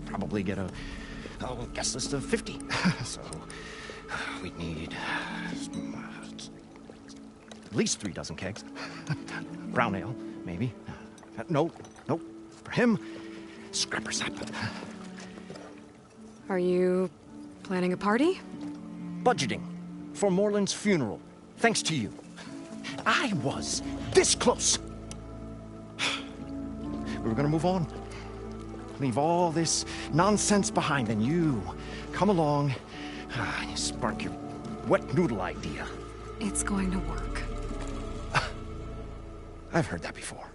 Probably get a guest list of 50. So we'd need at least 3 dozen kegs. Brown ale, maybe. No. For him, scrapper sap. Are you planning a party? Budgeting for Moreland's funeral. Thanks to you. I was this close. We were gonna move on. Leave all this nonsense behind, and you come along and you spark your wet noodle idea. It's going to work. I've heard that before.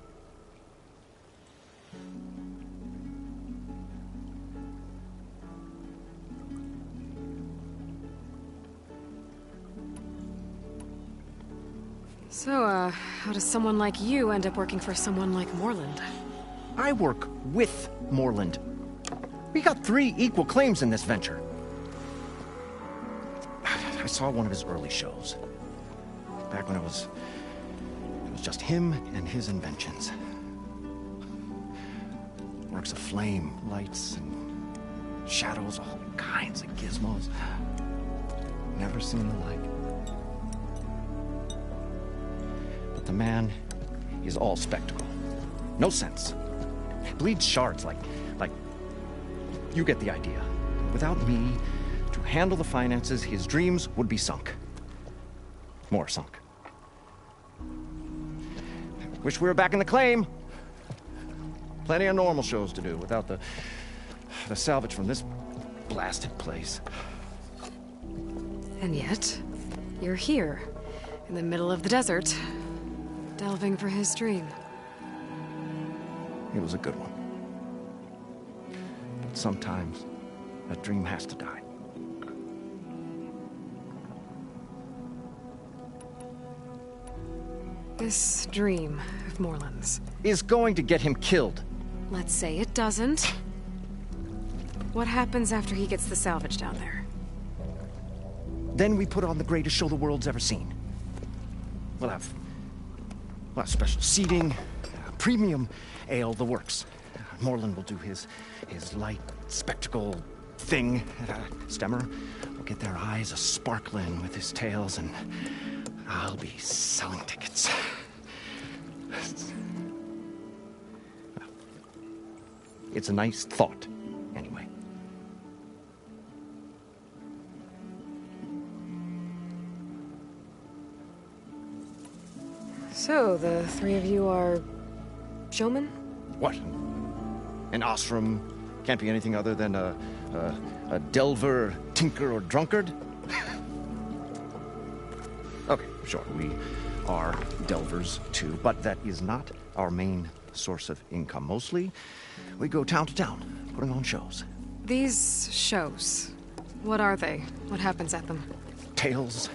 So, how does someone like you end up working for someone like Moreland? I work with Moreland. We got 3 equal claims in this venture. I saw one of his early shows. Back when it was just him and his inventions. Works of flame, lights, and shadows, all kinds of gizmos. Never seen the like. But the man is all spectacle. No sense. Bleeds shards like you get the idea. Without me to handle the finances, his dreams would be sunk. More sunk. Wish we were back in the claim. Plenty of normal shows to do without the salvage from this blasted place. And yet, you're here, in the middle of the desert, delving for his dream. It was a good one. But sometimes, a dream has to die. This dream of Moreland's Is going to get him killed. Let's say it doesn't. What happens after he gets the salvage down there? Then we put on the greatest show the world's ever seen. We'll have special seating, premium ale, the works. Moreland will do his light spectacle thing. Stemmer will get their eyes a-sparkling with his tales, and I'll be selling tickets. It's a nice thought, anyway. So, the 3 of you are showmen? What? An Ostrom can't be anything other than a delver, tinker, or drunkard? Okay, sure, we are delvers too, but that is not our main source of income. Mostly, we go town to town, putting on shows. These shows, what are they? What happens at them? Tales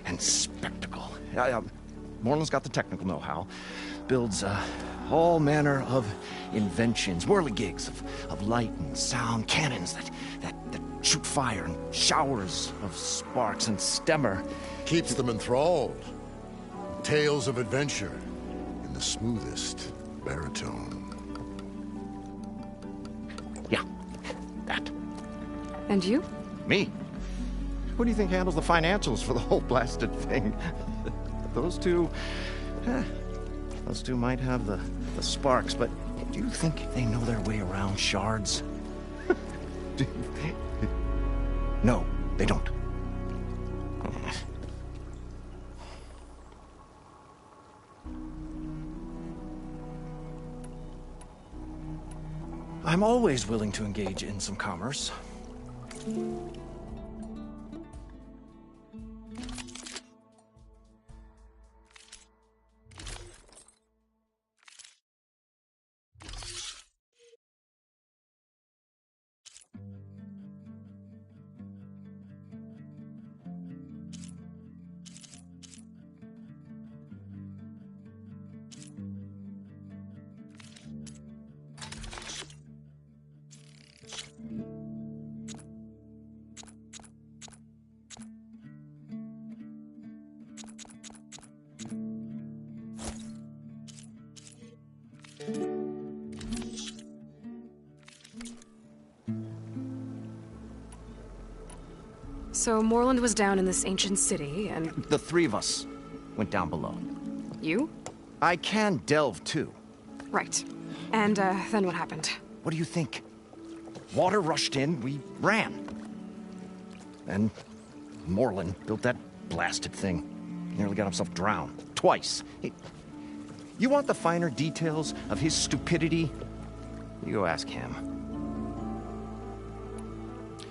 and spectacle. Moreland's got the technical know-how. Builds all manner of inventions, whirligigs of light and sound, cannons that shoot fire, and showers of sparks, and Stemmer keeps them enthralled. Tales of adventure in the smoothest baritone. Yeah, that. And you? Me? Who do you think handles the financials for the whole blasted thing? Those two might have the sparks, but do you think they know their way around shards? No, they don't. I'm always willing to engage in some commerce. So Morland was down in this ancient city, and The three of us went down below. you? I can delve, too. Right. And, then what happened? What do you think? Water rushed in, we ran. Then Morland built that blasted thing. Nearly got himself drowned. Twice. You want the finer details of his stupidity? You go ask him.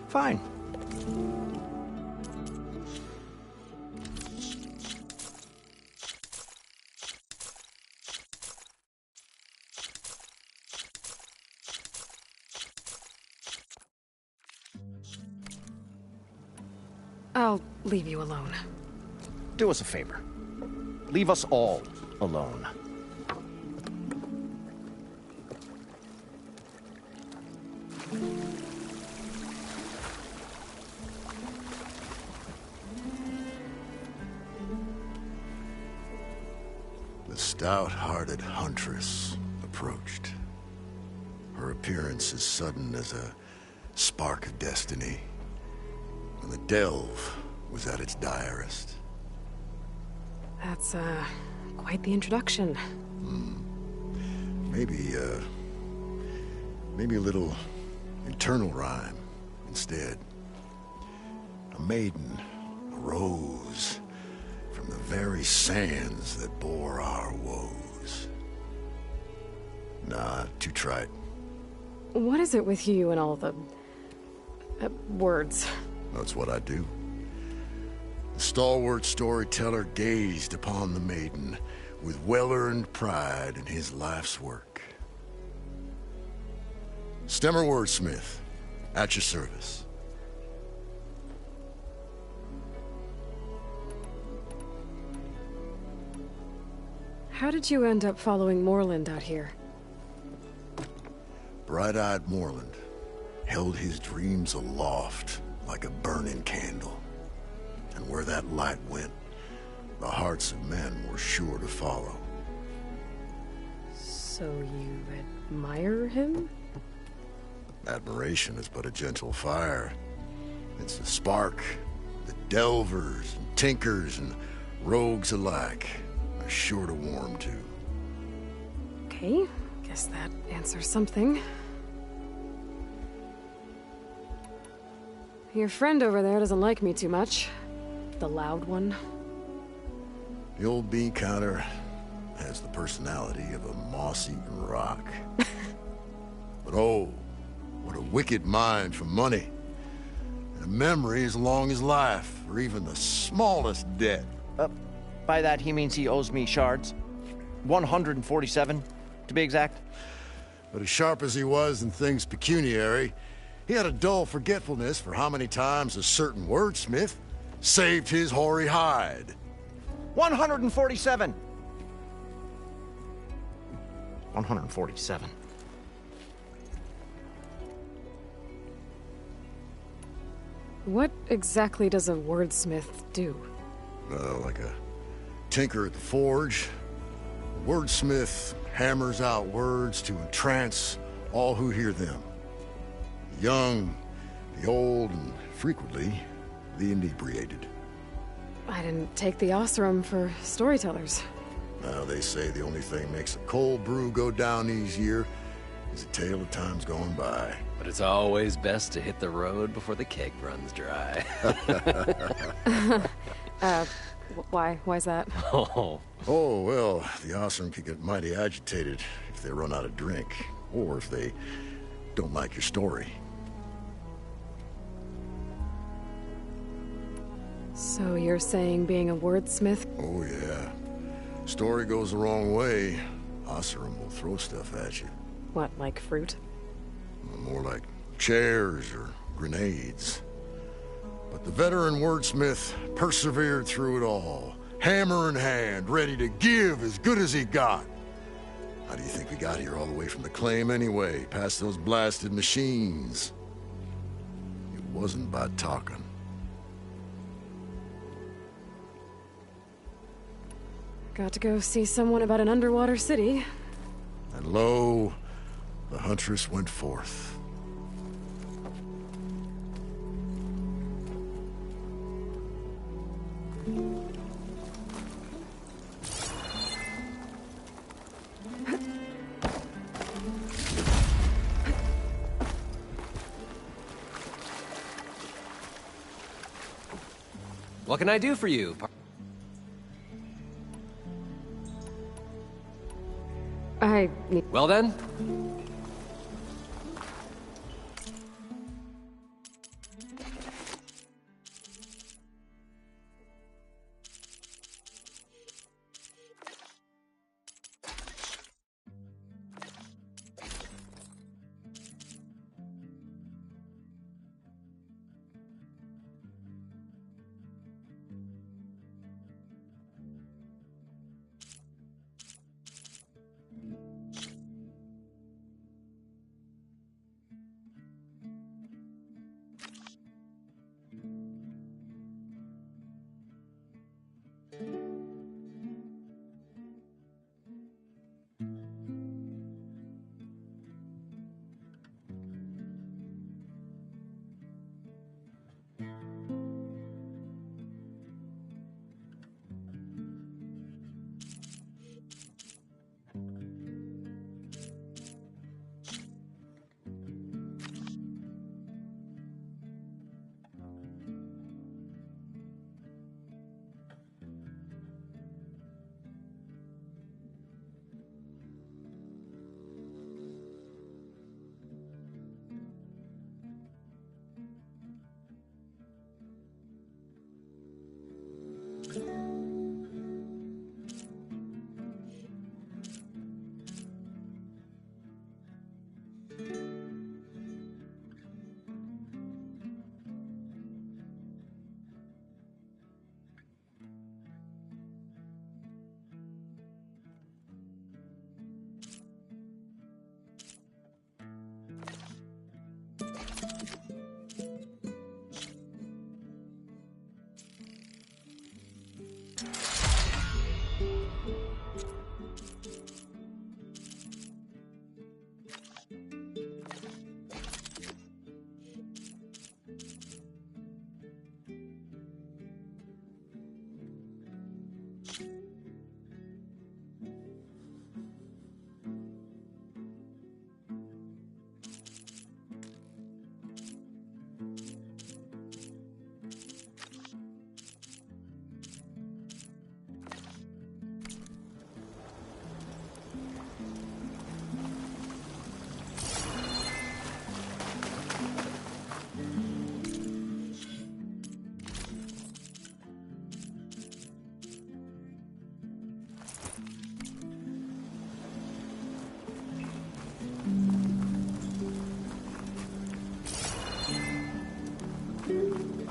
Fine. I'll leave you alone. Do us a favor. Leave us all alone. The stout-hearted huntress approached. Her appearance as sudden as a spark of destiny. When the delve was at its direst. That's, quite the introduction. Maybe a little internal rhyme instead. A maiden arose from the very sands that bore our woes. Nah, too trite. What is it with you and all the... words? That's what I do. The stalwart storyteller gazed upon the maiden with well-earned pride in his life's work. Stemmer Wordsmith, at your service. How did you end up following Morland out here? Bright-eyed Morland held his dreams aloft like a burning candle. And where that light went, the hearts of men were sure to follow. So you admire him? Admiration is but a gentle fire. It's a spark that delvers and tinkers and rogues alike are sure to warm to. Okay, guess that answers something. Your friend over there doesn't like me too much. The loud one. The old bean counter has the personality of a moss-eaten rock. But oh, what a wicked mind for money. And a memory as long as life, or even the smallest debt. By that, he means he owes me shards. 147, to be exact. But as sharp as he was in things pecuniary, he had a dull forgetfulness for how many times a certain wordsmith saved his hoary hide. 147! 147. What exactly does a wordsmith do? Like a tinker at the forge. A wordsmith hammers out words to entrance all who hear them. The young, the old, and frequently, the inebriated. I didn't take the Osram for storytellers. Now, they say the only thing makes a cold brew go down easier is a tale of times gone by. But it's always best to hit the road before the keg runs dry. Why's that? Oh, Oh, well, the Osram can get mighty agitated if they run out of drink, or if they don't like your story. So you're saying being a wordsmith? Oh, yeah. Story goes the wrong way, Osram will throw stuff at you. What, like fruit? More like chairs or grenades. But the veteran wordsmith persevered through it all, hammer in hand, ready to give as good as he got. How do you think we got here all the way from the claim anyway, past those blasted machines? It wasn't by talking. Got to go see someone about an underwater city. And lo, the huntress went forth. What can I do for you? I need... Well then,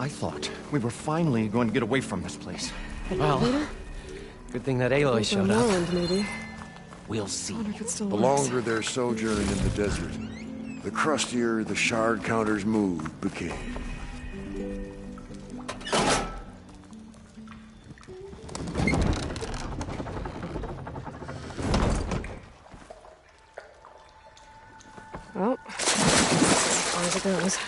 I thought we were finally going to get away from this place. well, good thing that Aloy showed up. Morland, maybe. We'll see. I wonder if it still The works. longer their sojourn in the desert, the crustier the shard counter's mood became. Well, as far as it goes.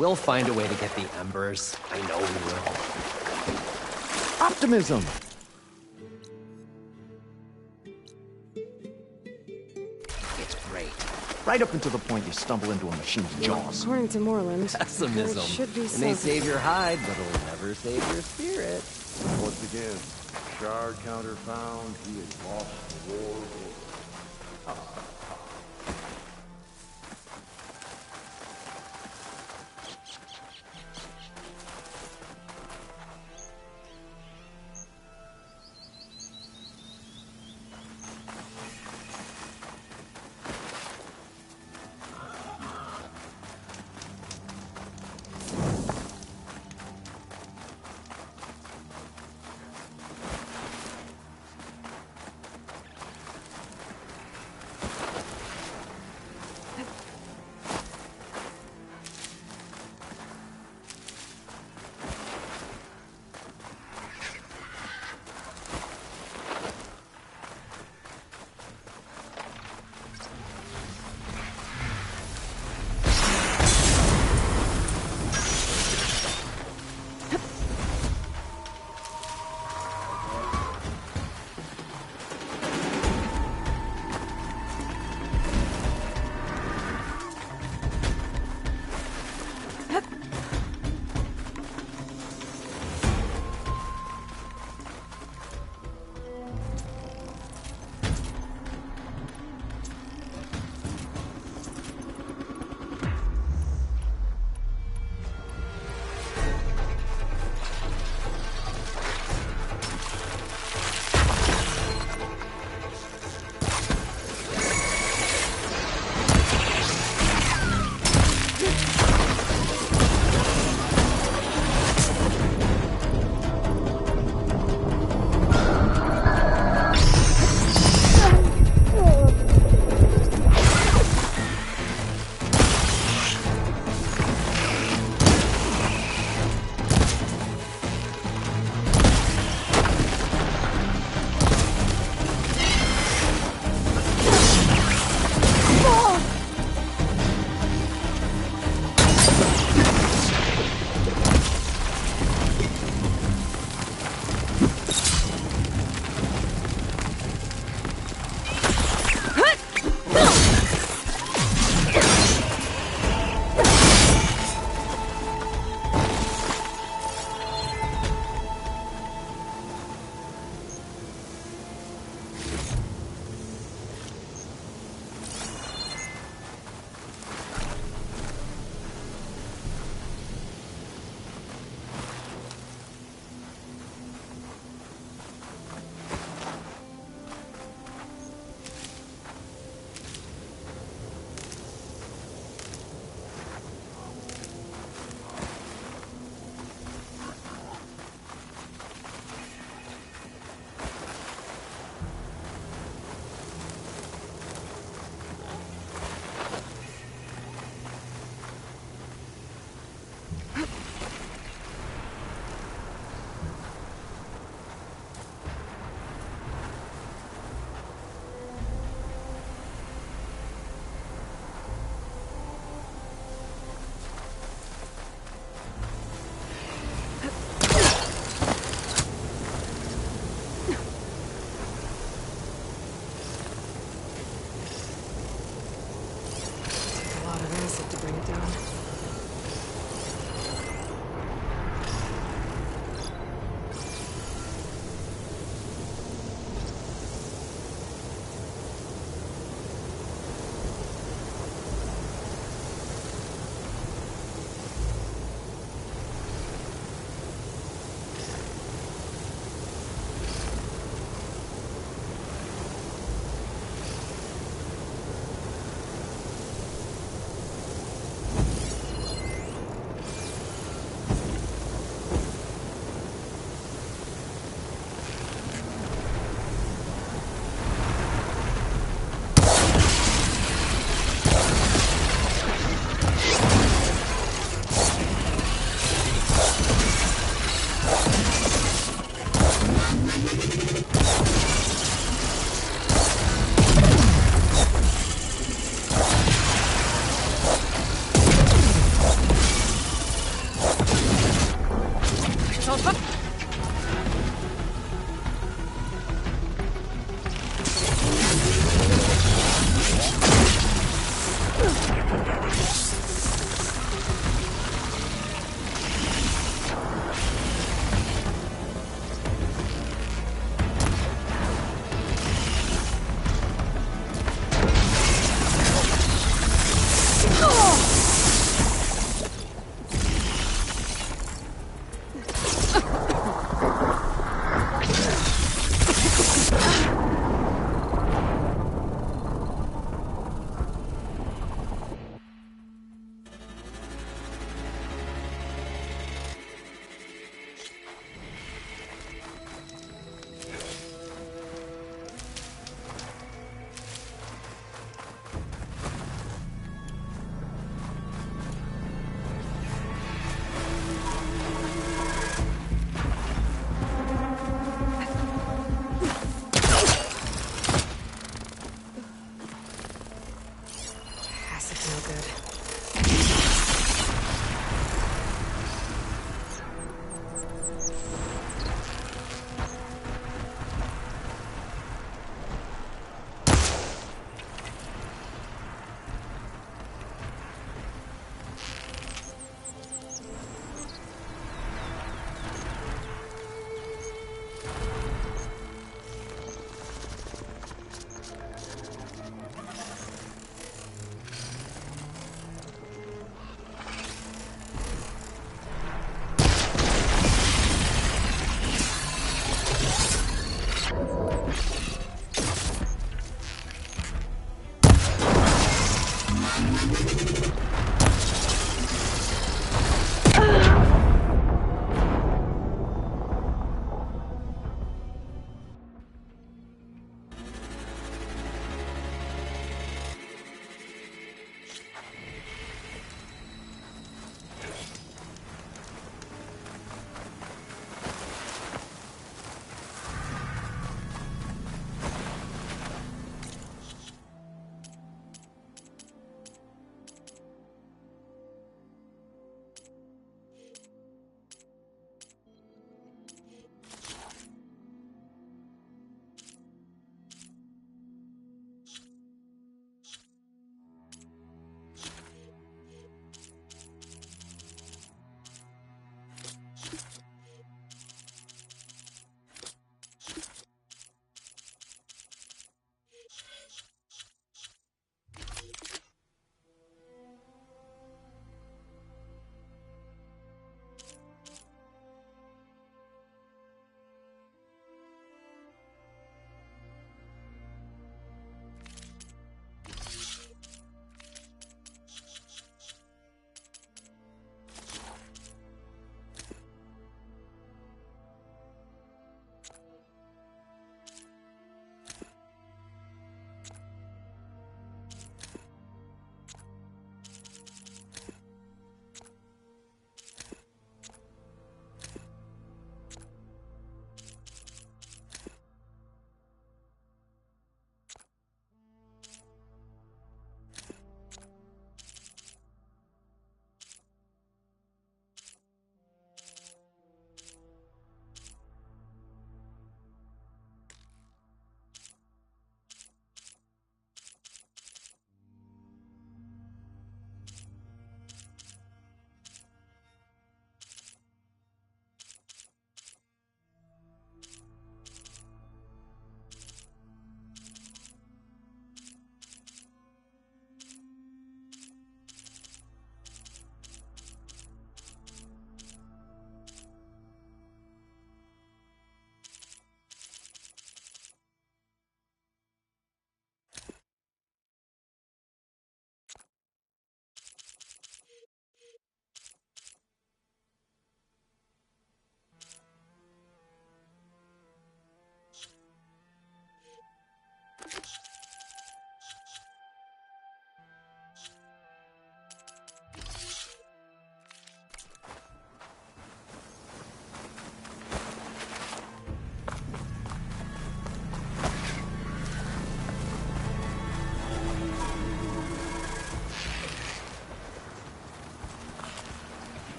We'll find a way to get the embers. I know we will. Optimism! It's great. Right up until the point you stumble into a machine's jaws. According to Morland, Pessimism. there should be It may some... save your hide, but it'll never save your spirit. Once again, shard counter found, he had lost the war.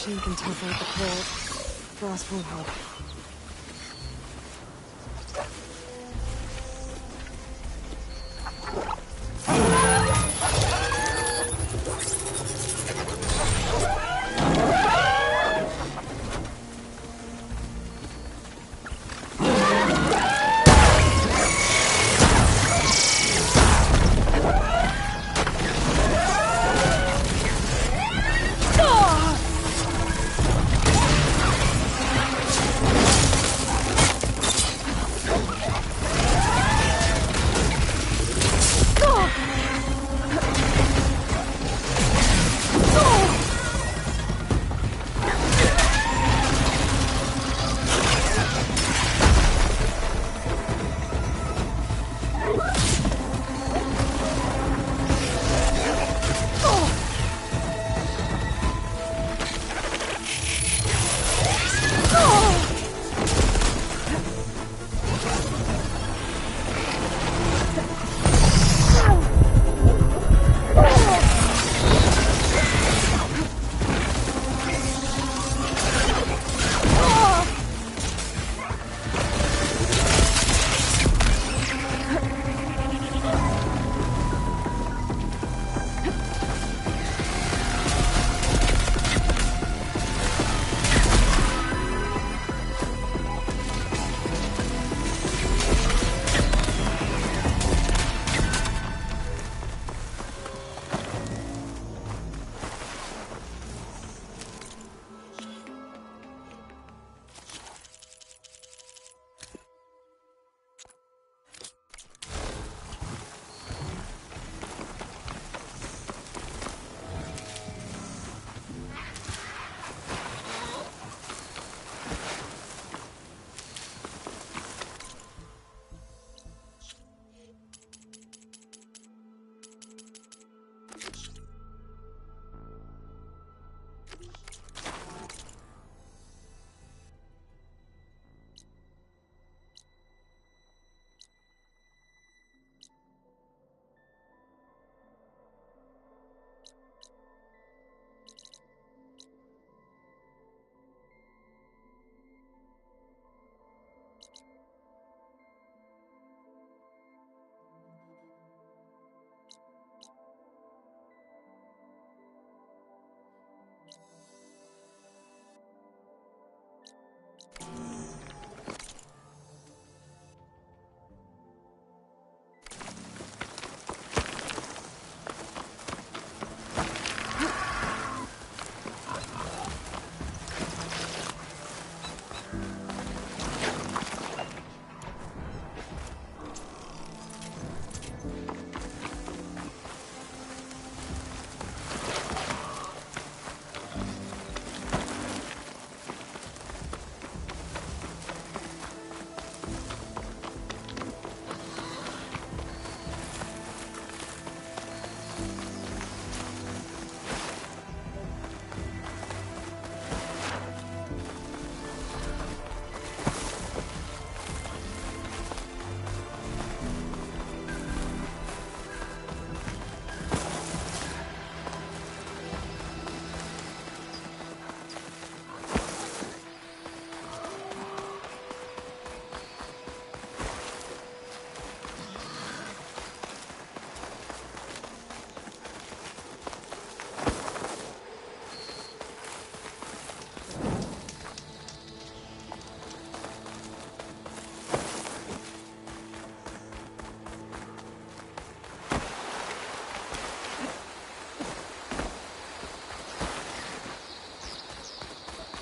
machine can tough out the cold. Frost won't help.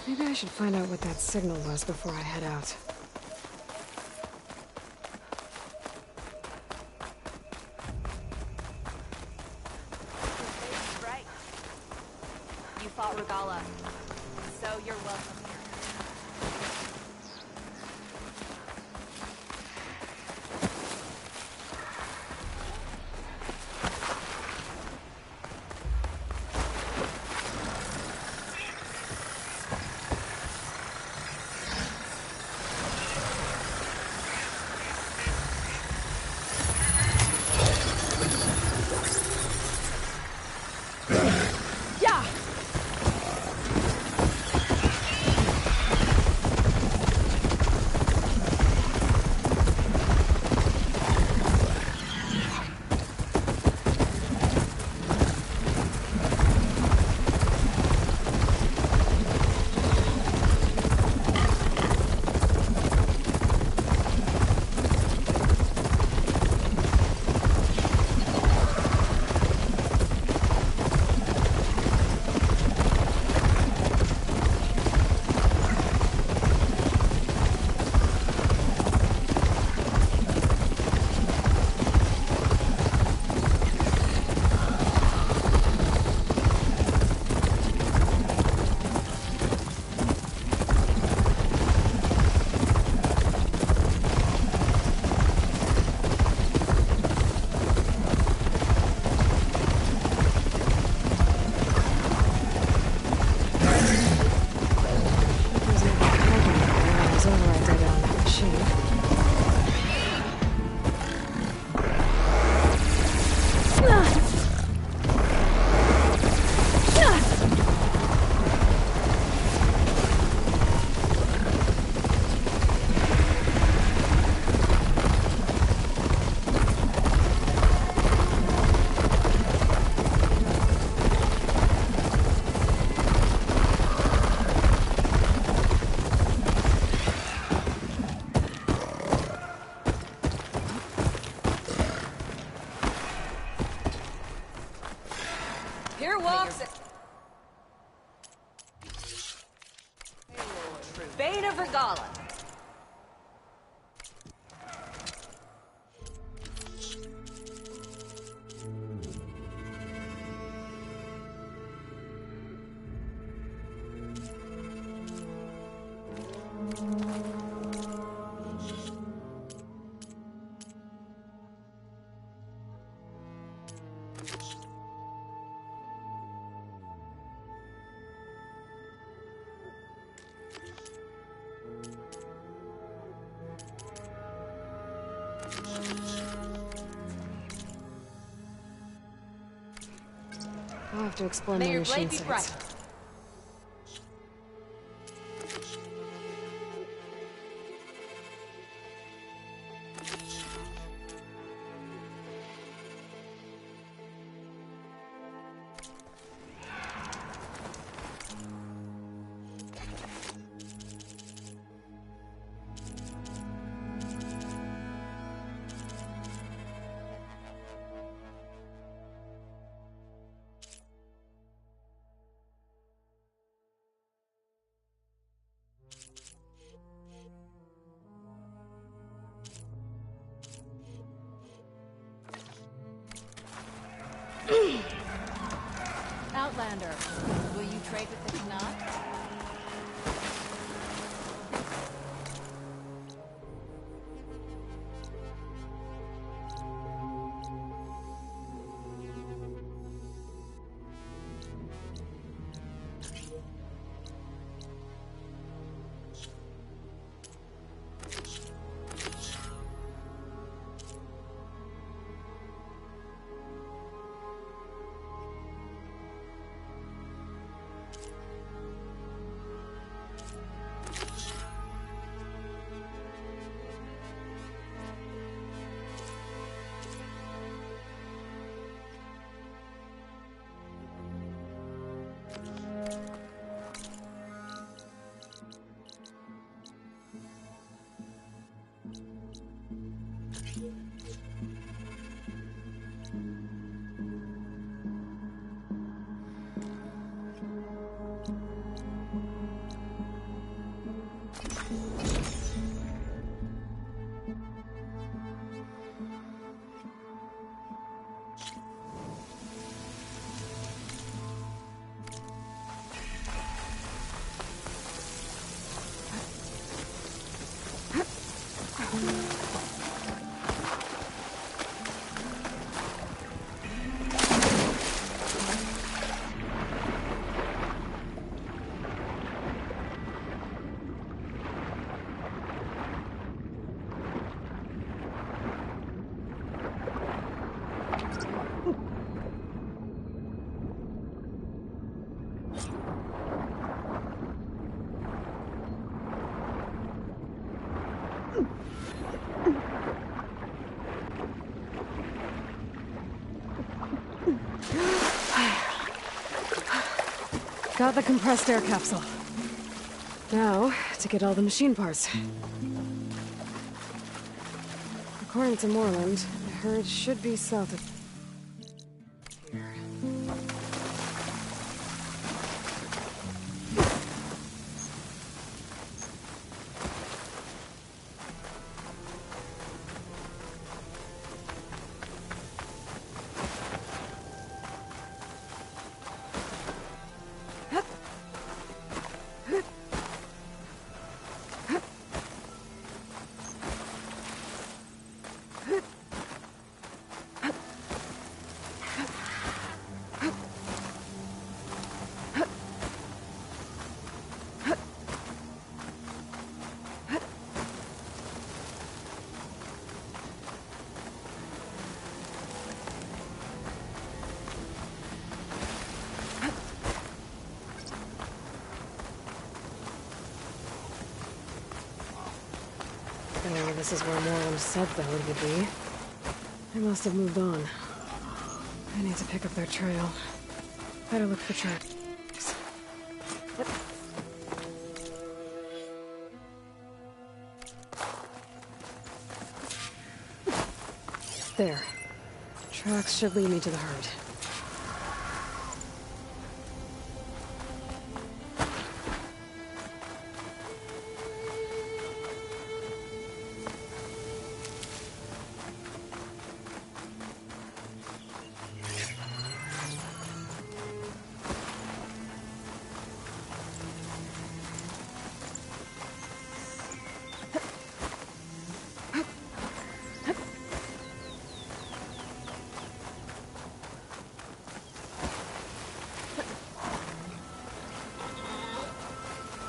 Maybe I should find out what that signal was before I head out. Right. You fought Regala, so you're welcome here. Here walks Bane of Regala. I'll have to explore May my your machine blade be sites. bright. Outlander, will you trade with the Knot? Got the compressed air capsule. Now, to get all the machine parts. According to Moreland, the herd should be south of here. Oh, this is where Moreland said the herd would be. They must have moved on. I need to pick up their trail. Better look for tracks. There. Tracks should lead me to the herd.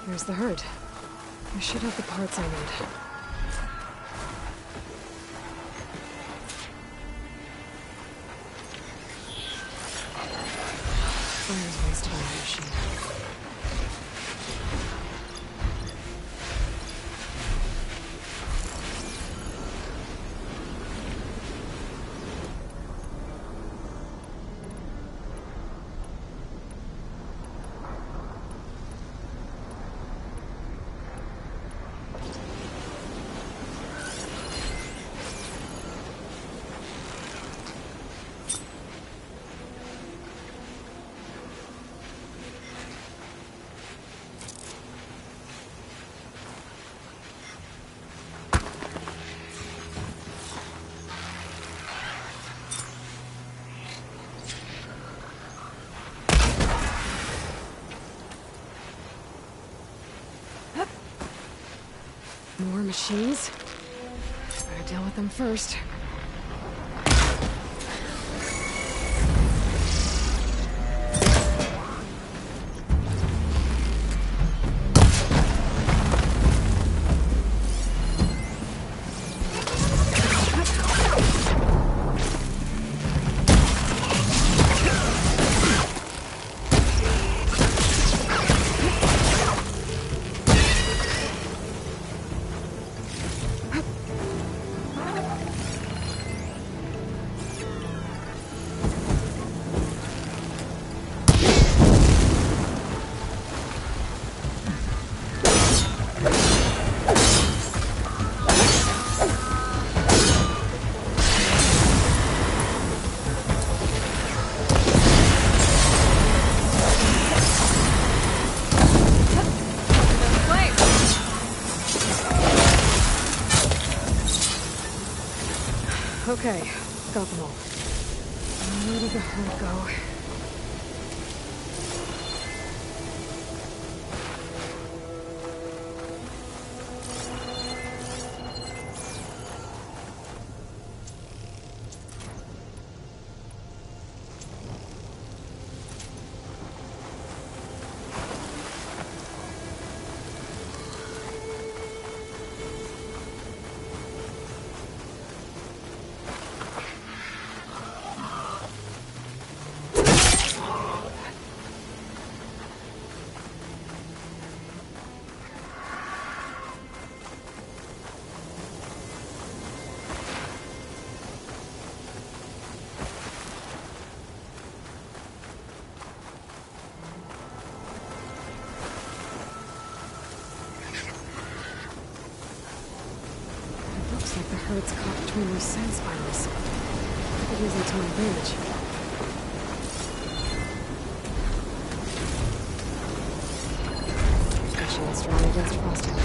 There's the herd. I should have the parts I need. Fire's wasted on the machine. More machines? Better deal with them first. Okay, got them all. Where did the herd go? Like the herd's caught between those sand spirals. I could use that to my advantage. Machine strong against frostbite.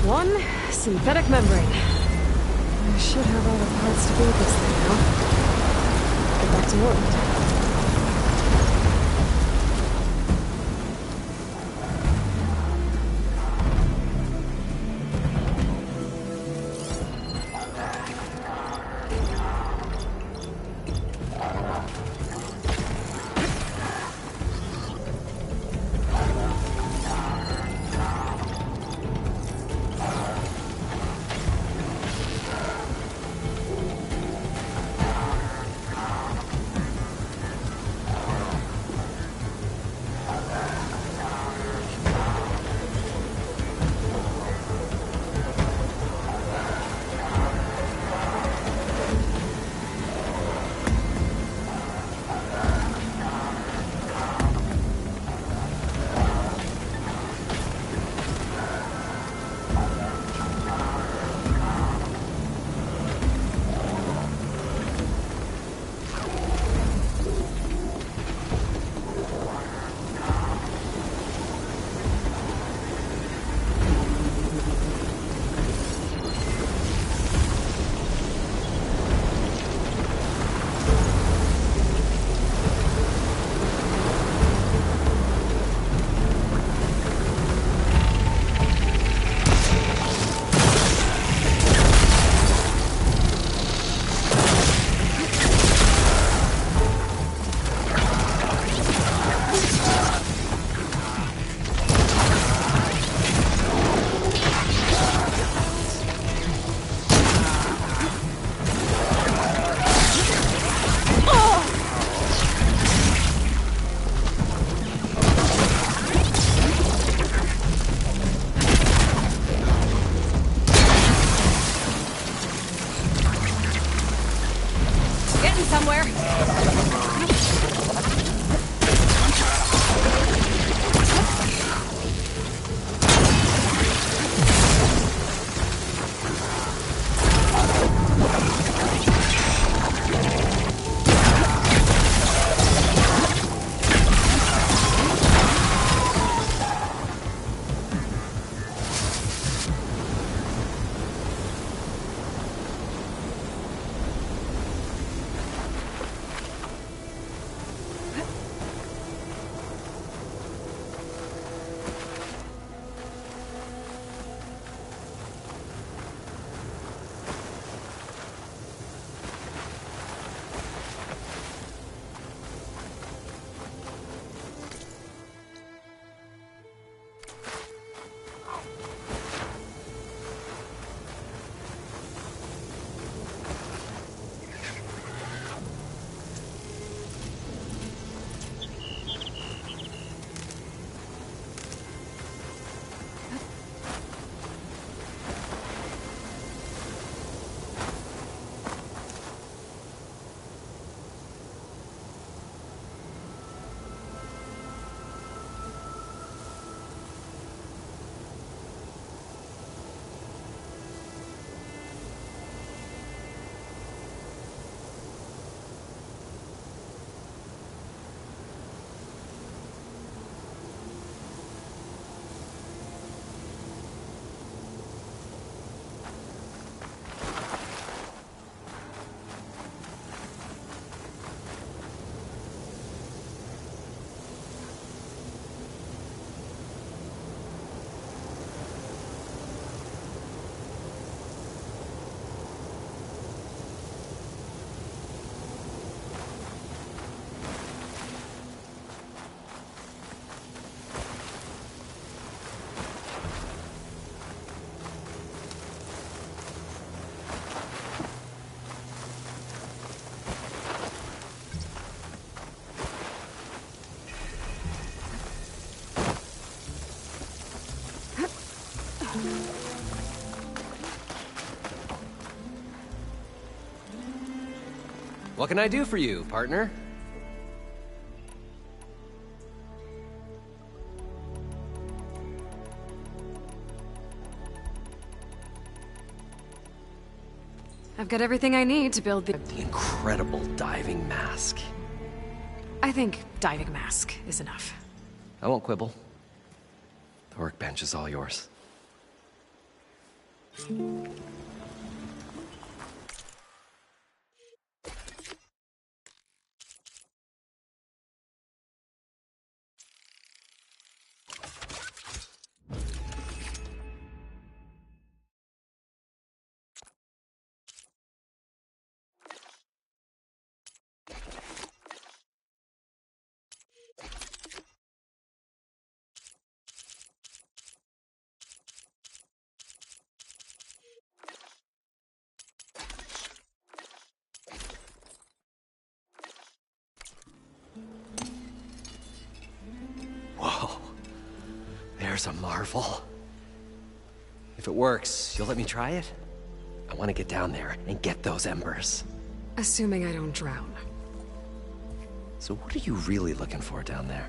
One synthetic membrane. I should have all the parts to build this thing now. Get back to Morland. What can I do for you, partner? I've got everything I need to build the Incredible diving mask. I think diving mask is enough. I won't quibble. The workbench is all yours. Whoa. There's a marvel. If it works, you'll let me try it? I want to get down there and get those embers. Assuming I don't drown. So what are you really looking for down there?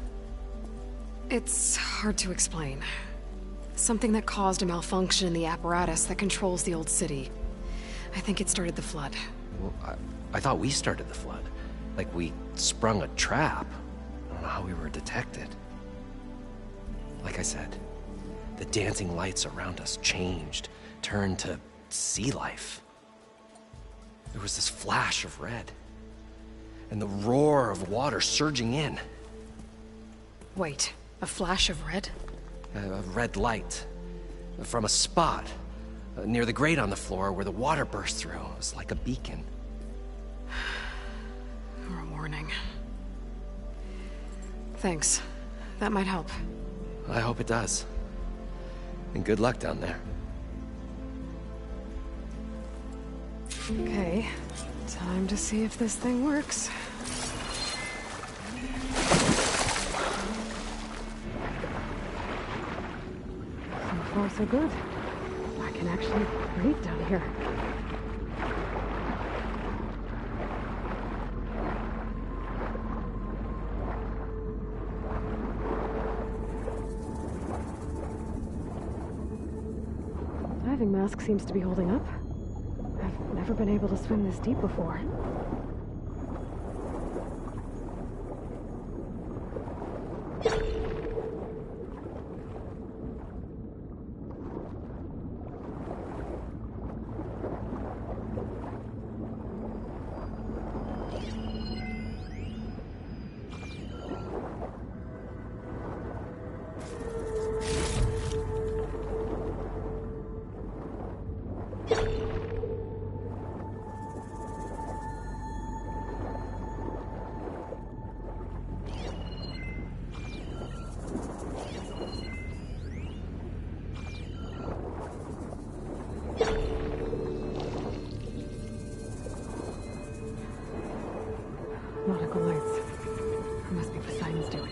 It's hard to explain. Something that caused a malfunction in the apparatus that controls the old city. I think it started the flood. Well, I thought we started the flood. Like we sprung a trap. I don't know how we were detected. Like I said, the dancing lights around us changed, turned to sea life. There was this flash of red, and the roar of water surging in. Wait, a flash of red? A red light from a spot near the grate on the floor where the water burst through. It was like a beacon. Or a warning. Thanks. That might help. I hope it does. And good luck down there. Okay, time to see if this thing works. So far, so good. I can actually breathe down here. Diving mask seems to be holding up. I've never been able to swim this deep before. Nautical lights. It must be Poseidon's doing.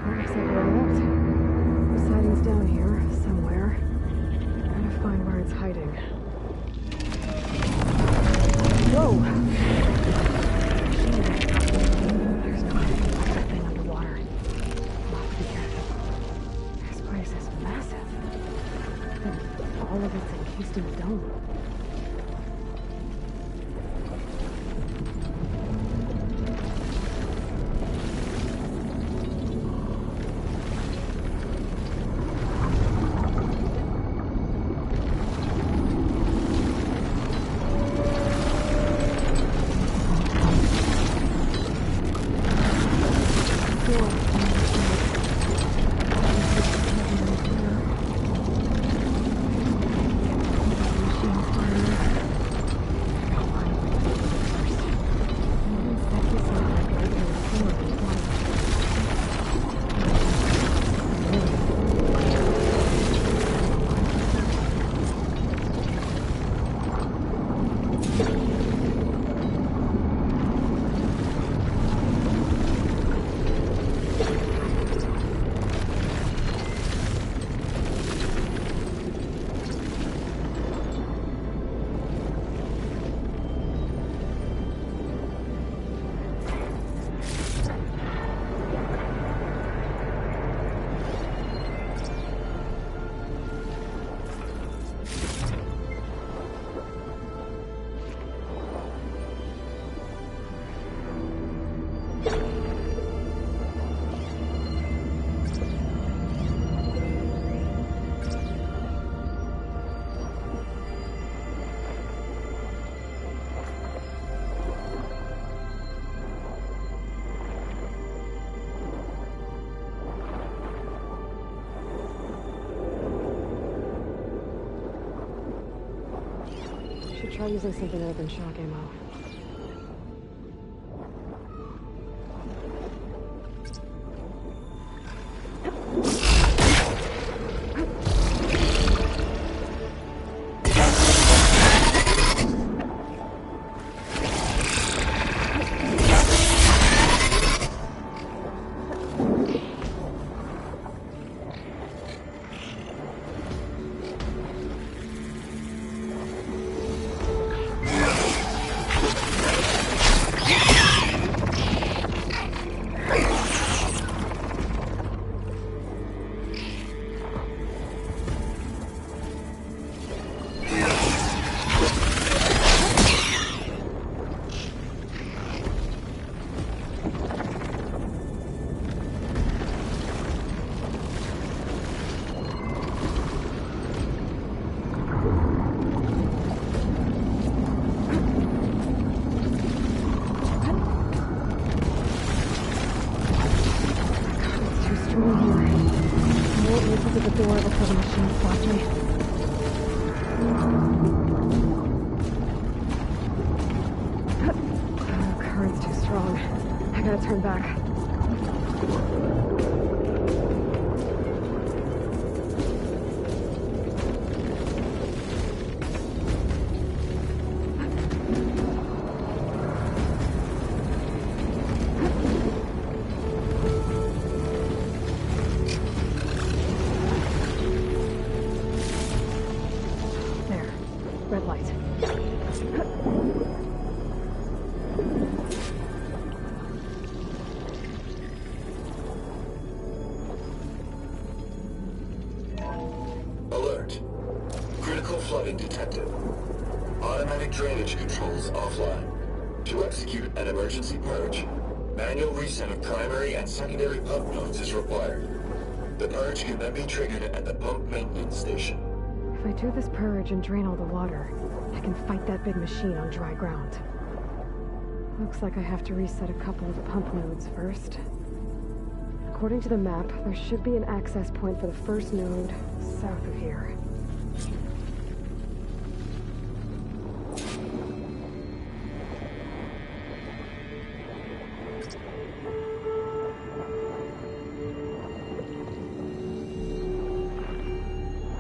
Looks like we're out. Poseidon's down here, somewhere. Gotta find where it's hiding. Whoa! There's no way I can find that thing underwater. I'll have to be careful. This place is massive. And all of it's encased in a dome. Machines firing. Try using something other than shock ammo. Turn back. There. Red light. Flooding detected. Automatic drainage controls offline. To execute an emergency purge, manual reset of primary and secondary pump nodes is required. The purge can then be triggered at the pump maintenance station. If I do this purge and drain all the water, I can fight that big machine on dry ground. Looks like I have to reset a couple of pump nodes first. According to the map, there should be an access point for the first node south of here.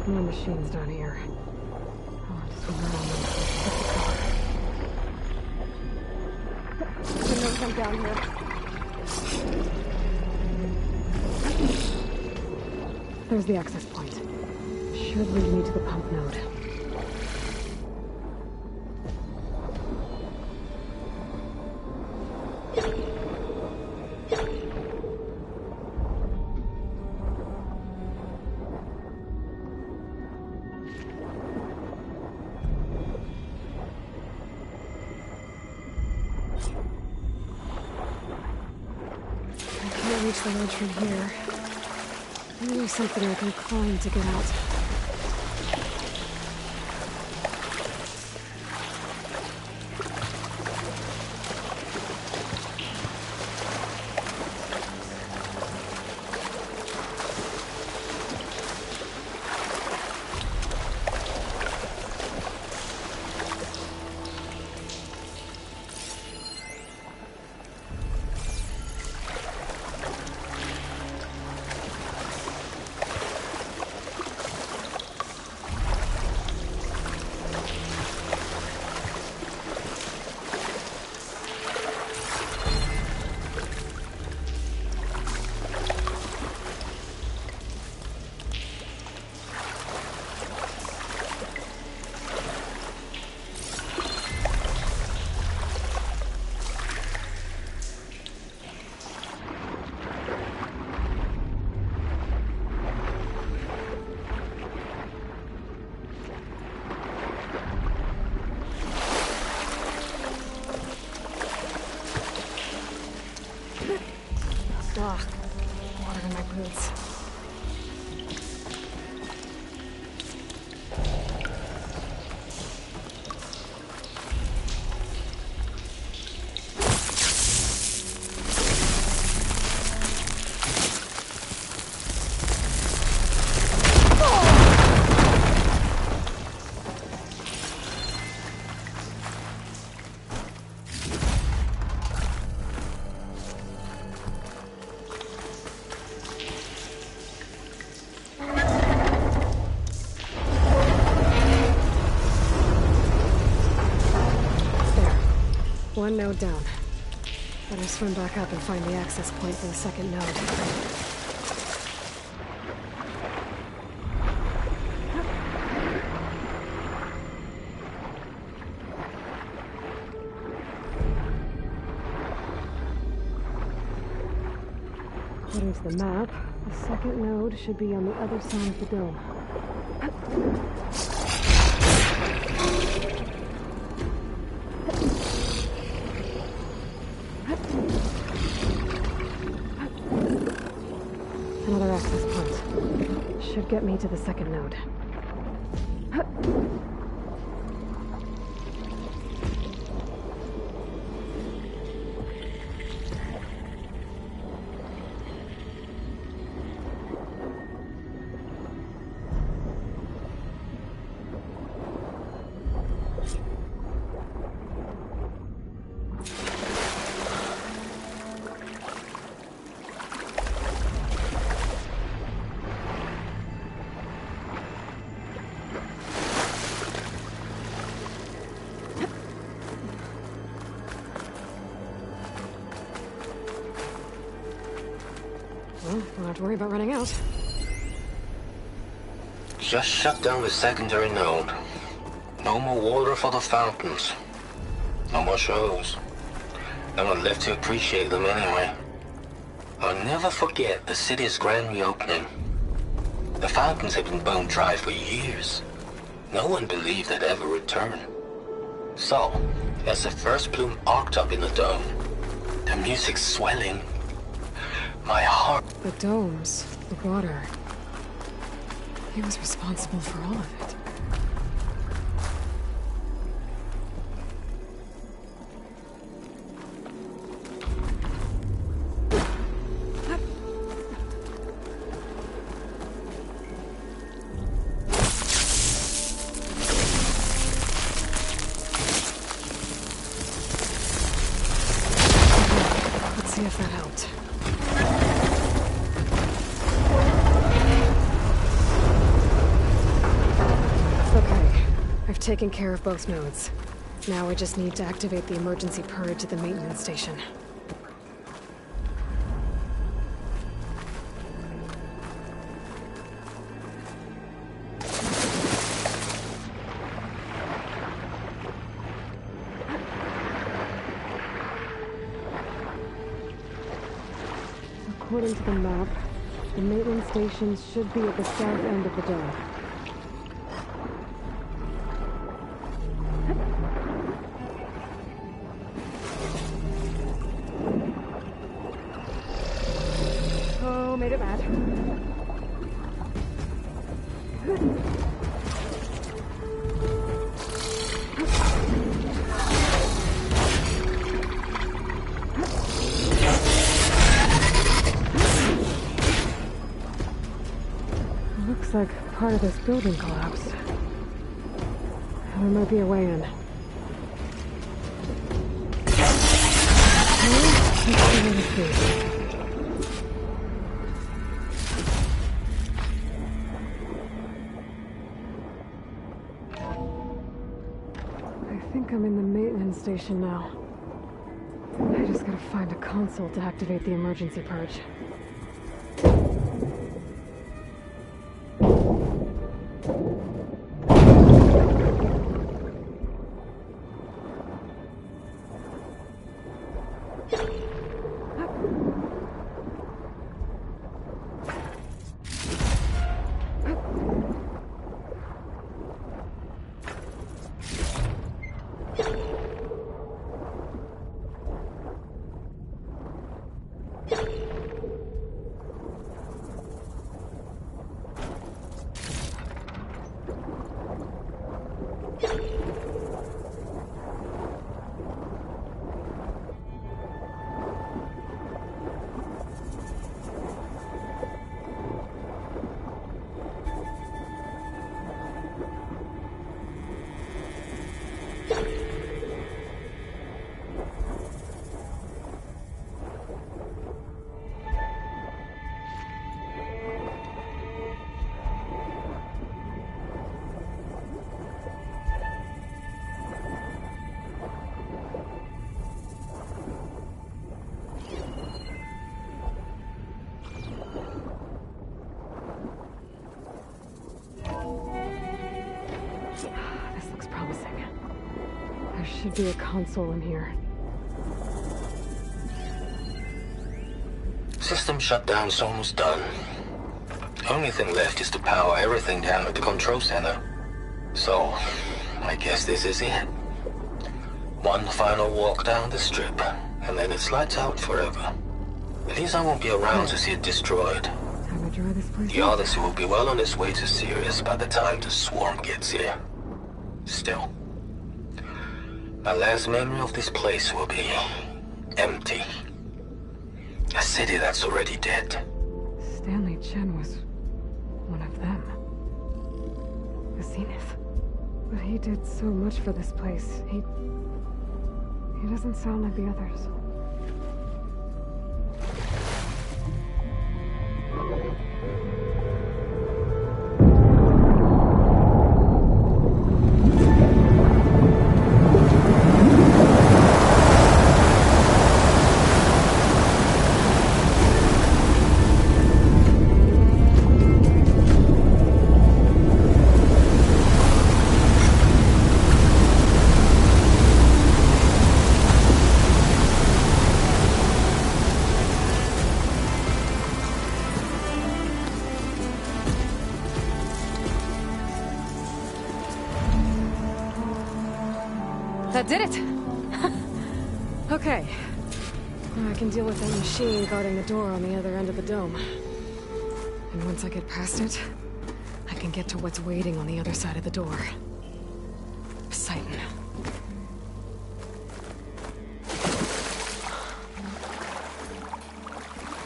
No machines down here. I'll have to swim around them. The nodes I'm down here. There's the access point. Should lead me to the pump node. Reach the ledge from here. Maybe something I can climb to get out. one node down. Better swim back up and find the access point for the second node. According to the map, the second node should be on the other side of the dome. Another access point. Should get me to the second node. Well, don't have to worry about running out. Just shut down the secondary node. No more water for the fountains. No more shows. No one left to appreciate them anyway. I'll never forget the city's grand reopening. The fountains had been bone dry for years. No one believed they'd ever return. So, as the first bloom arced up in the dome, the music swelling, my heart... The domes, the water. He was responsible for all of it. Let's see if that helped. I've taken care of both nodes. Now I just need to activate the emergency purge at the maintenance station. According to the map, the maintenance station should be at the south end of the dome. Oh, made it bad. Looks like part of this building collapsed. There might be a way in. Let's see. I think I'm in the maintenance station now. I just gotta find a console to activate the emergency purge. There should be a console in here. System shutdown's almost done. Only thing left is to power everything down at the control center. So, I guess this is it. One final walk down the strip, and then it's lights out forever. At least I won't be around to see it destroyed. Time to dry this place The up. Odyssey will be well on its way to Sirius by the time the swarm gets here. Still, my last memory of this place will be empty. A city that's already dead. Stanley Chen was one of them. The Zenith. But he did so much for this place. He doesn't sound like the others. That did it! Okay. Now I can deal with that machine guarding the door on the other end of the dome. And once I get past it, I can get to what's waiting on the other side of the door. Poseidon.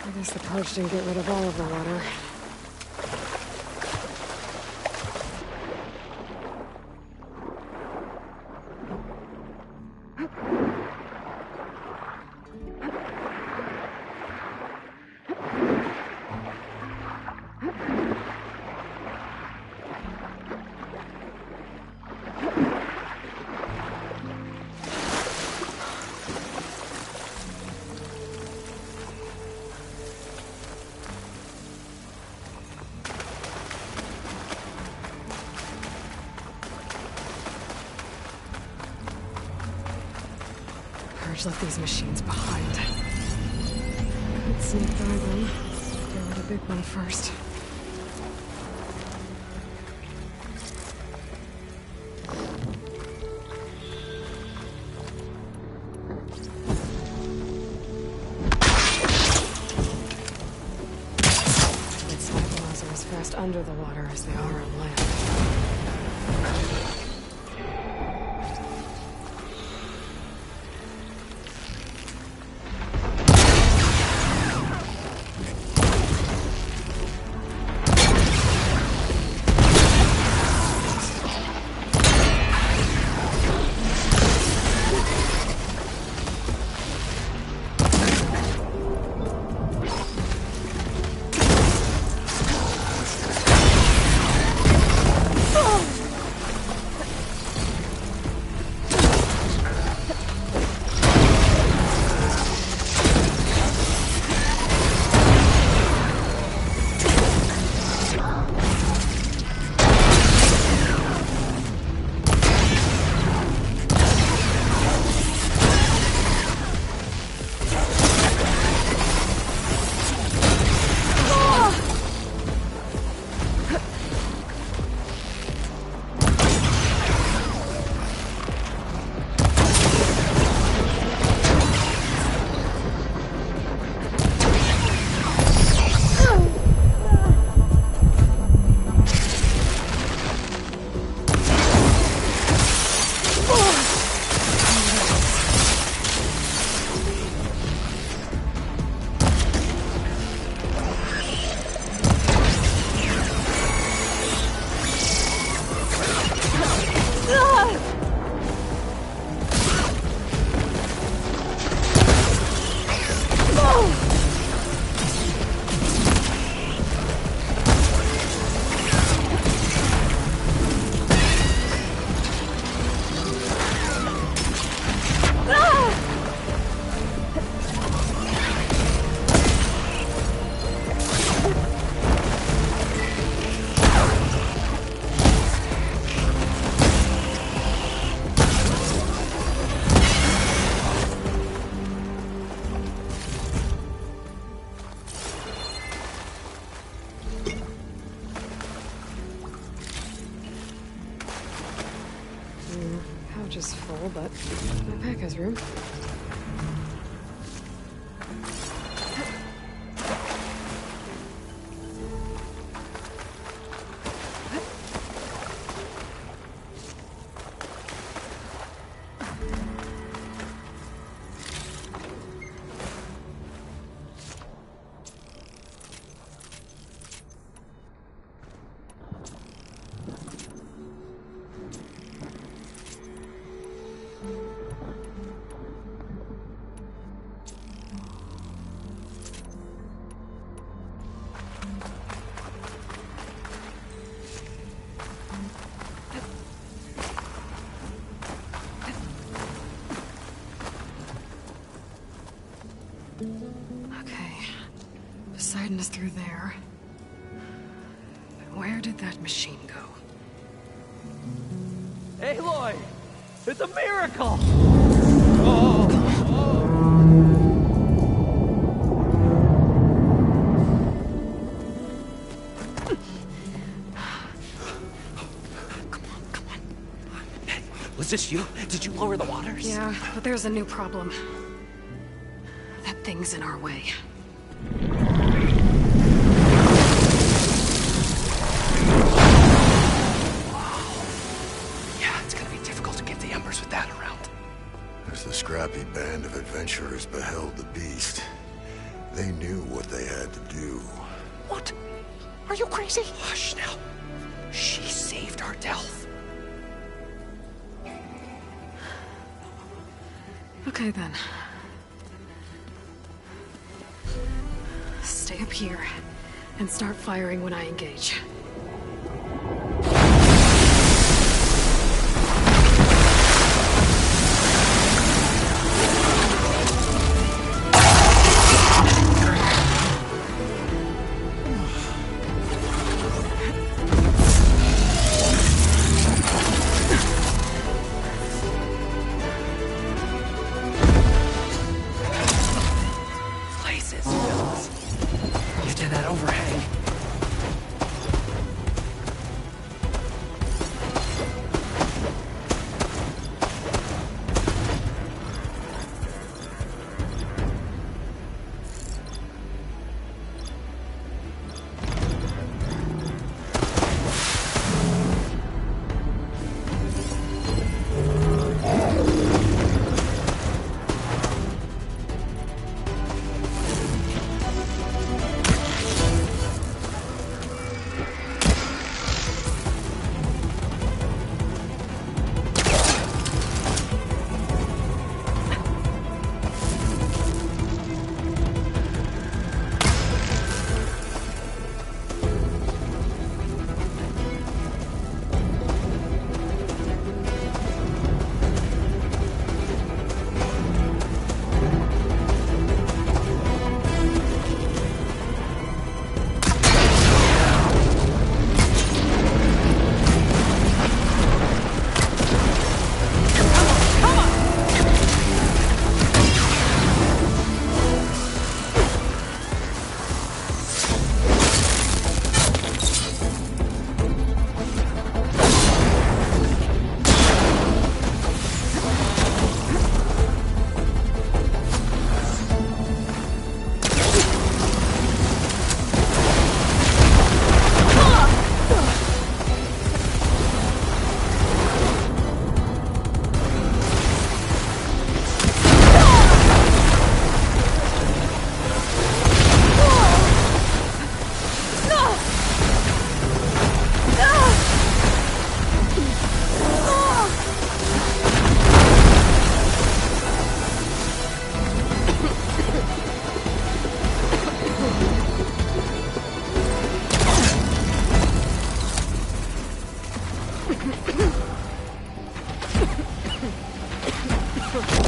I guess the purge didn't get rid of all of the water. Left these machines behind. Could sneak by them. Deal with a big one first. Its cyclones are as fast under the water as they are on land. pouch is full, but my pack has room. Okay. Poseidon is through there. But where did that machine go? Aloy! It's a miracle! Was this you? Did you lower the waters? Yeah, but there's a new problem. That thing's in our way. Yeah, it's gonna be difficult to get the embers with that around. As the scrappy band of adventurers beheld the beast, they knew what they had to do. What? Are you crazy? Hush now. She saved our Delph. Okay then. Stay up here and start firing when I engage. Places, Phyllis. You did that overhang.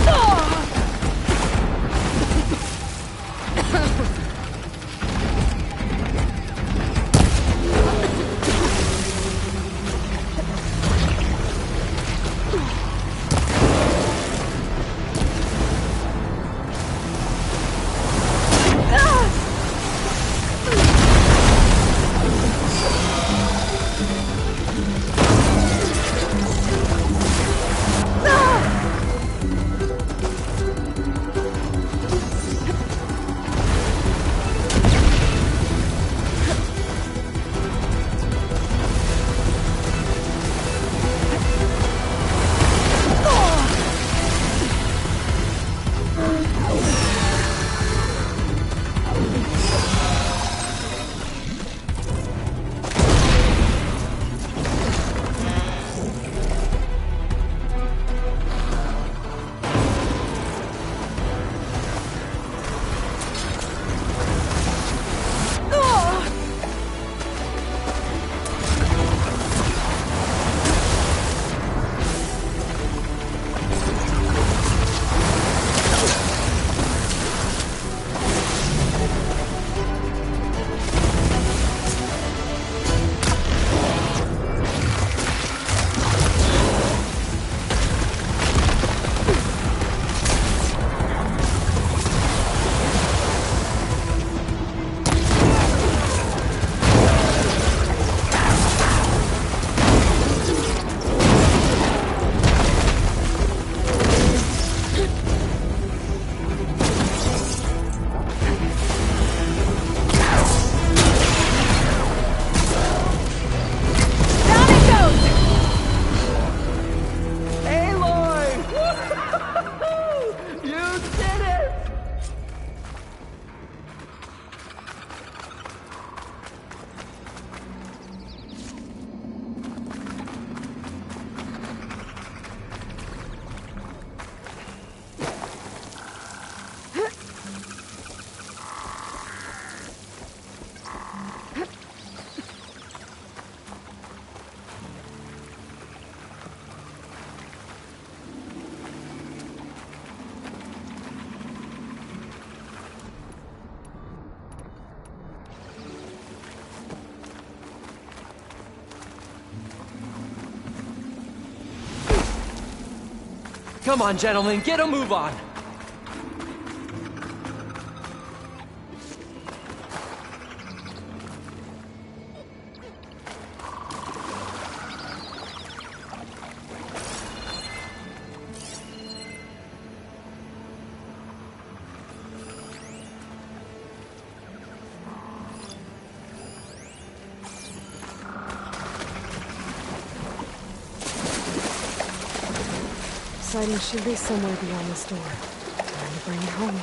No! Come on, gentlemen, get a move on! Poseidon should be somewhere beyond this door. Time to bring it home.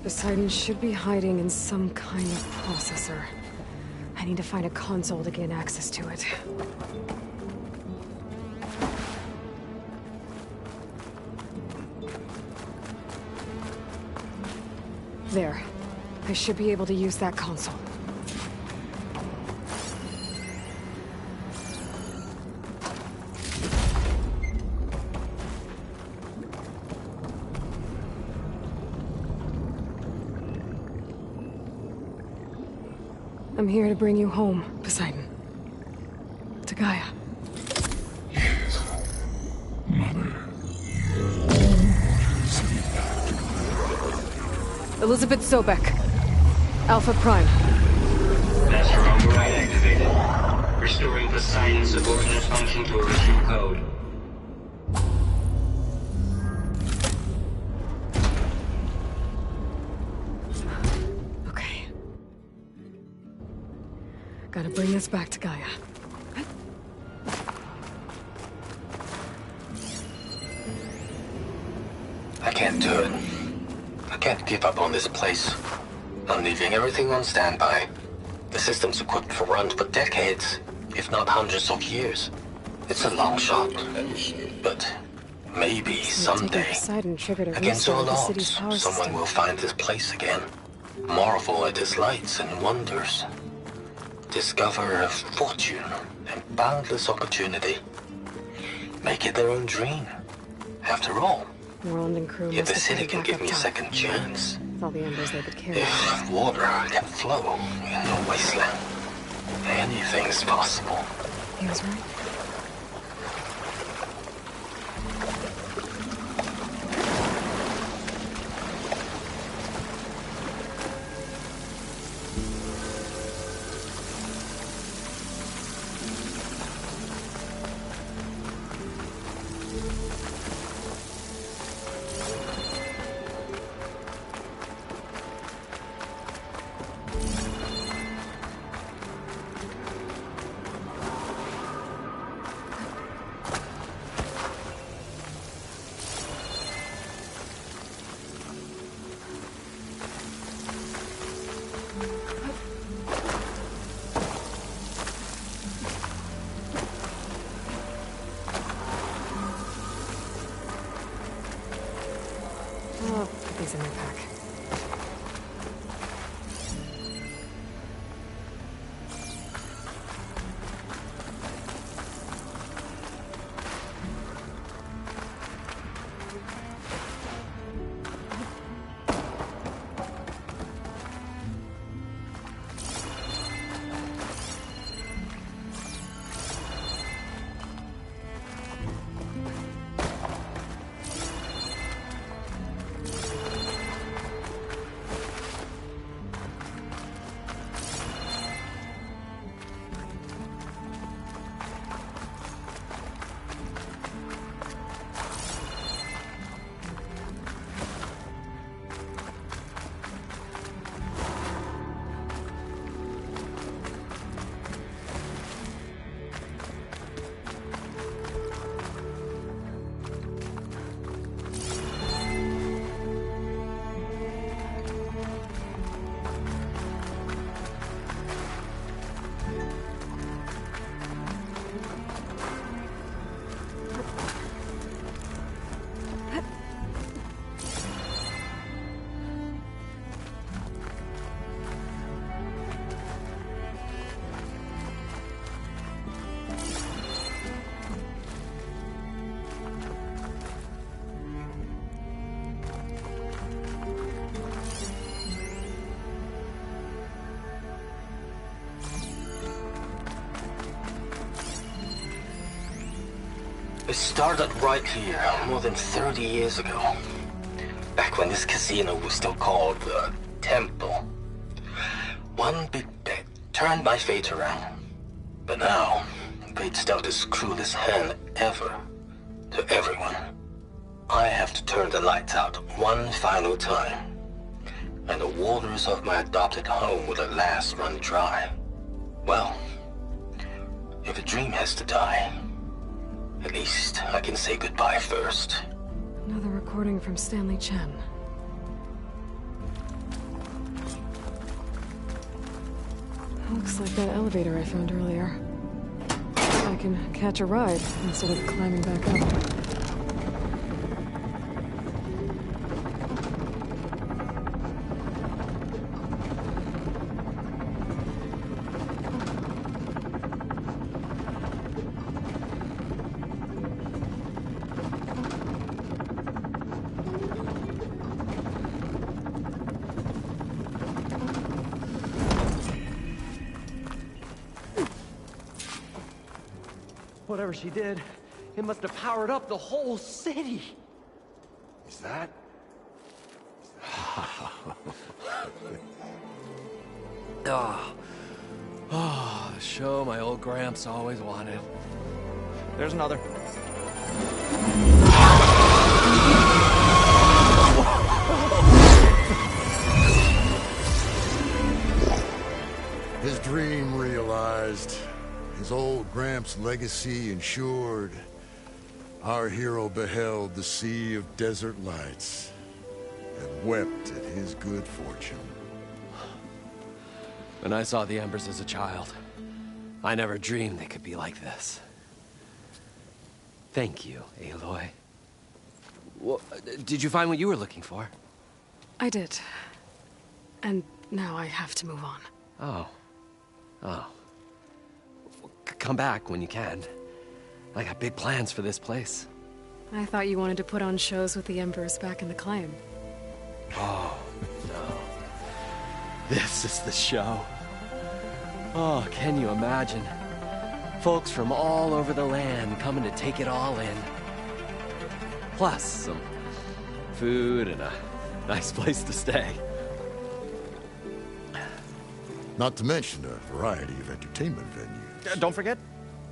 Poseidon should be hiding in some kind of processor. I need to find a console to gain access to it. There. I should be able to use that console. I'm here to bring you home, Poseidon. To Gaia. Yes, Mother. Elizabeth Sobek. Alpha Prime. Master override activated. Restoring Poseidon's subordinate function to original code. Gotta bring this back to Gaia. I can't do it. I can't give up on this place. I'm leaving everything on standby. The system's equipped for runs for decades, if not hundreds of years. It's a long shot, but maybe someday, against all odds, someone will find this place again. Marvel at its lights and wonders. Discover a fortune and boundless opportunity. Make it their own dream. After all, Morland and crew if the city can give me a second chance, with all the embers they could carry. if water can flow in the wasteland, anything's possible. He was right. I'll put these in my pack. It started right here, more than 30 years ago. Back when this casino was still called the Temple. One big bet turned my fate around. But now, fate's dealt his cruelest hand ever to everyone. I have to turn the lights out one final time. And the waters of my adopted home will at last run dry. Well, if a dream has to die, at least I can say goodbye first. Another recording from Stanley Chen. Looks like that elevator I found earlier. I can catch a ride instead of climbing back up. Whatever she did, it must have powered up the whole city. Is that? Oh, the show my old Gramps always wanted. There's another. His dream realized. His old Gramps' legacy ensured. Our hero beheld the sea of desert lights and wept at his good fortune. When I saw the Embers as a child, I never dreamed they could be like this. Thank you, Aloy. Well, did you find what you were looking for? I did. And now I have to move on. Oh. Come back when you can. I got big plans for this place. I thought you wanted to put on shows with the Embers back in the Claim. Oh, no. This is the show. Oh, can you imagine? Folks from all over the land coming to take it all in. Plus, some food and a nice place to stay. Not to mention a variety of entertainment venues. Don't forget,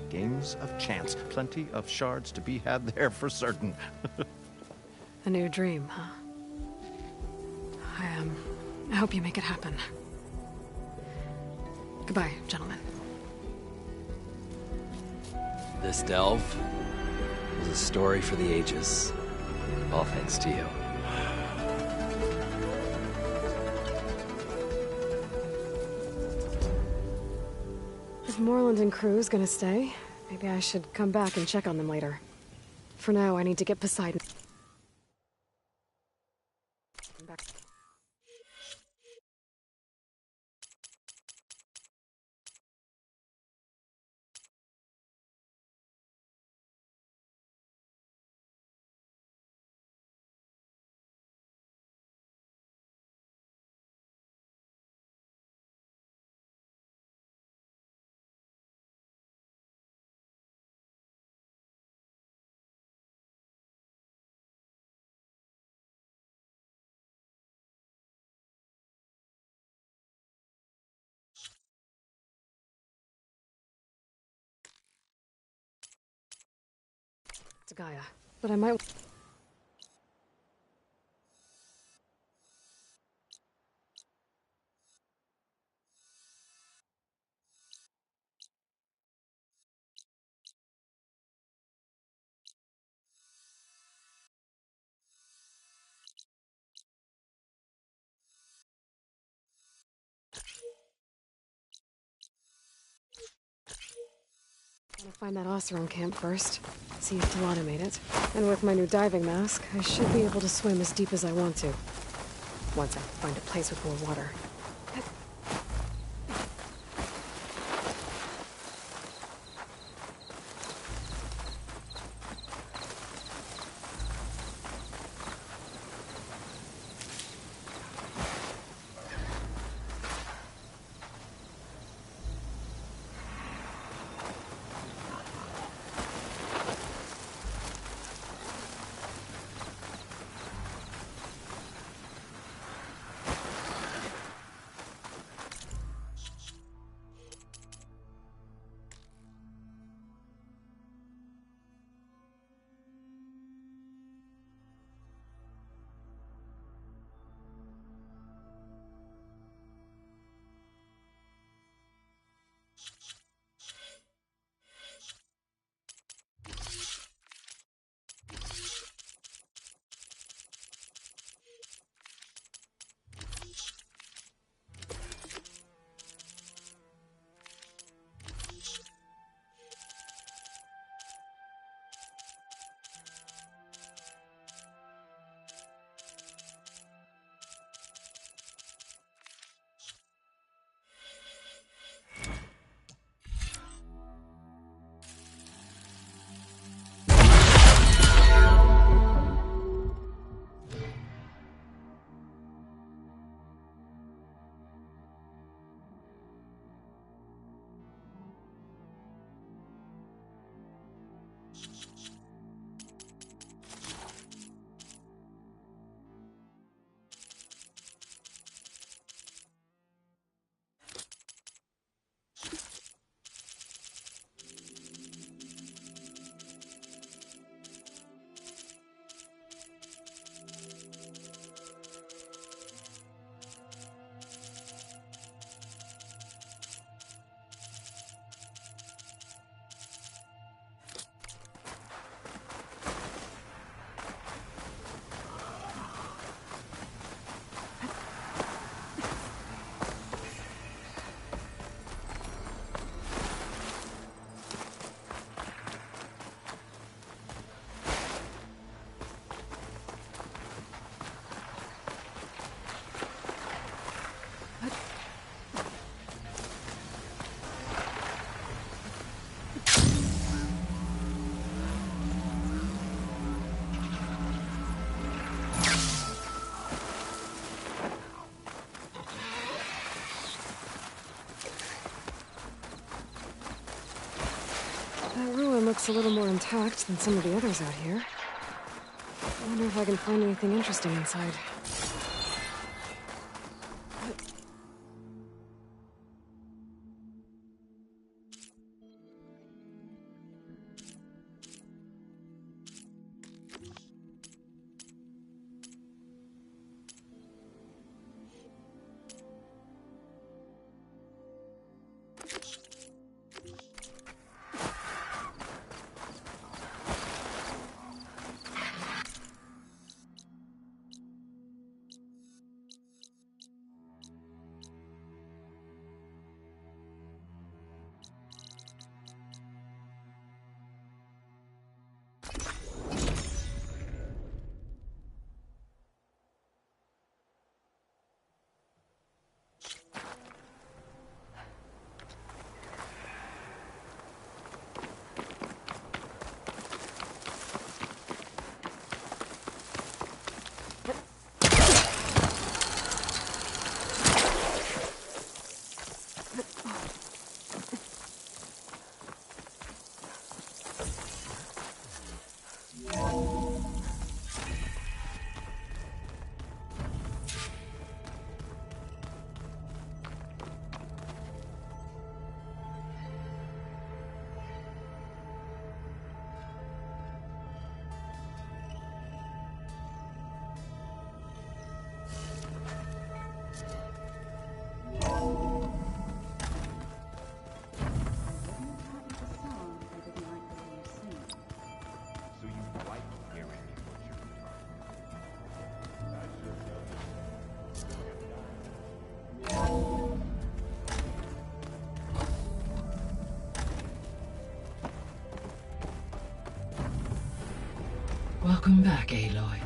games of chance. Plenty of shards to be had there for certain. A new dream, huh? I hope you make it happen. Goodbye, gentlemen. This delve was a story for the ages. All thanks to you. If Moreland and crew's gonna stay, maybe I should come back and check on them later. For now, I need to get Poseidon. To Gaia, but I might... I'm gonna find that Oseram camp first. See if Talana made it. And with my new diving mask, I should be able to swim as deep as I want to. Once I find a place with more water. looks a little more intact than some of the others out here. I wonder if I can find anything interesting inside. Welcome back, Aloy.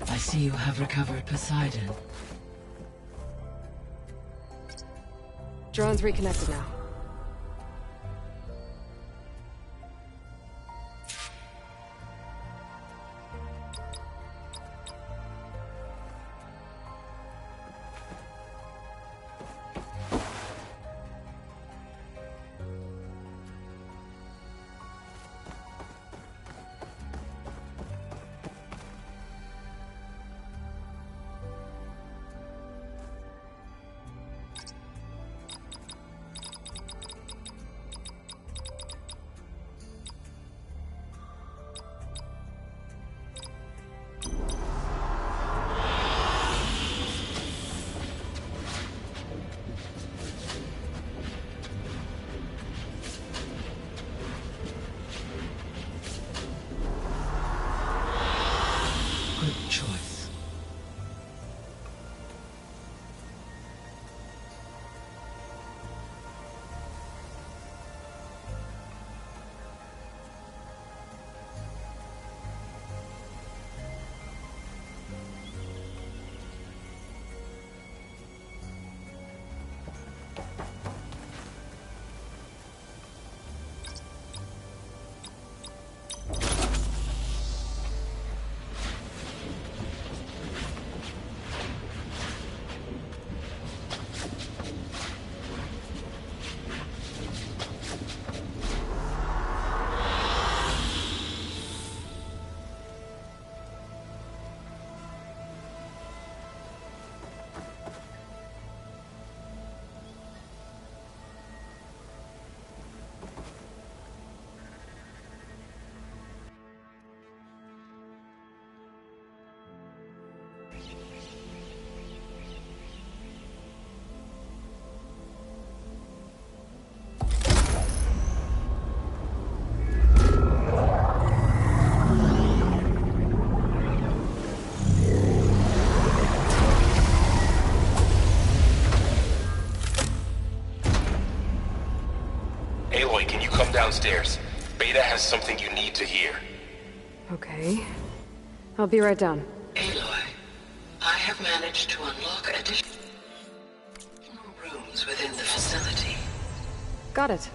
I see you have recovered Poseidon. Drone's reconnected now. Aloy, can you come downstairs? Beta has something you need to hear. Okay. I'll be right down. Aloy, I have managed to unlock additional rooms within the facility. Got it.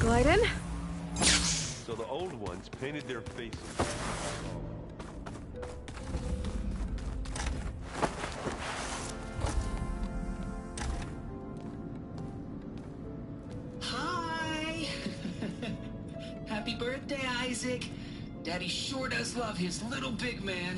Glide in. So the old ones painted their faces. Hi! Happy birthday, Isaac. Daddy sure does love his little big man.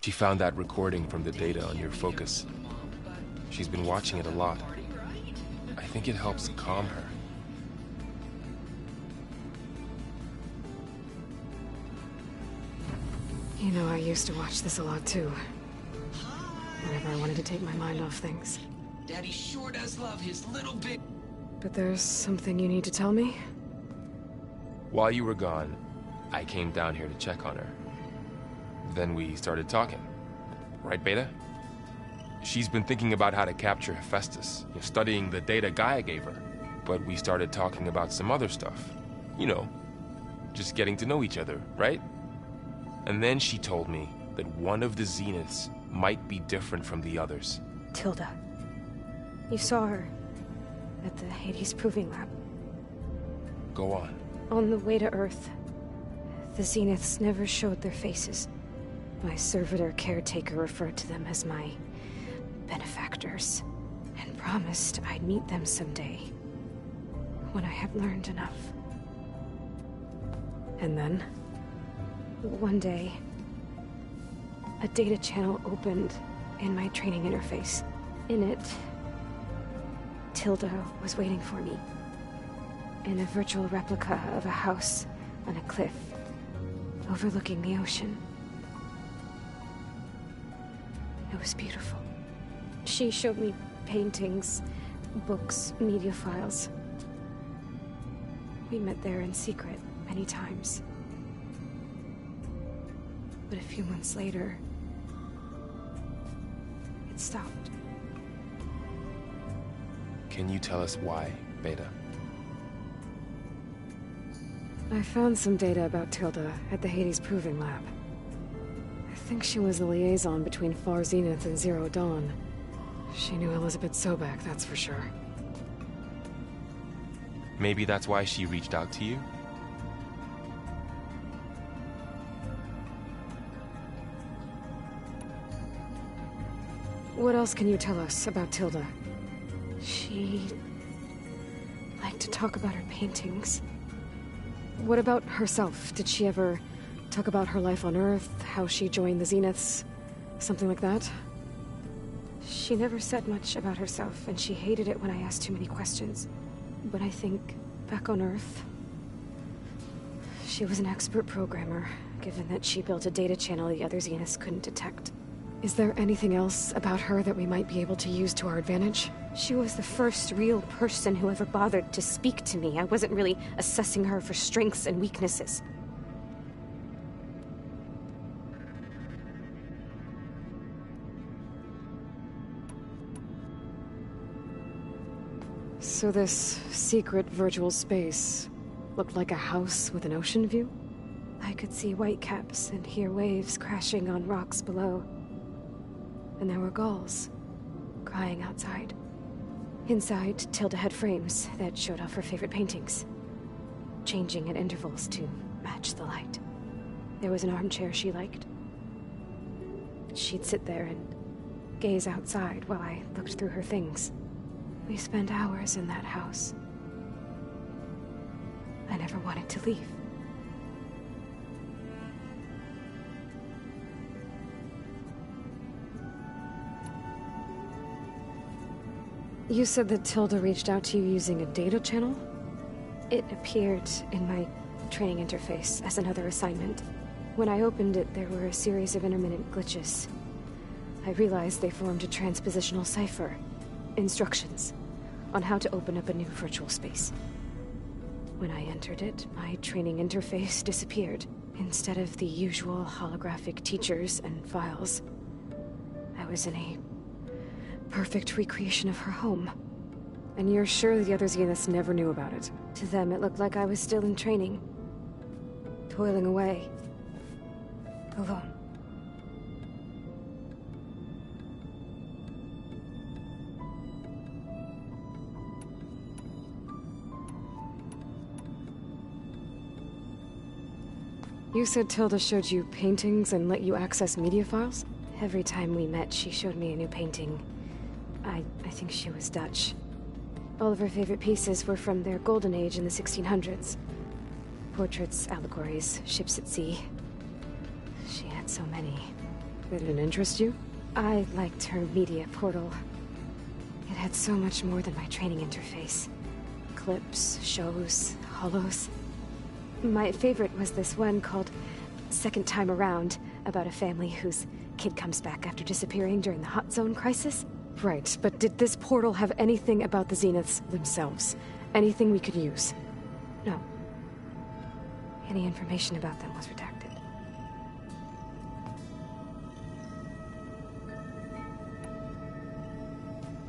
She found that recording from the data on your focus. She's been watching it a lot. I think it helps calm her. You know, I used to watch this a lot too. Whenever I wanted to take my mind off things. Daddy sure does love his little big... But there's something you need to tell me? While you were gone, I came down here to check on her. Then we started talking. Right, Beta? She's been thinking about how to capture Hephaestus, studying the data Gaia gave her. But we started talking about some other stuff. You know, just getting to know each other, right? And then she told me that one of the Zeniths might be different from the others. Tilda. You saw her at the Hades Proving Lab. Go on. On the way to Earth, the Zeniths never showed their faces. My servitor caretaker referred to them as my benefactors, and promised I'd meet them someday, when I had learned enough. And then, one day, a data channel opened in my training interface. In it, Tilda was waiting for me, in a virtual replica of a house on a cliff, overlooking the ocean. It was beautiful. She showed me paintings, books, media files. We met there in secret many times. But a few months later, it stopped. Can you tell us why, Beta? I found some data about Tilda at the Hades Proving Lab. I think she was the liaison between Far Zenith and Zero Dawn. She knew Elizabeth Sobek, that's for sure. Maybe that's why she reached out to you? What else can you tell us about Tilda? She liked to talk about her paintings. What about herself? Did she ever talk about her life on Earth, how she joined the Zeniths, something like that? She never said much about herself, and she hated it when I asked too many questions. But I think, back on Earth, she was an expert programmer, given that she built a data channel the other Zeniths couldn't detect. Is there anything else about her that we might be able to use to our advantage? She was the first real person who ever bothered to speak to me. I wasn't really assessing her for strengths and weaknesses. So this secret virtual space looked like a house with an ocean view? I could see whitecaps and hear waves crashing on rocks below. And there were gulls crying outside. Inside, Tilda had frames that showed off her favorite paintings, changing at intervals to match the light. There was an armchair she liked. She'd sit there and gaze outside while I looked through her things. We spent hours in that house. I never wanted to leave. You said that Tilda reached out to you using a data channel? It appeared in my training interface as another assignment. When I opened it, there were a series of intermittent glitches. I realized they formed a transpositional cipher. Instructions on how to open up a new virtual space. When I entered it, my training interface disappeared. Instead of the usual holographic teachers and files, I was in a Perfect recreation of her home. And you're sure the other Zeniths never knew about it? To them, it looked like I was still in training. Toiling away. Alone. You said Tilda showed you paintings and let you access media files? Every time we met, she showed me a new painting. I think she was Dutch. All of her favorite pieces were from their golden age in the 1600s. Portraits, allegories, ships at sea. She had so many. They didn't interest you? I liked her media portal. It had so much more than my training interface. Clips, shows, holos. My favorite was this one called Second Time Around, about a family whose kid comes back after disappearing during the Hot Zone crisis. Right, but did this portal have anything about the Zeniths themselves? Anything we could use? No. Any information about them was redacted.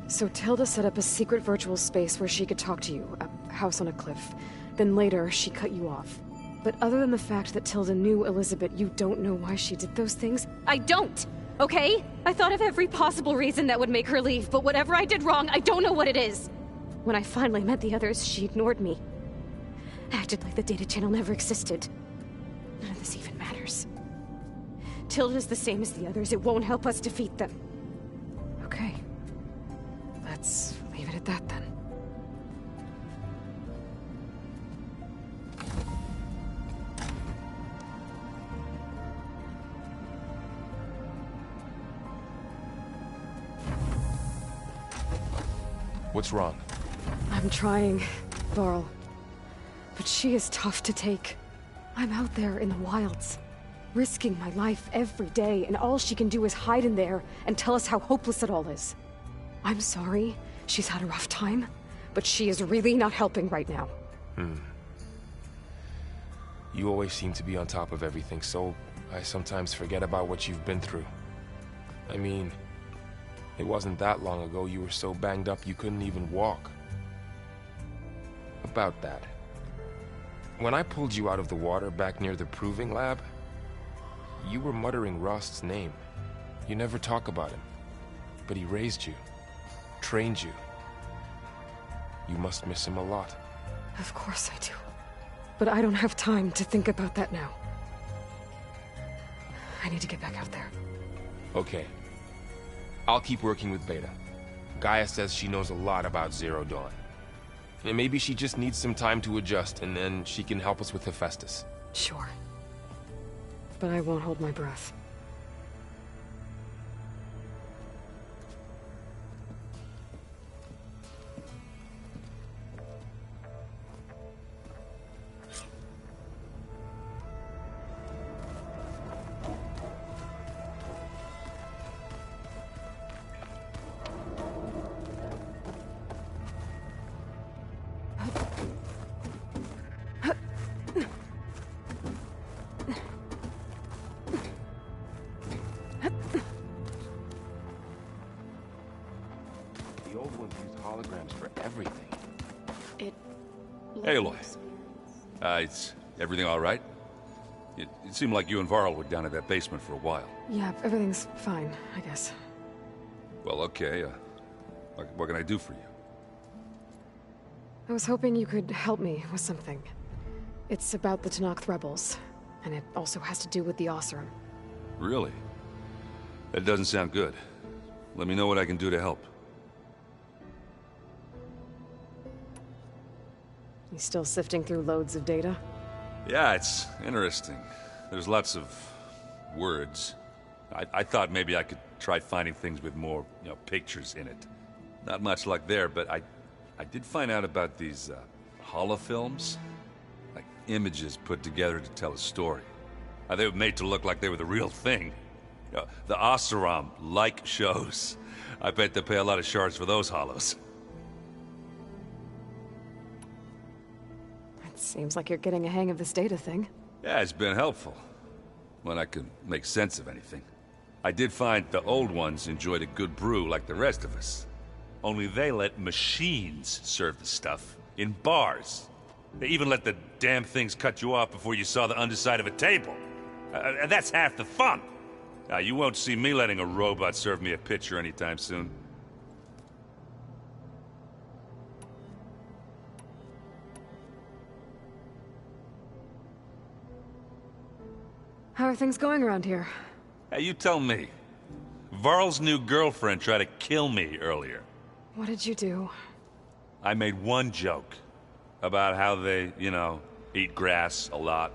So Tilda set up a secret virtual space where she could talk to you, a house on a cliff. Then later, she cut you off. But other than the fact that Tilda knew Elizabeth, you don't know why she did those things? I don't! Okay? I thought of every possible reason that would make her leave, but whatever I did wrong, I don't know what it is! When I finally met the others, she ignored me. Acted like the data channel never existed. None of this even matters. Tilda's the same as the others. It won't help us defeat them. Okay. Let's leave it at that then. What's wrong? I'm trying, Varl. But she is tough to take. I'm out there in the wilds, risking my life every day, and all she can do is hide in there and tell us how hopeless it all is. I'm sorry, she's had a rough time, but she is really not helping right now. You always seem to be on top of everything, so I sometimes forget about what you've been through. I mean, it wasn't that long ago you were so banged up you couldn't even walk. About that. When I pulled you out of the water back near the proving lab, you were muttering Rost's name. You never talk about him. But he raised you, trained you. You must miss him a lot. Of course I do. But I don't have time to think about that now. I need to get back out there. Okay. I'll keep working with Beta. Gaia says she knows a lot about Zero Dawn. And maybe she just needs some time to adjust, and then she can help us with Hephaestus. Sure. But I won't hold my breath. Aloy. Is everything all right? It seemed like you and Varl were down at that basement for a while. Yeah, everything's fine, I guess. Well, okay. What can I do for you? I was hoping you could help me with something. It's about the Tenakth rebels, and it also has to do with the Oseram. Really? That doesn't sound good. Let me know what I can do to help. You still sifting through loads of data? Yeah, it's interesting. There's lots of words. I thought maybe I could try finding things with more, pictures in it. Not much luck there, but I did find out about these holofilms. Like images put together to tell a story. They were made to look like they were the real thing. The Oseram like shows. I bet they pay a lot of shards for those holos. Seems like you're getting a hang of this data thing. Yeah, it's been helpful. When I can make sense of anything. I did find the old ones enjoyed a good brew like the rest of us. Only they let machines serve the stuff in bars. They even let the damn things cut you off before you saw the underside of a table. And that's half the fun. Now, you won't see me letting a robot serve me a pitcher anytime soon. How are things going around here? Hey, you tell me. Varl's new girlfriend tried to kill me earlier. What did you do? I made one joke about how they, you know, eat grass a lot.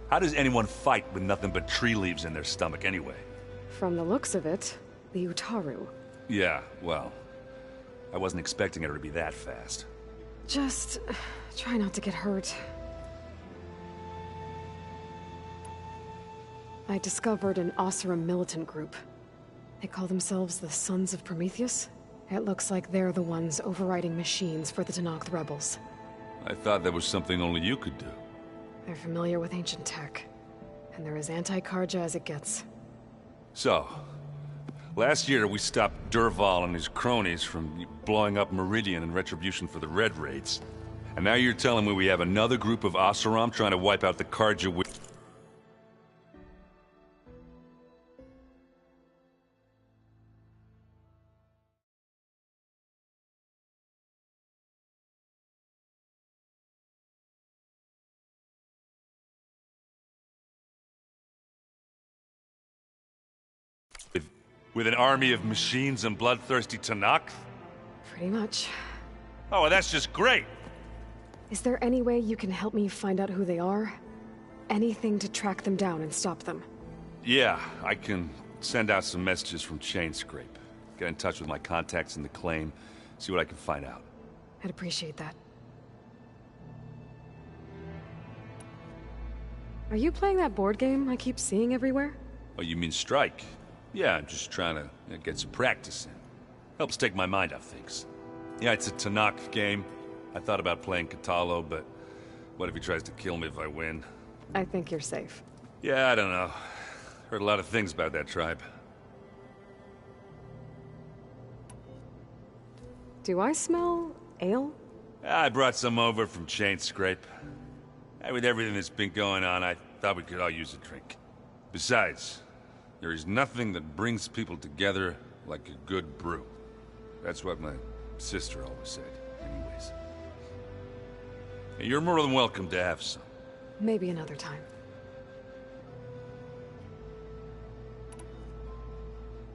How does anyone fight with nothing but tree leaves in their stomach anyway? From the looks of it, the Utaru. Yeah, well, I wasn't expecting her to be that fast. Just try not to get hurt. I discovered an Oseram militant group. They call themselves the Sons of Prometheus. It looks like they're the ones overriding machines for the Tenakth rebels. I thought that was something only you could do. They're familiar with ancient tech, and they're as anti-Karja as it gets. So, last year we stopped Durval and his cronies from blowing up Meridian in retribution for the Red Raids. And now you're telling me we have another group of Oseram trying to wipe out the Karja with... With an army of machines and bloodthirsty Tenakth? Pretty much. Oh, well, that's just great! Is there any way you can help me find out who they are? Anything to track them down and stop them? Yeah, I can send out some messages from Chainscrape. Get in touch with my contacts in the claim, see what I can find out. I'd appreciate that. Are you playing that board game I keep seeing everywhere? Oh, you mean Strike? Yeah, I'm just trying to get some practice in. Helps take my mind off things. Yeah, it's a Tenakth game. I thought about playing Kotallo, but what if he tries to kill me if I win? I think you're safe. Yeah, I don't know. Heard a lot of things about that tribe. Do I smell ale? I brought some over from Chainscrape. With everything that's been going on, I thought we could all use a drink. Besides, there is nothing that brings people together like a good brew. That's what my sister always said, anyways. You're more than welcome to have some. Maybe another time.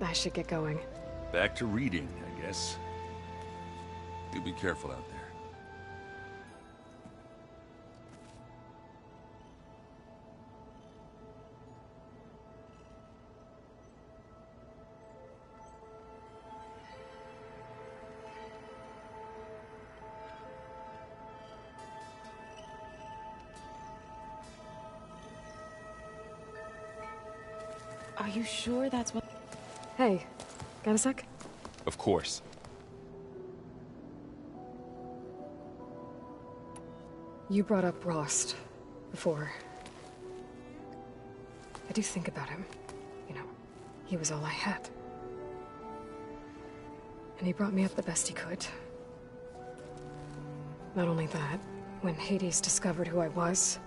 I should get going. Back to reading, I guess. You be careful out there. Are you sure that's what... Hey, got a sec? Of course. You brought up Rost before. I do think about him. You know, he was all I had. And he brought me up the best he could. Not only that, when Hades discovered who I was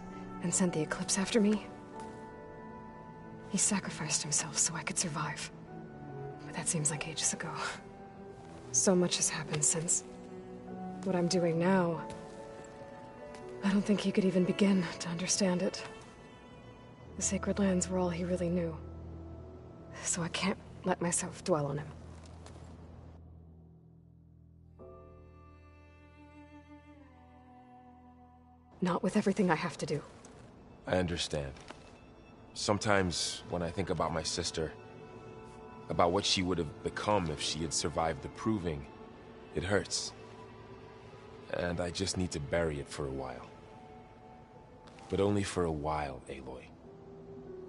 and sent the Eclipse after me, he sacrificed himself so I could survive. But that seems like ages ago. So much has happened since. What I'm doing now, I don't think he could even begin to understand it. The Sacred Lands were all he really knew. So I can't let myself dwell on him. Not with everything I have to do. I understand. Sometimes, when I think about my sister, about what she would have become if she had survived the Proving, it hurts. And I just need to bury it for a while. But only for a while, Aloy.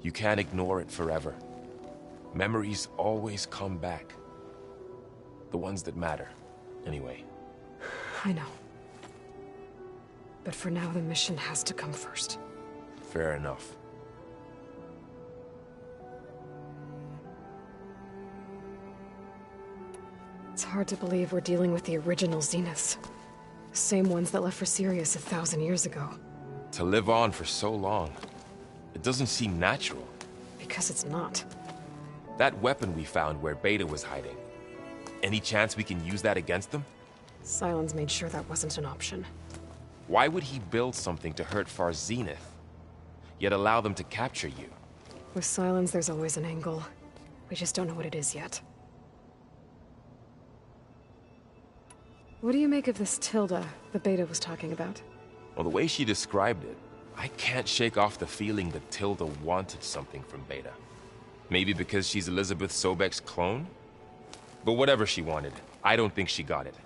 You can't ignore it forever. Memories always come back. The ones that matter, anyway. I know. But for now, the mission has to come first. Fair enough. It's hard to believe we're dealing with the original Zeniths. The same ones that left for Sirius 1,000 years ago. To live on for so long, it doesn't seem natural. Because it's not. That weapon we found where Beta was hiding. Any chance we can use that against them? Sylens made sure that wasn't an option. Why would he build something to hurt Far's Zenith, yet allow them to capture you? With Sylens, there's always an angle. We just don't know what it is yet. What do you make of this Tilda the Beta was talking about? Well, the way she described it, I can't shake off the feeling that Tilda wanted something from Beta. Maybe because she's Elizabeth Sobek's clone? But whatever she wanted, I don't think she got it.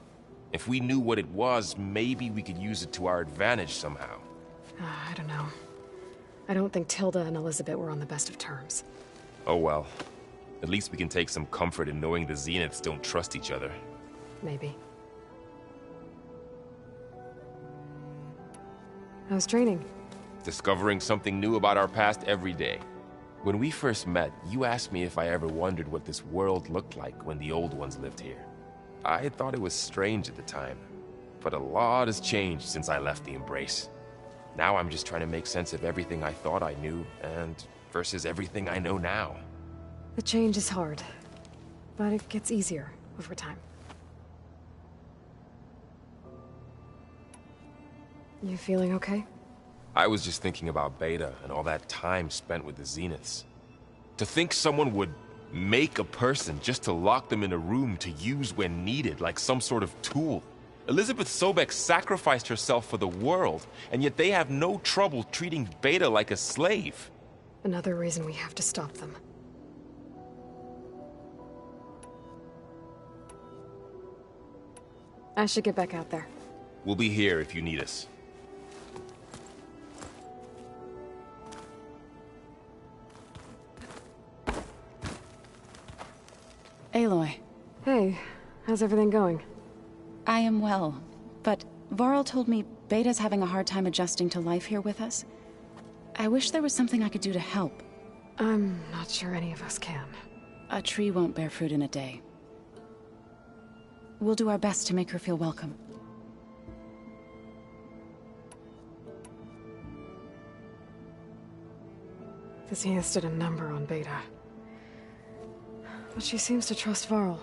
If we knew what it was, maybe we could use it to our advantage somehow. I don't know. I don't think Tilda and Elizabeth were on the best of terms. Oh well. At least we can take some comfort in knowing the Zeniths don't trust each other. Maybe. How's training? Discovering something new about our past every day. When we first met, you asked me if I ever wondered what this world looked like when the old ones lived here. I thought it was strange at the time, but a lot has changed since I left the Embrace. Now I'm just trying to make sense of everything I thought I knew, and versus everything I know now. The change is hard, but it gets easier over time. You feeling okay? I was just thinking about Beta and all that time spent with the Zeniths. To think someone would make a person just to lock them in a room to use when needed, like some sort of tool. Elizabeth Sobek sacrificed herself for the world, and yet they have no trouble treating Beta like a slave. Another reason we have to stop them. I should get back out there. We'll be here if you need us. Aloy. Hey, how's everything going? I am well, but Varl told me Beta's having a hard time adjusting to life here with us. I wish there was something I could do to help. I'm not sure any of us can. A tree won't bear fruit in a day. We'll do our best to make her feel welcome. The Zeniths did a number on Beta. But she seems to trust Varl.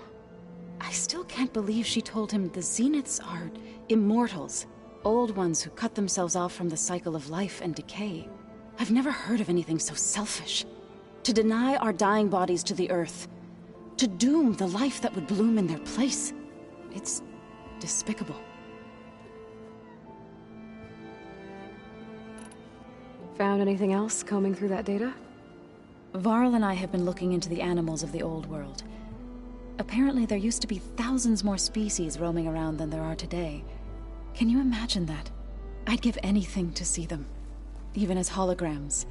I still can't believe she told him the Zeniths are immortals. Old ones who cut themselves off from the cycle of life and decay. I've never heard of anything so selfish. To deny our dying bodies to the Earth. To doom the life that would bloom in their place. It's despicable. Found anything else combing through that data? Varl and I have been looking into the animals of the old world. Apparently there used to be thousands more species roaming around than there are today. Can you imagine that? I'd give anything to see them. Even as holograms.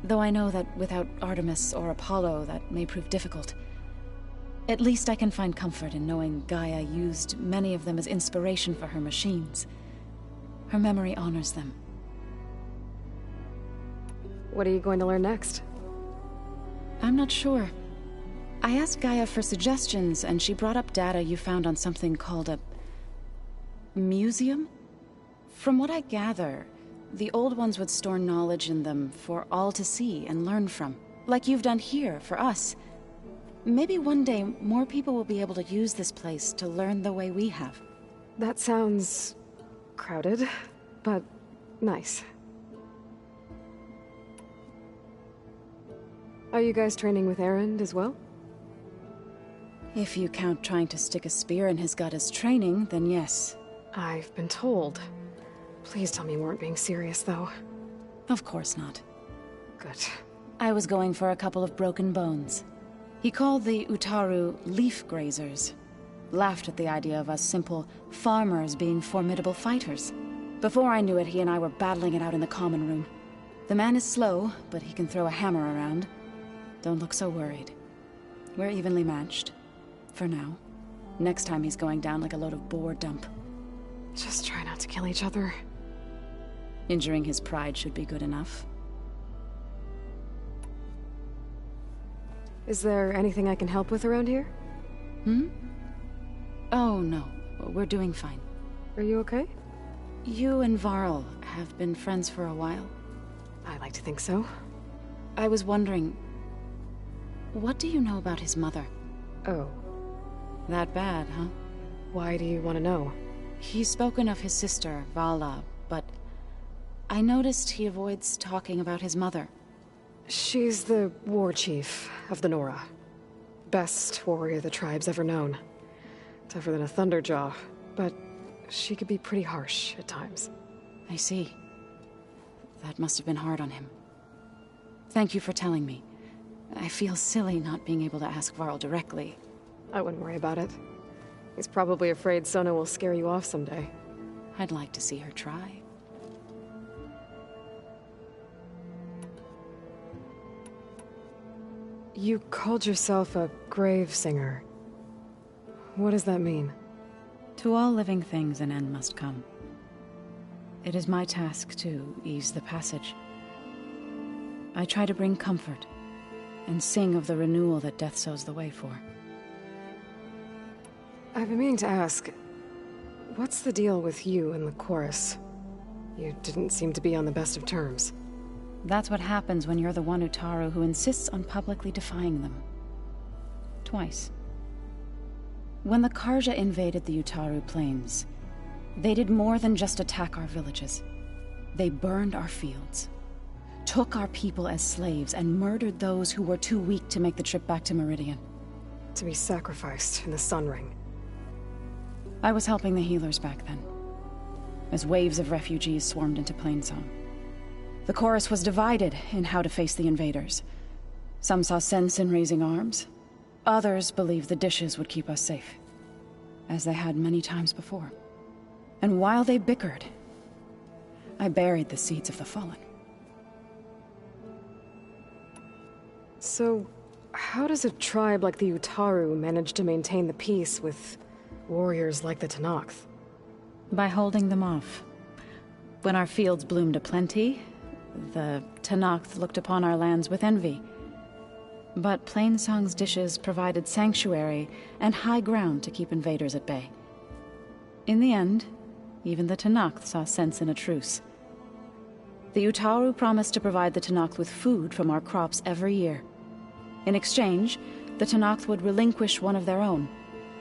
Though I know that without Artemis or Apollo, that may prove difficult. At least I can find comfort in knowing Gaia used many of them as inspiration for her machines. Her memory honors them. What are you going to learn next? I'm not sure. I asked Gaia for suggestions, and she brought up data you found on something called a museum? From what I gather, the old ones would store knowledge in them for all to see and learn from. Like you've done here, for us. Maybe one day, more people will be able to use this place to learn the way we have. That sounds crowded, but nice. Are you guys training with Erend as well? If you count trying to stick a spear in his gut as training, then yes. I've been told. Please tell me you weren't being serious, though. Of course not. Good. I was going for a couple of broken bones. He called the Utaru leaf grazers. Laughed at the idea of us simple farmers being formidable fighters. Before I knew it, he and I were battling it out in the common room. The man is slow, but he can throw a hammer around. Don't look so worried. We're evenly matched. For now. Next time he's going down like a load of boar dump. Just try not to kill each other. Injuring his pride should be good enough. Is there anything I can help with around here? Oh, no. We're doing fine. Are you okay? You and Varl have been friends for a while. I like to think so. I was wondering, what do you know about his mother? Oh. That bad, huh? Why do you want to know? He's spoken of his sister, Vala, but I noticed he avoids talking about his mother. She's the war chief of the Nora. Best warrior the tribe's ever known. Tougher than a Thunderjaw, but she could be pretty harsh at times. I see. That must have been hard on him. Thank you for telling me. I feel silly not being able to ask Varl directly. I wouldn't worry about it. He's probably afraid Sona will scare you off someday. I'd like to see her try. You called yourself a grave singer. What does that mean? To all living things an end must come. It is my task to ease the passage. I try to bring comfort, and sing of the renewal that death sows the way for. I've been meaning to ask, what's the deal with you and the chorus? You didn't seem to be on the best of terms. That's what happens when you're the one Utaru who insists on publicly defying them. Twice. When the Carja invaded the Utaru plains, they did more than just attack our villages. They burned our fields, took our people as slaves, and murdered those who were too weak to make the trip back to Meridian. To be sacrificed in the Sun Ring. I was helping the healers back then, as waves of refugees swarmed into Plainsong. The chorus was divided in how to face the invaders. Some saw sense in raising arms. Others believed the dishes would keep us safe, as they had many times before. And while they bickered, I buried the seeds of the fallen. So, how does a tribe like the Utaru manage to maintain the peace with warriors like the Tenakth? By holding them off. When our fields bloomed aplenty, the Tenakth looked upon our lands with envy. But Plainsong's dishes provided sanctuary and high ground to keep invaders at bay. In the end, even the Tenakth saw sense in a truce. The Utaru promised to provide the Tenakth with food from our crops every year. In exchange, the Tenakth would relinquish one of their own,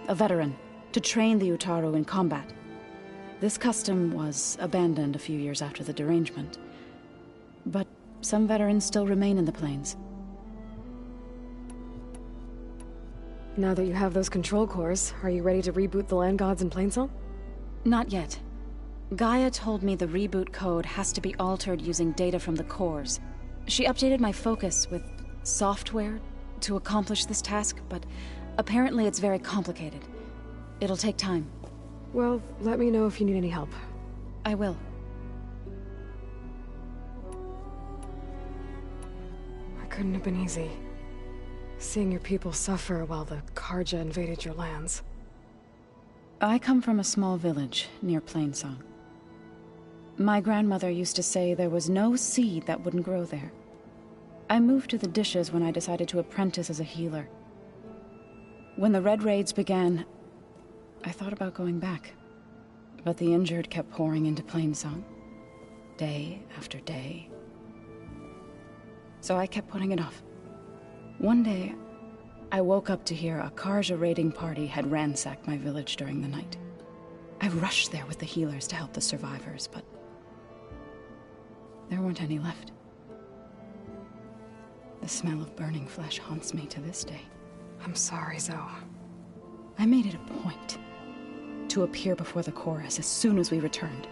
a veteran, to train the Utaru in combat. This custom was abandoned a few years after the derangement. But some veterans still remain in the plains. Now that you have those control cores, are you ready to reboot the land gods in Plainsong? Not yet. Gaia told me the reboot code has to be altered using data from the cores. She updated my focus with software to accomplish this task, but apparently it's very complicated. It'll take time. Well, let me know if you need any help. I will. It couldn't have been easy. Seeing your people suffer while the Carja invaded your lands. I come from a small village near Plainsong. My grandmother used to say there was no seed that wouldn't grow there. I moved to the dishes when I decided to apprentice as a healer. When the Red Raids began, I thought about going back. But the injured kept pouring into Plainsong, day after day. So I kept putting it off. One day, I woke up to hear a Carja raiding party had ransacked my village during the night. I rushed there with the healers to help the survivors, but there weren't any left. The smell of burning flesh haunts me to this day. I'm sorry, Zoe. I made it a point to appear before the chorus as soon as we returned,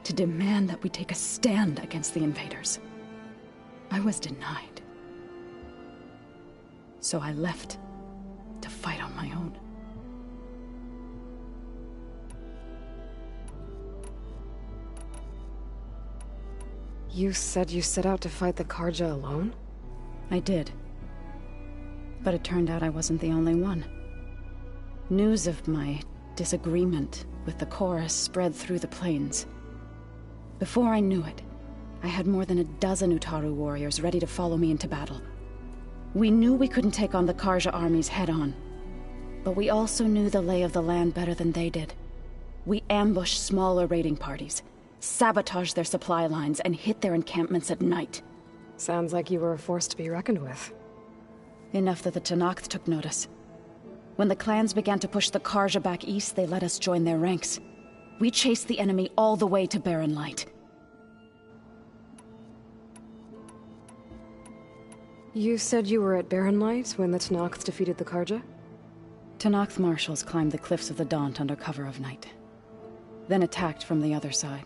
to demand that we take a stand against the invaders. I was denied. So I left to fight on my own. You said you set out to fight the Carja alone? I did. But it turned out I wasn't the only one. News of my disagreement with the chorus spread through the plains. Before I knew it, I had more than a dozen Utaru warriors ready to follow me into battle. We knew we couldn't take on the Carja armies head-on. But we also knew the lay of the land better than they did. We ambushed smaller raiding parties, sabotaged their supply lines, and hit their encampments at night. Sounds like you were a force to be reckoned with. Enough that the Tenakth took notice. When the clans began to push the Carja back east, they let us join their ranks. We chased the enemy all the way to Barren Light. You said you were at Barren Light when the Tenakth defeated the Carja? Tenakth marshals climbed the cliffs of the Daunt under cover of night, then attacked from the other side.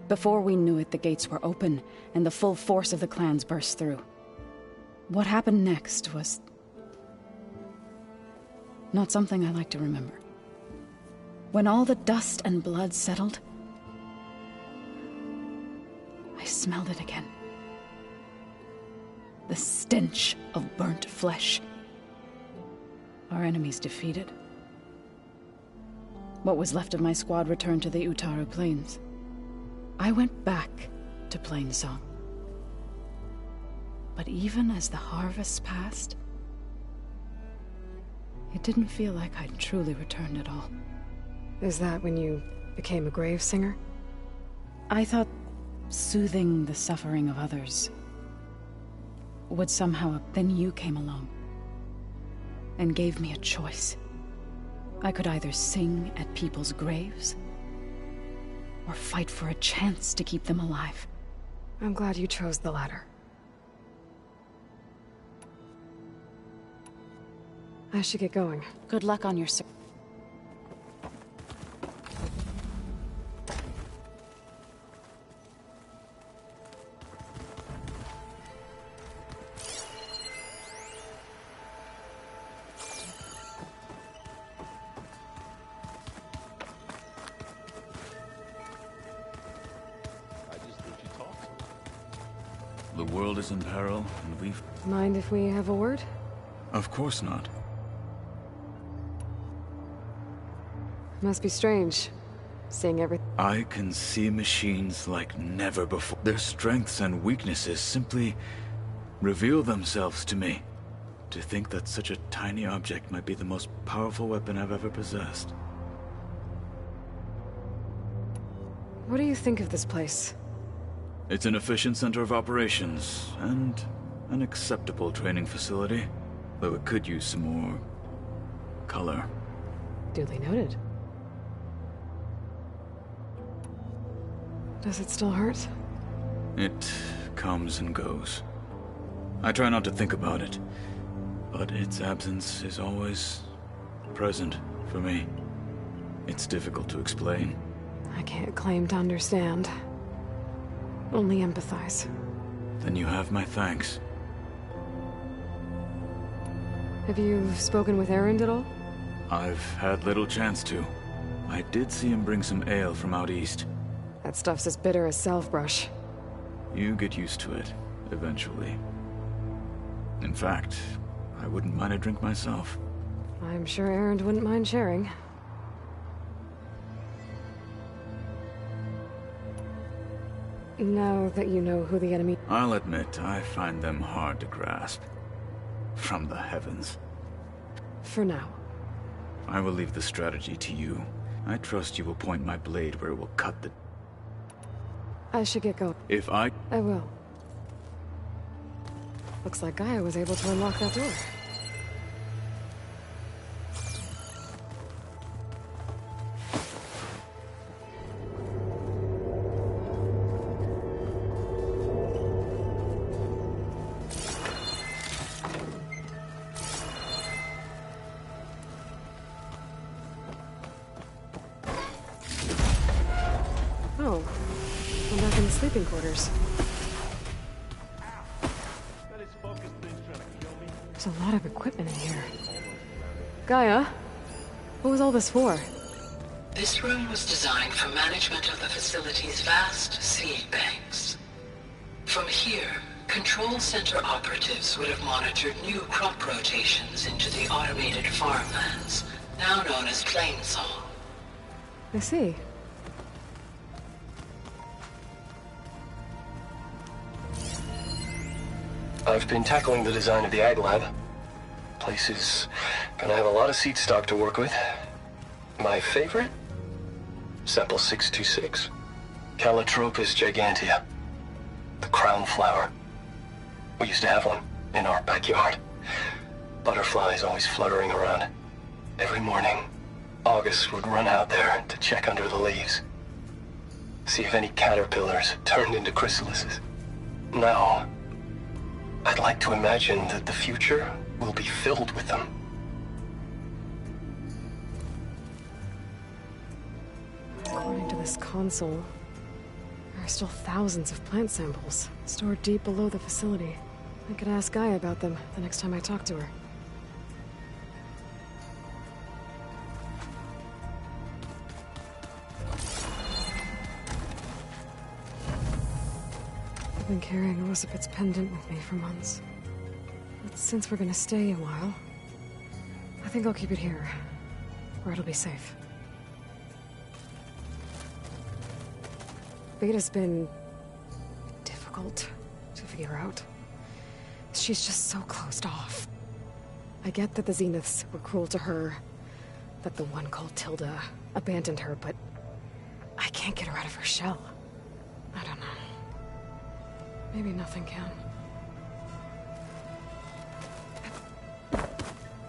Before we knew it, the gates were open, and the full force of the clans burst through. What happened next was not something I like to remember. When all the dust and blood settled, I smelled it again. The stench of burnt flesh. Our enemies defeated. What was left of my squad returned to the Utaru Plains. I went back to Plainsong. But even as the harvest passed, it didn't feel like I'd truly returned at all. Is that when you became a grave singer? I thought soothing the suffering of others would somehow... Then you came along and gave me a choice. I could either sing at people's graves or fight for a chance to keep them alive. I'm glad you chose the latter. I should get going. Good luck on your search. The world is in peril, and we've... Mind if we have a word? Of course not. Must be strange, seeing everything. I can see machines like never before. Their strengths and weaknesses simply reveal themselves to me. To think that such a tiny object might be the most powerful weapon I've ever possessed. What do you think of this place? It's an efficient center of operations, and an acceptable training facility. Though it could use some more... color. Duly noted. Does it still hurt? It comes and goes. I try not to think about it, but its absence is always present for me. It's difficult to explain. I can't claim to understand. Only empathize. Then you have my thanks. Have you spoken with Erend at all? I've had little chance to. I did see him bring some ale from out east. That stuff's as bitter as self-brush. You get used to it, eventually. In fact, I wouldn't mind a drink myself. I'm sure Erend wouldn't mind sharing. Now that you know who the enemy... I'll admit, I find them hard to grasp. From the heavens. For now. I will leave the strategy to you. I trust you will point my blade where it will cut the... I should get going. If I will. Looks like Gaia was able to unlock that door. Oh, I'm back in the sleeping quarters. There's a lot of equipment in here. Gaia, what was all this for? This room was designed for management of the facility's vast seed banks. From here, Control Center operatives would have monitored new crop rotations into the automated farmlands, now known as Plainsong. I see. I've been tackling the design of the Ag Lab. Place is gonna have a lot of seed stock to work with. My favorite? Sample 626. Calotropis gigantea. The crown flower. We used to have one in our backyard. Butterflies always fluttering around. Every morning, August would run out there to check under the leaves. See if any caterpillars turned into chrysalises. Now, I'd like to imagine that the future will be filled with them. According to this console, there are still thousands of plant samples stored deep below the facility. I could ask Gaia about them the next time I talk to her. I've been carrying Elizabeth's pendant with me for months. But since we're gonna stay a while, I think I'll keep it here, where it'll be safe. Beta's been difficult to figure out. She's just so closed off. I get that the Zeniths were cruel to her, that the one called Tilda abandoned her, but I can't get her out of her shell. I don't know. Maybe nothing can.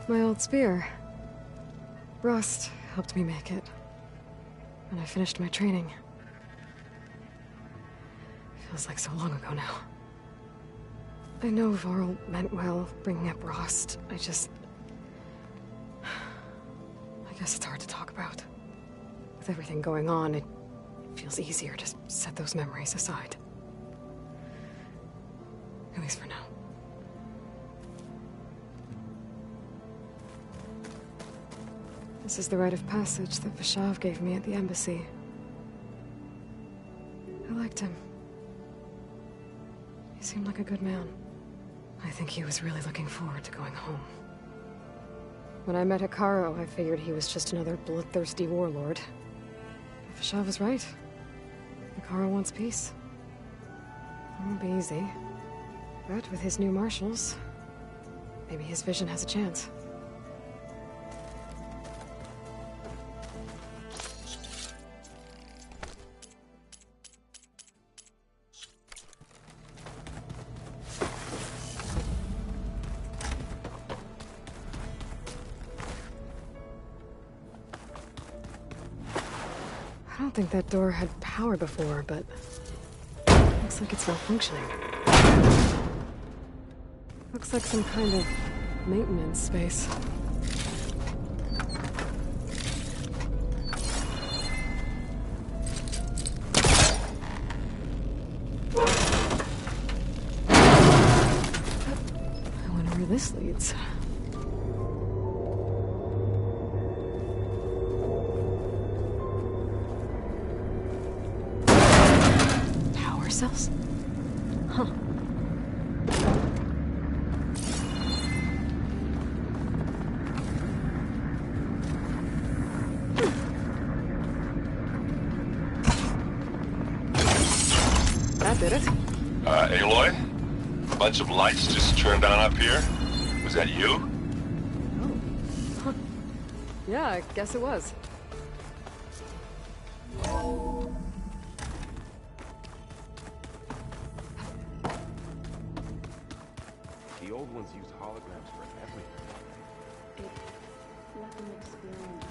My old spear. Rust helped me make it. And I finished my training. Feels like so long ago now. I know Varl meant well, bringing up Rost. I guess it's hard to talk about. With everything going on, it feels easier to set those memories aside. At least for now. This is the rite of passage that Vashav gave me at the embassy. I liked him. He seemed like a good man. I think he was really looking forward to going home. When I met Hekarro, I figured he was just another bloodthirsty warlord. But Vashav was right. Hekarro wants peace. It won't be easy. But with his new marshals, maybe his vision has a chance. I don't think that door had power before, but looks like it's malfunctioning. Looks like some kind of maintenance space. I wonder where this leads. Cells? Huh. That did it. Aloy? A bunch of lights just turned on up here. Was that you? Oh. Huh. Yeah, I guess it was. The old ones used holograms for everything. Let them experience.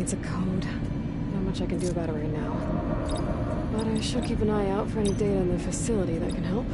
needs a code. Not much I can do about it right now. But I should keep an eye out for any data in the facility that can help.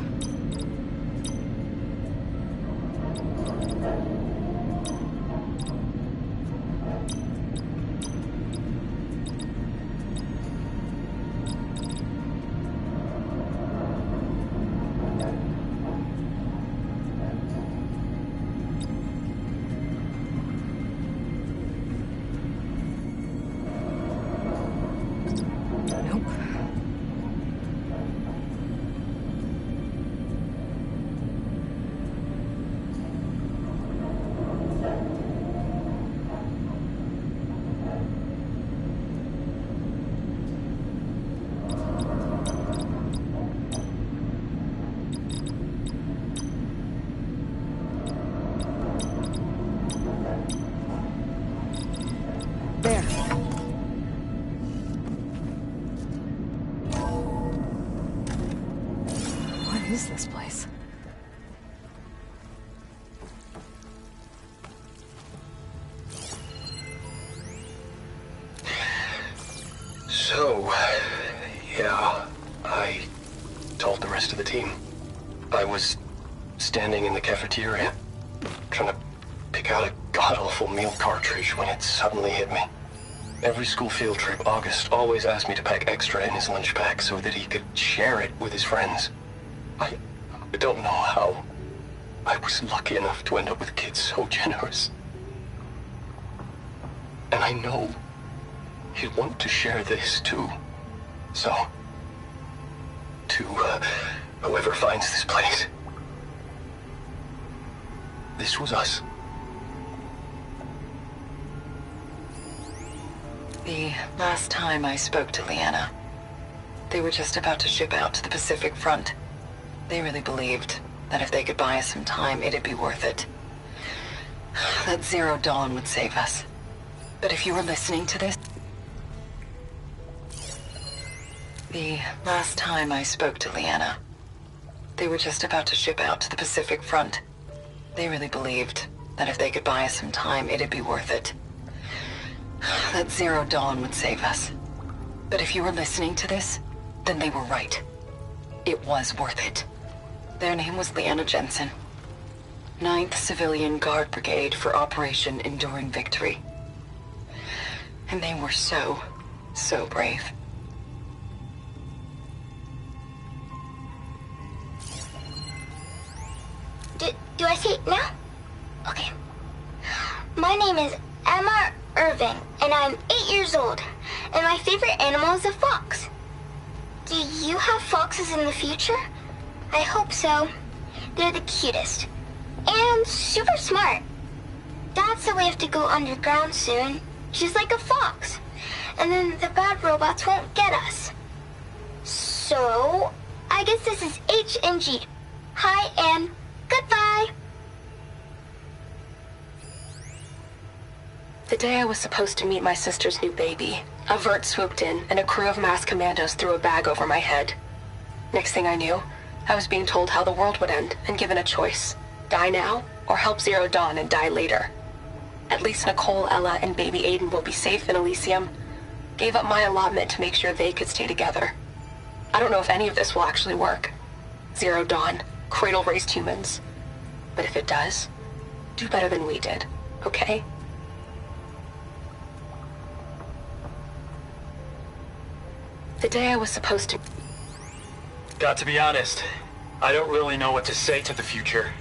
What is this place? So, yeah, I told the rest of the team. I was standing in the cafeteria, trying to pick out a god-awful meal cartridge when it suddenly hit me. Every school field trip, August always asked me to pack extra in his lunch bag so that he could share it with his friends. I don't know how I was lucky enough to end up with kids so generous. And I know he'd want to share this too. So, to whoever finds this place, this was us. The last time I spoke to Leanna, they were just about to ship out to the Pacific Front. They really believed that if they could buy us some time, it'd be worth it. That Zero Dawn would save us. But if you were listening to this... The last time I spoke to Leanna, they were just about to ship out to the Pacific Front. They really believed that if they could buy us some time, it'd be worth it. That Zero Dawn would save us. But if you were listening to this, then they were right. It was worth it. Their name was Leanna Jensen. 9th Civilian Guard Brigade for Operation Enduring Victory. And they were so brave. Do I say it now? Okay. My name is Emma Irving, and I'm 8 years old, and my favorite animal is a fox. Do you have foxes in the future? I hope so. They're the cutest. And super smart. Dad said we have to go underground soon, just like a fox. And then the bad robots won't get us. So, I guess this is H and G. Hi and goodbye. The day I was supposed to meet my sister's new baby, a vert swooped in and a crew of masked commandos threw a bag over my head. Next thing I knew, I was being told how the world would end and given a choice. Die now, or help Zero Dawn and die later. At least Nicole, Ella, and baby Aiden will be safe in Elysium. Gave up my allotment to make sure they could stay together. I don't know if any of this will actually work. Zero Dawn, cradle-raised humans. But if it does, do better than we did, okay? The day I was supposed to... Got to be honest, I don't really know what to say to the future.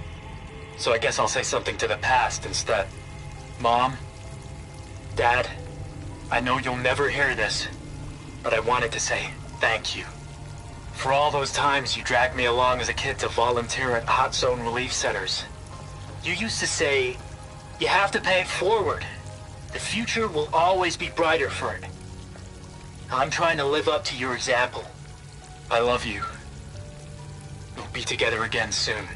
So I guess I'll say something to the past instead. Mom, Dad, I know you'll never hear this, but I wanted to say thank you. For all those times you dragged me along as a kid to volunteer at hot zone relief centers. You used to say, you have to pay it forward. The future will always be brighter for it. I'm trying to live up to your example. I love you. We'll be together again soon.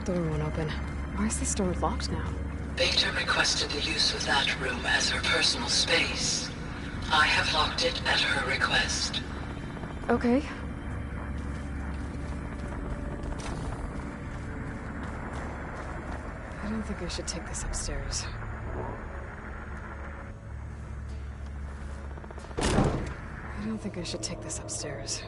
door won't open. Why is this door locked now? Beta requested the use of that room as her personal space. I have locked it at her request. Okay. I don't think I should take this upstairs. I don't think I should take this upstairs.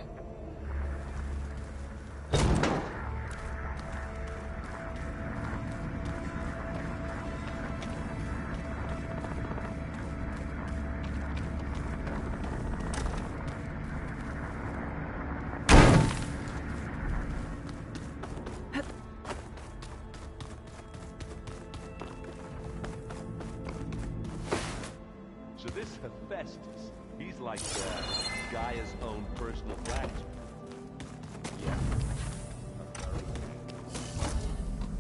So this Hephaestus, he's like Gaia's own personal flagship. Yeah.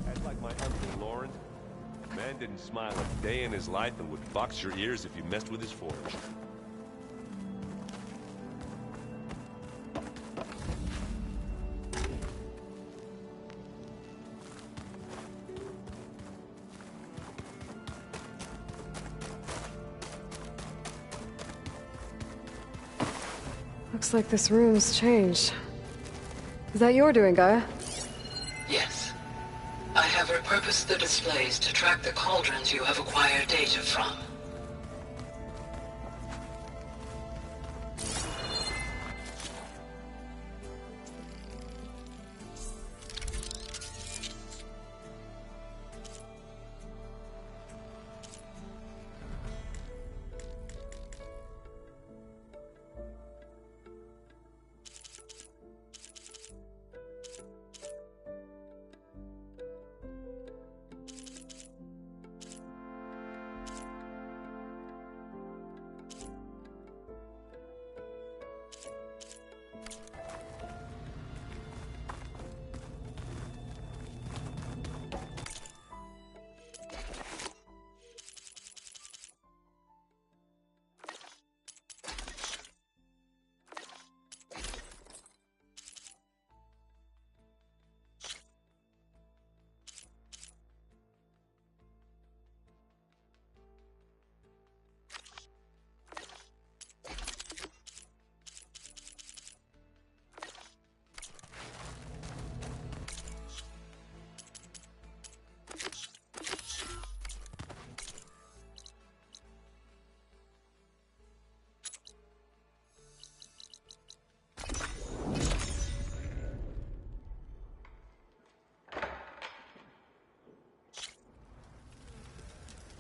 That's like my Uncle Lauren. Man didn't smile a day in his life and would box your ears if you messed with his forge. Looks like this room's changed. Is that your doing, Gaia? Yes. I have repurposed the displays to track the cauldrons you have acquired data from.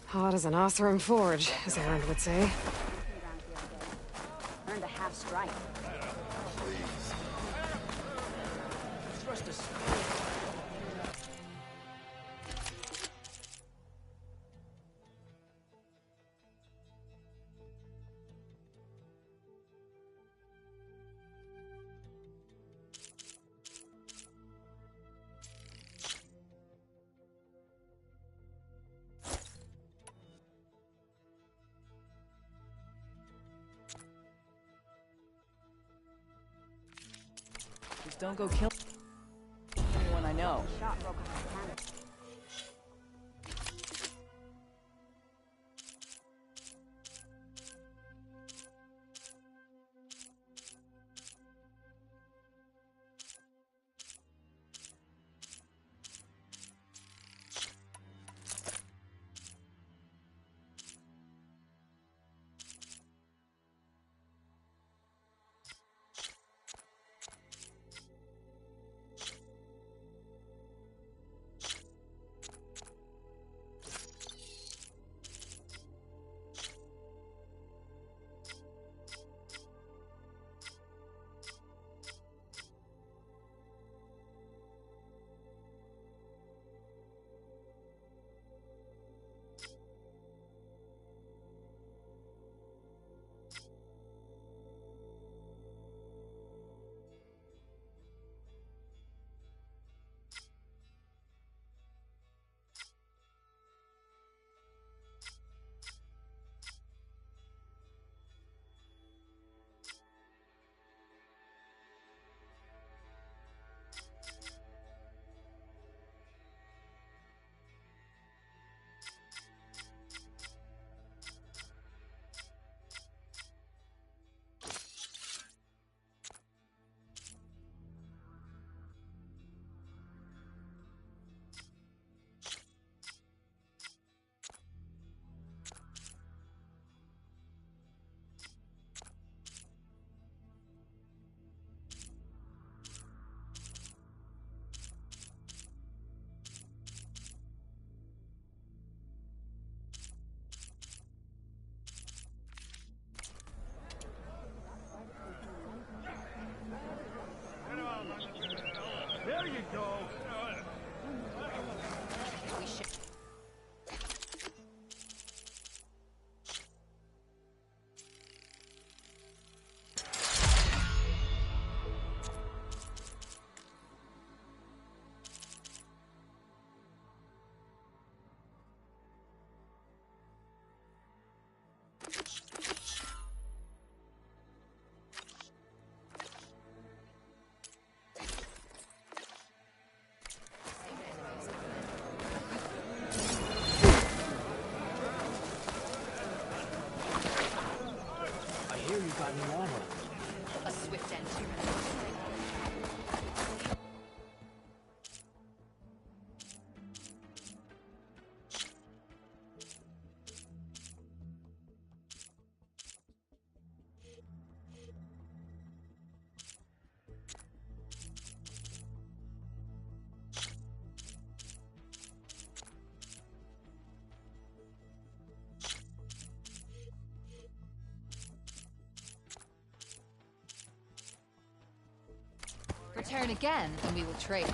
Hot as an Oseram forge, as Aaron would say. Earned a half strike. Just don't go kill anyone I know. We should. A swift end to your Return again, and we will trade.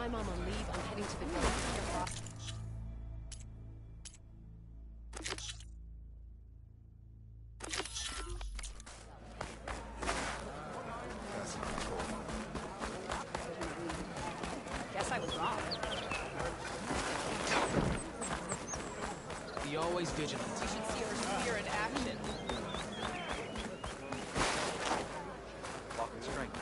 time I'm on leave, I'm heading to the ghost. Guess I was wrong. Be always vigilant. You should see her spear in action. Walking strength.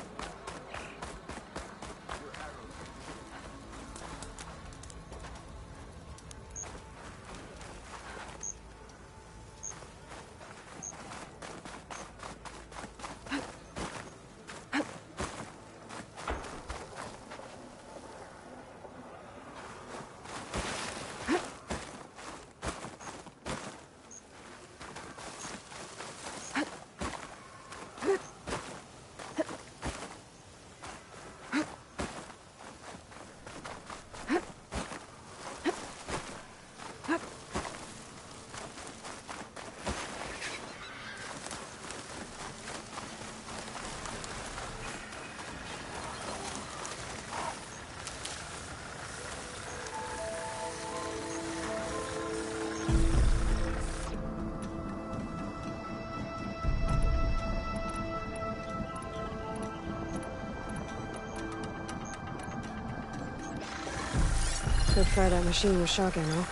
Could fry that machine with shock ammo.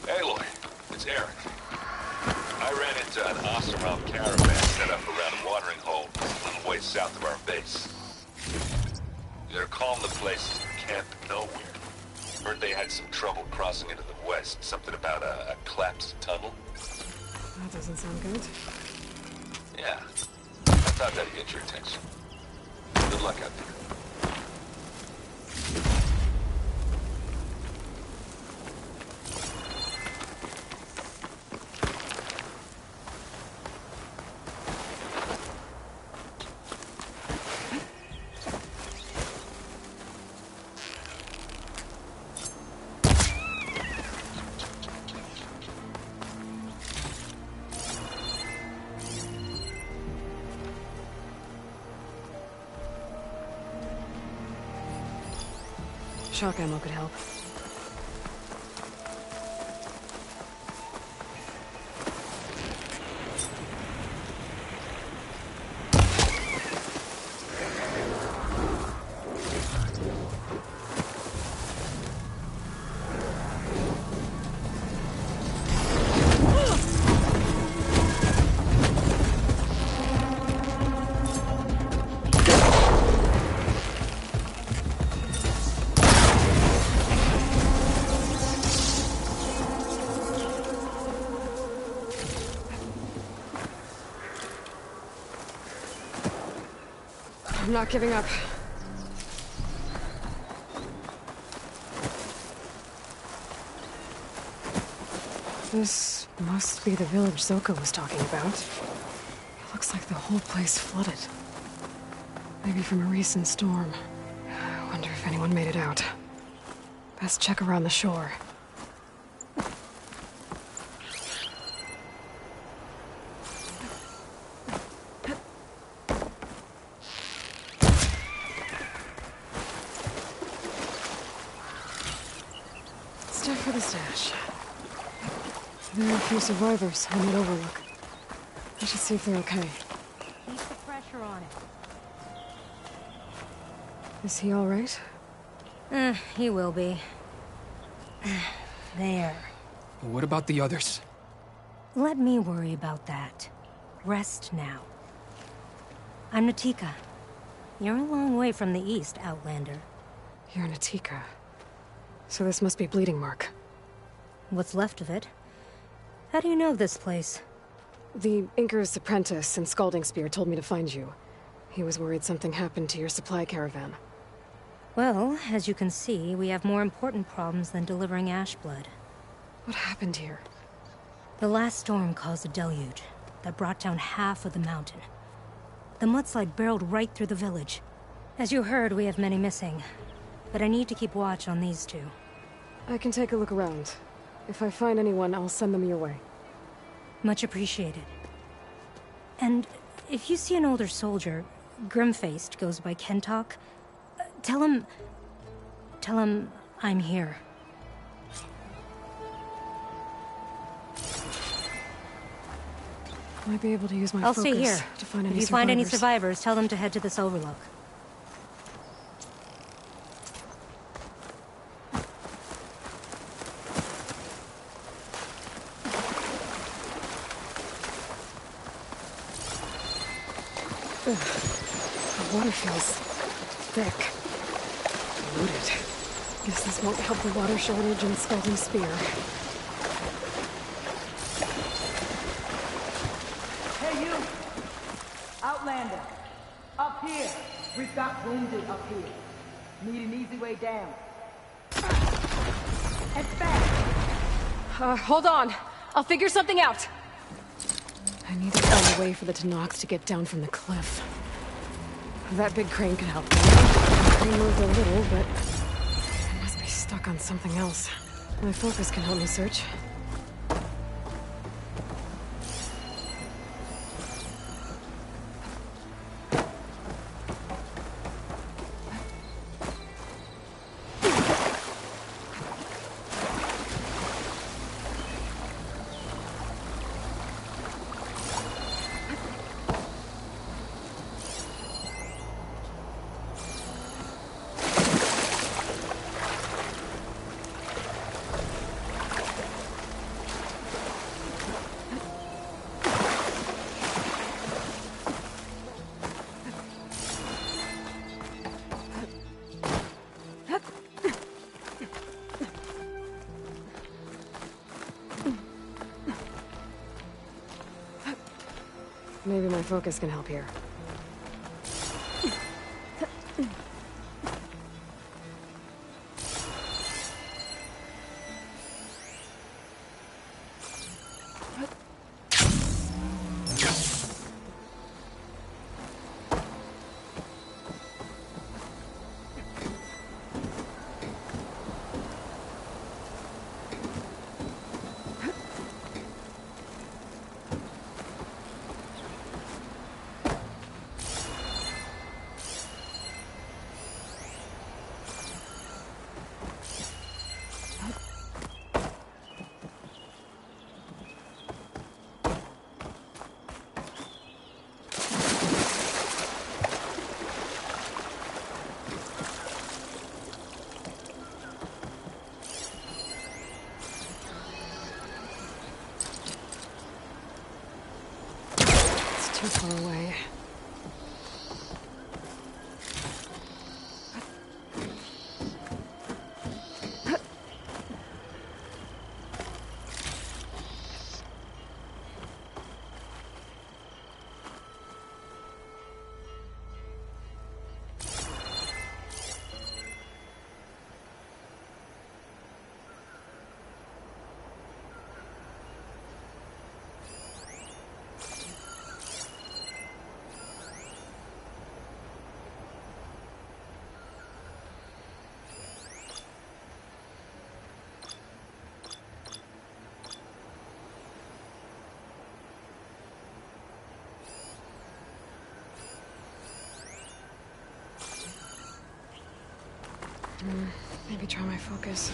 Aloy, it's Eric. I ran into an Oseram caravan set up around a watering hole a little way south of our base. They're calling the place Camp Nowhere. Heard they had some trouble crossing into the west. Something about a collapsed tunnel. That doesn't sound good. Yeah. I thought that'd get your attention. Good luck out there. Shock ammo could help. I'm not giving up. This must be the village Zoko was talking about. It looks like the whole place flooded. Maybe from a recent storm. I wonder if anyone made it out. Best check around the shore. the stash. There are a few survivors on that overlook. I should see if they're okay. Keep the pressure on it. Is he all right? He will be. There. What about the others? Let me worry about that. Rest now. I'm Natika. You're a long way from the east, Outlander. You're Natika. So this must be Bleeding Mark. What's left of it? How do you know of this place? The Inker's apprentice and Scalding Spear told me to find you. He was worried something happened to your supply caravan. Well, as you can see, we have more important problems than delivering Ashblood. What happened here? The last storm caused a deluge that brought down half of the mountain. The mudslide barreled right through the village. As you heard, we have many missing, but I need to keep watch on these two. I can take a look around. If I find anyone, I'll send them your way. Much appreciated. And if you see an older soldier, grim-faced, goes by Kentok, tell him I'm here. Might be able to use my I'll focus stay here. to find any if you find any survivors, tell them to head to this overlook. Ugh. The water feels thick. Polluted. Guess this won't help the water shortage and Scalding Spear. Hey, you! Outlander! Up here! We've got wounded up here. Need an easy way down. And fast! Hold on. I'll figure something out. I need to find a way for the Tanox to get down from the cliff. That big crane can help me. The crane moved a little, but it must be stuck on something else. My focus can help me search. Maybe my focus can help here. Too far away. Maybe try my focus.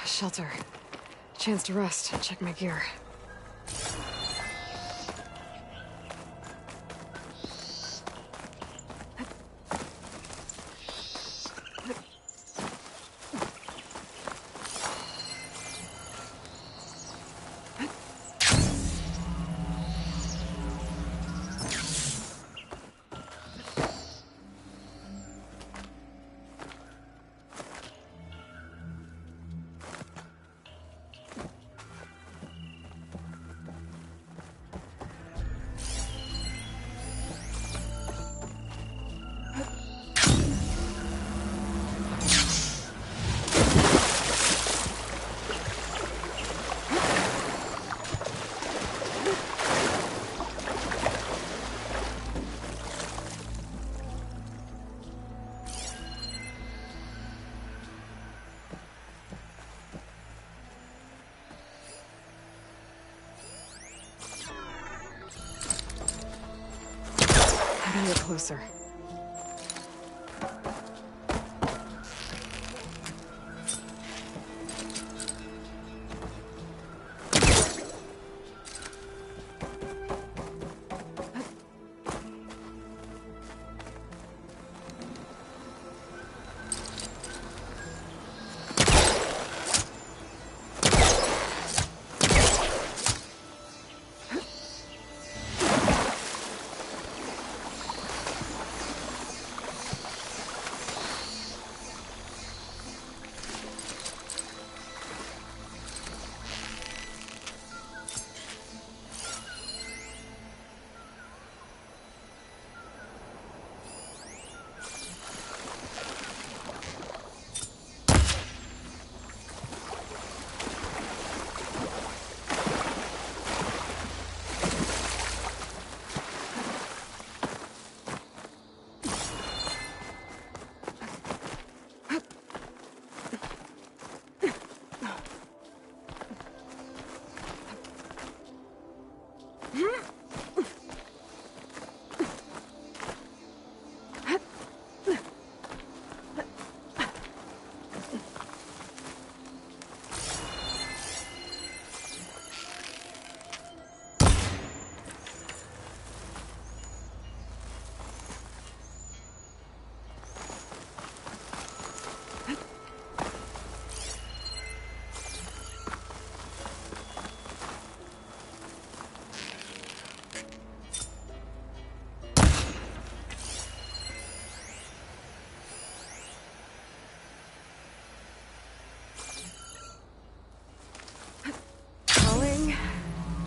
Shelter. Chance to rest. Check my gear. How do you get closer?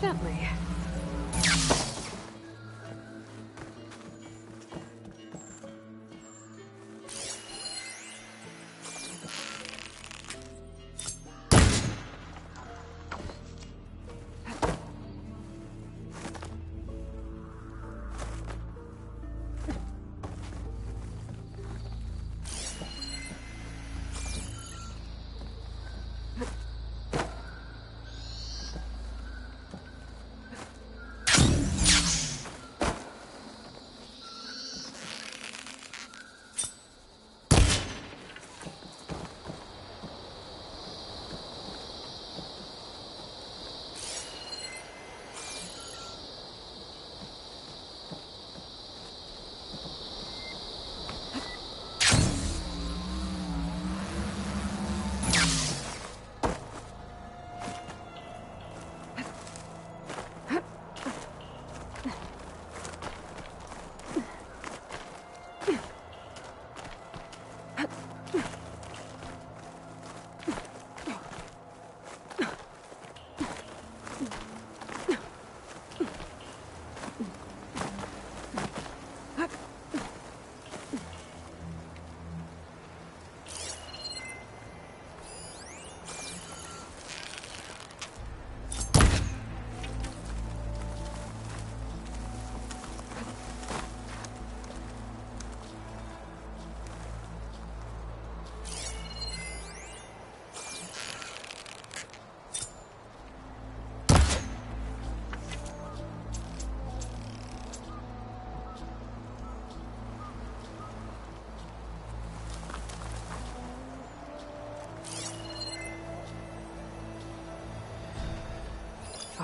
Gently.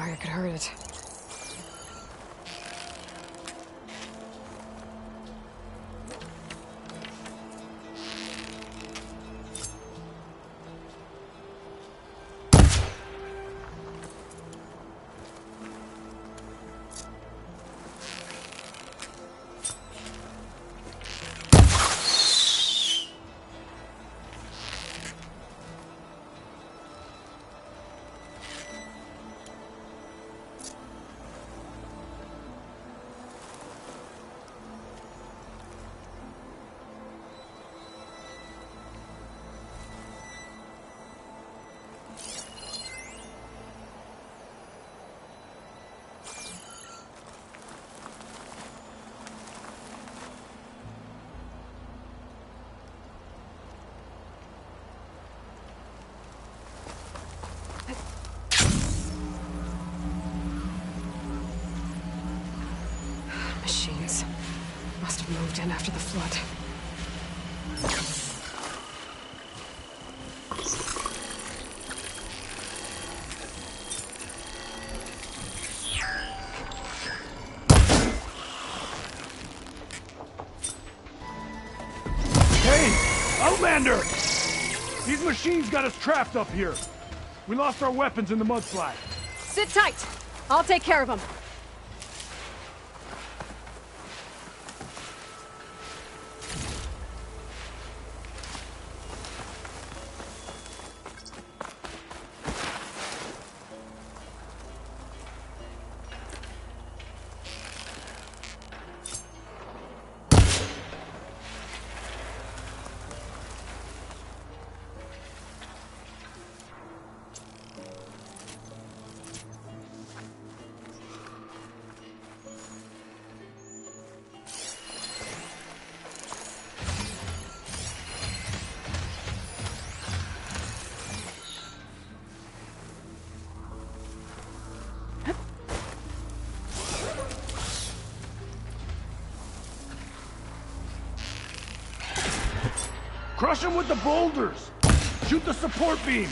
fire could hurt it. Machines. Must have moved in after the flood. Hey! Outlander! These machines got us trapped up here. We lost our weapons in the mudslide. Sit tight. I'll take care of them. Crush them with the boulders! Shoot the support beam!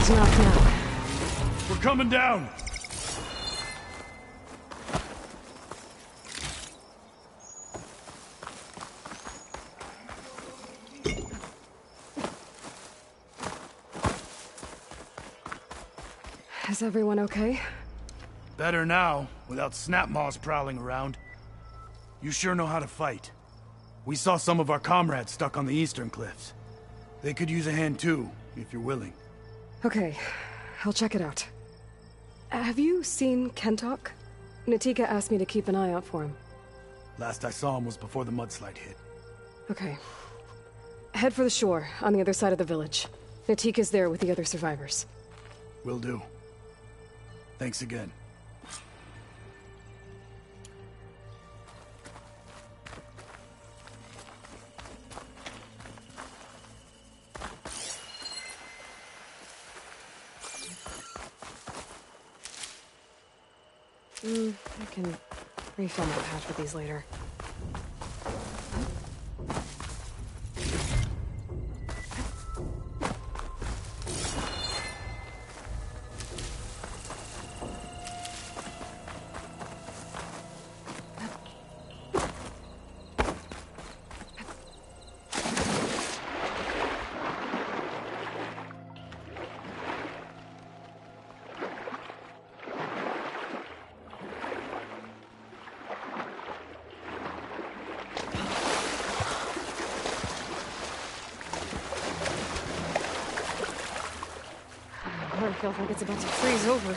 That's enough now. We're coming down! Is everyone okay? Better now, without Snapmaws prowling around. You sure know how to fight. We saw some of our comrades stuck on the eastern cliffs. They could use a hand too, if you're willing. Okay, I'll check it out. Have you seen Kentok? Natika asked me to keep an eye out for him. Last I saw him was before the mudslide hit. Okay. Head for the shore, on the other side of the village. Natika's there with the other survivors. Will do. Thanks again. I can refill my patch with these later. I feel like it's about to freeze over.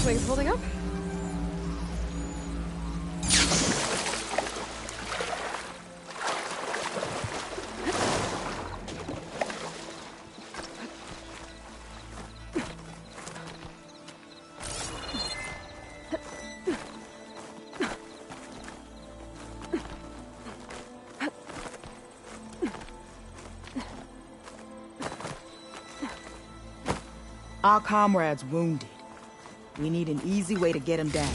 Wings holding up? Our comrade's wounded. We need an easy way to get him down.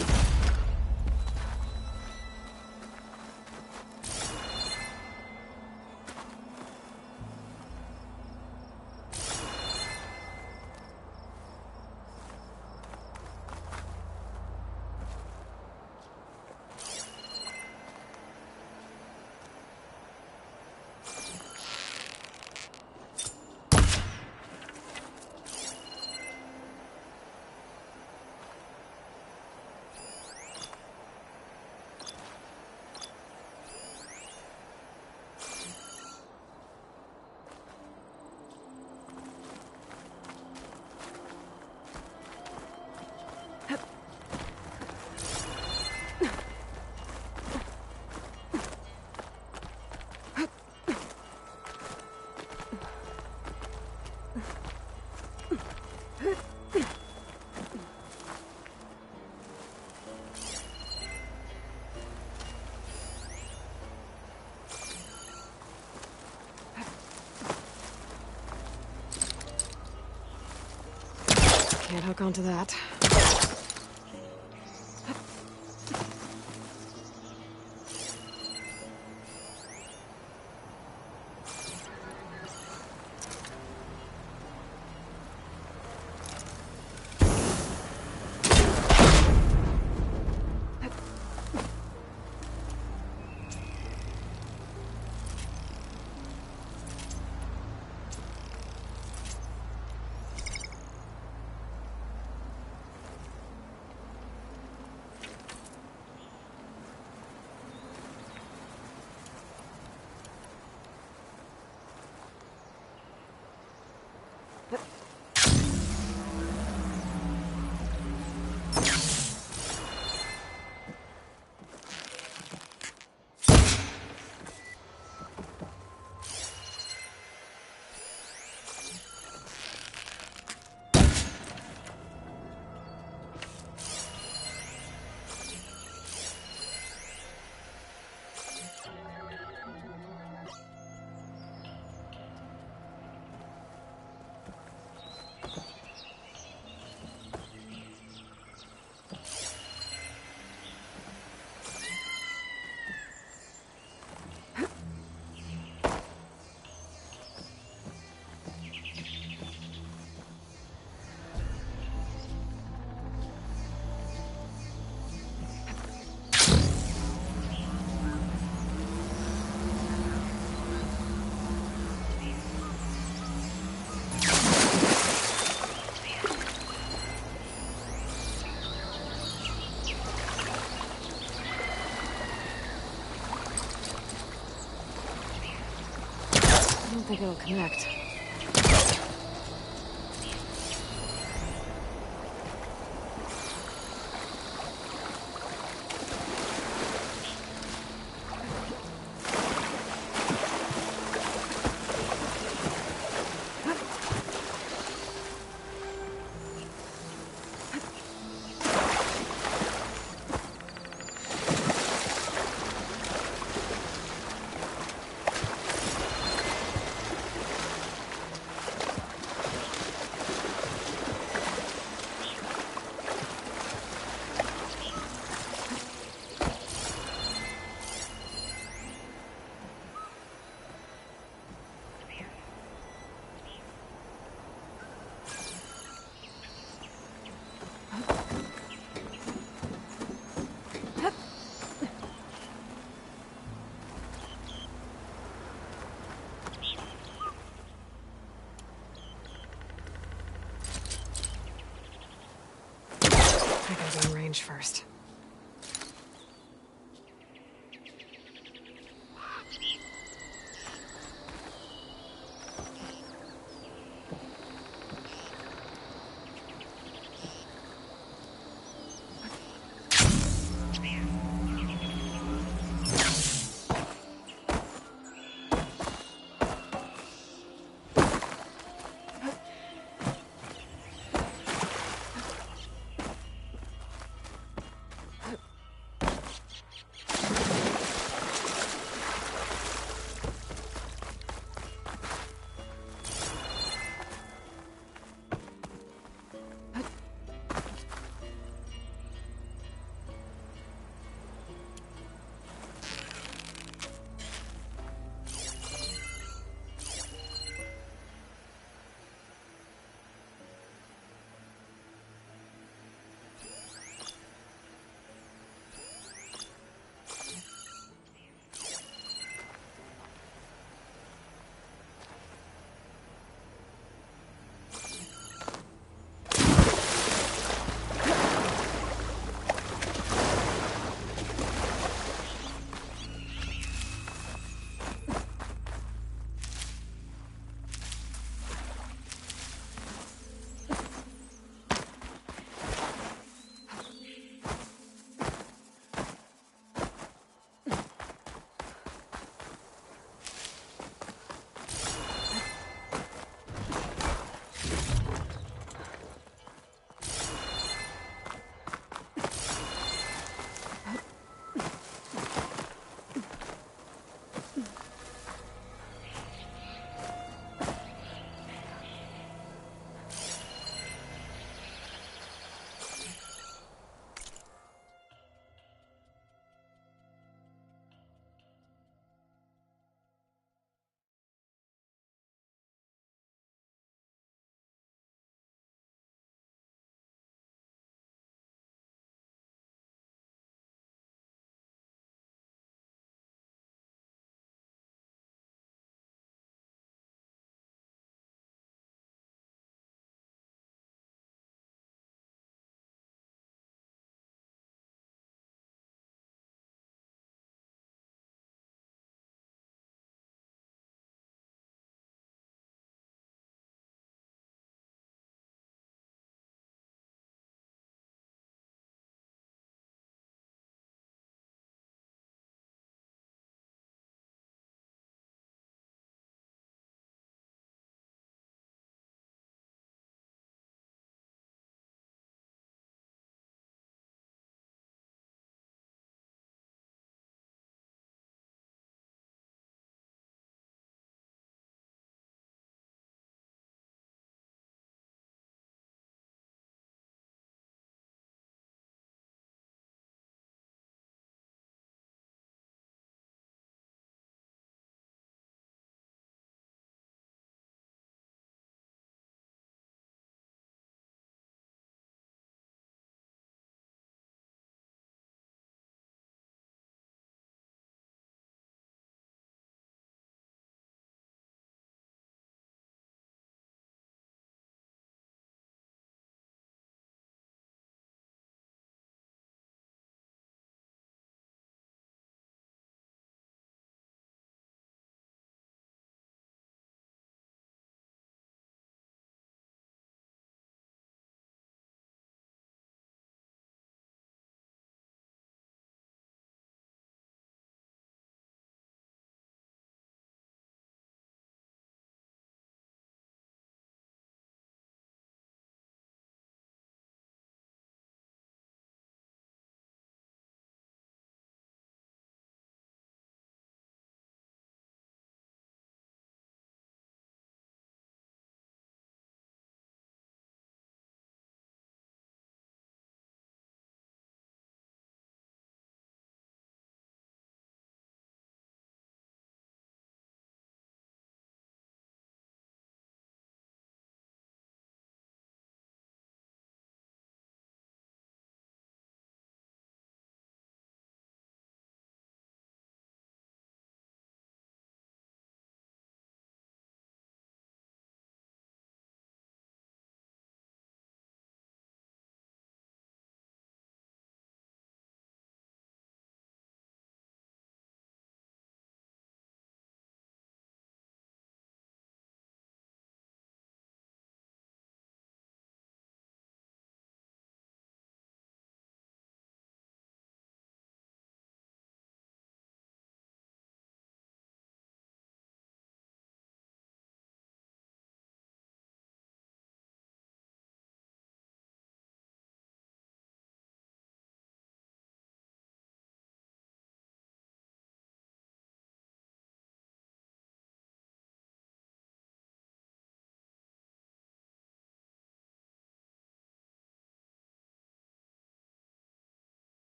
Can't hook onto that. don't think it'll connect. I gotta be in range first.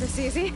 this easy?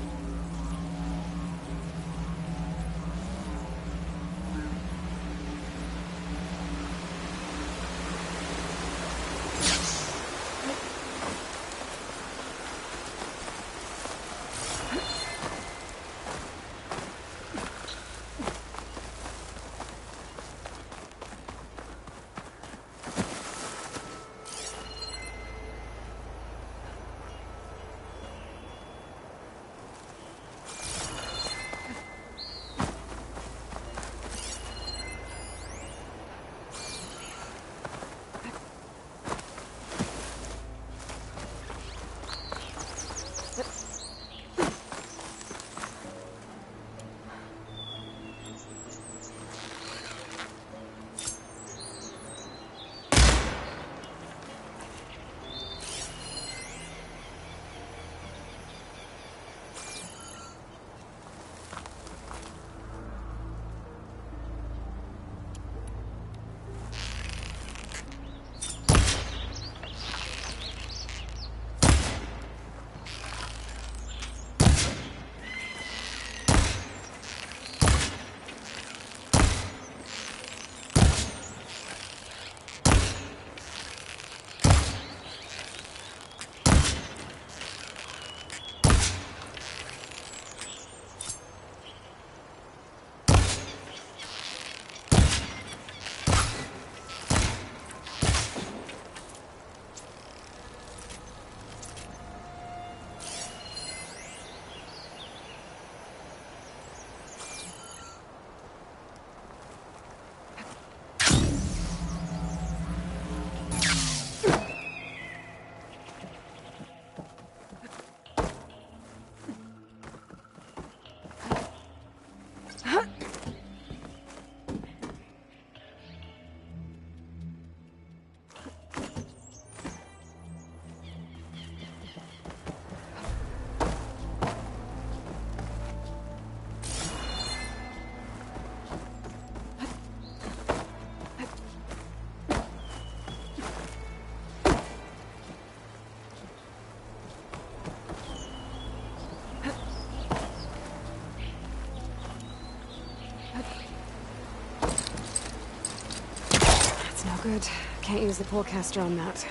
Good. Can't use the pullcaster on that.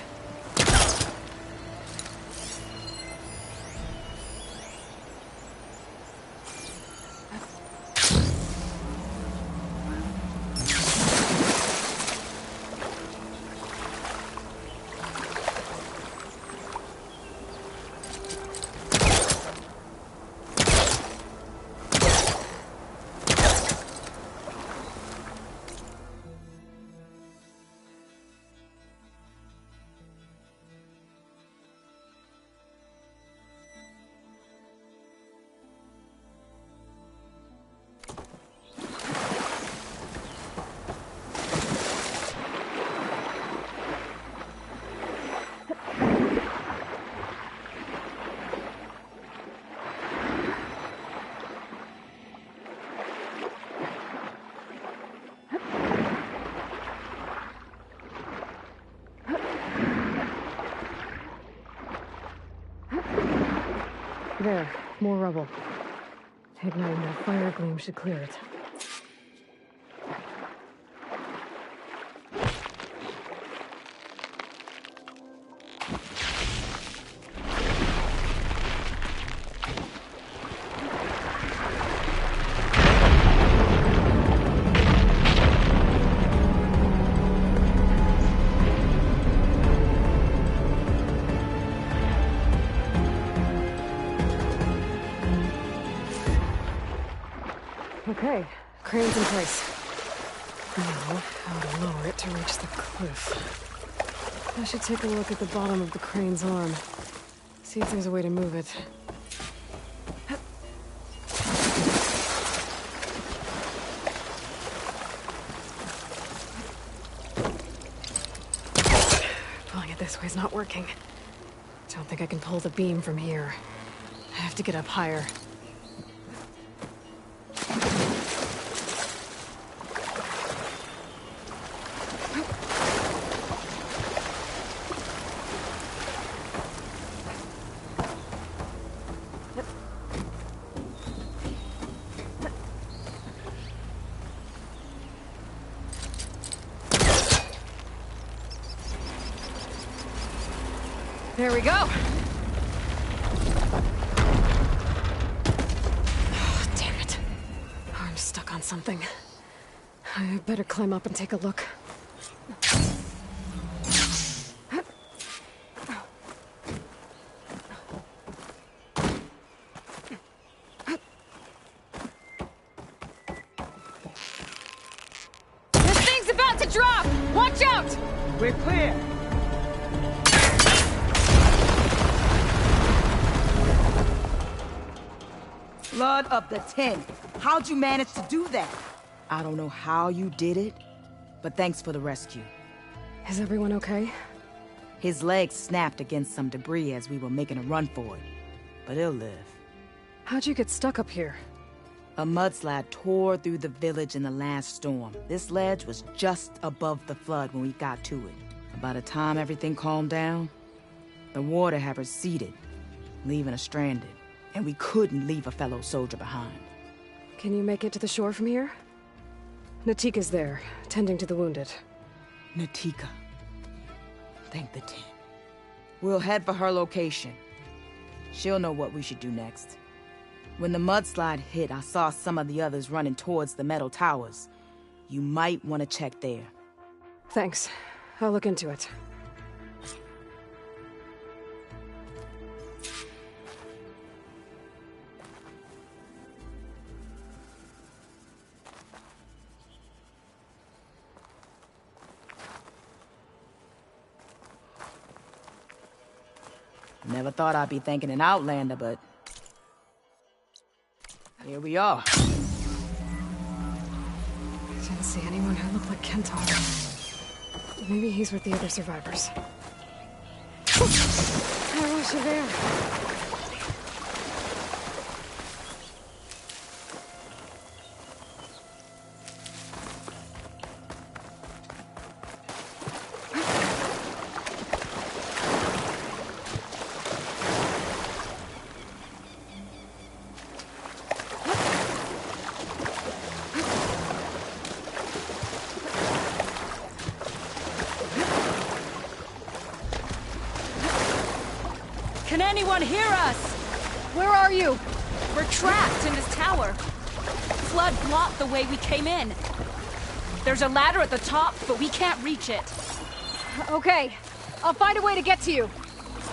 There, more rubble. Igniting that fire gleam should clear it. Okay, crane's in place. Now, how to lower it to reach the cliff. I should take a look at the bottom of the crane's arm. See if there's a way to move it. Pulling it this way's not working. Don't think I can pull the beam from here. I have to get up higher. Here we go. Oh, damn it. I'm stuck on something. I better climb up and take a look. This thing's about to drop! Watch out! We're clear. Blood of the 10. How'd you manage to do that? I don't know how you did it, but thanks for the rescue. Is everyone okay? His legs snapped against some debris as we were making a run for it, but he'll live. How'd you get stuck up here? A mudslide tore through the village in the last storm. This ledge was just above the flood when we got to it. By the time everything calmed down, the water had receded, leaving us stranded, and we couldn't leave a fellow soldier behind. Can you make it to the shore from here? Natika's there, tending to the wounded. Natika. Thank the 10. We'll head for her location. She'll know what we should do next. When the mudslide hit, I saw some of the others running towards the metal towers. You might want to check there. Thanks. I'll look into it. Never thought I'd be thanking an Outlander, but here we are. I didn't see anyone who looked like Kentar. Maybe he's with the other survivors. How was you there? Can anyone hear us? Where are you? We're trapped in this tower. Flood blocked the way we came in. There's a ladder at the top, but we can't reach it. Okay. I'll find a way to get to you.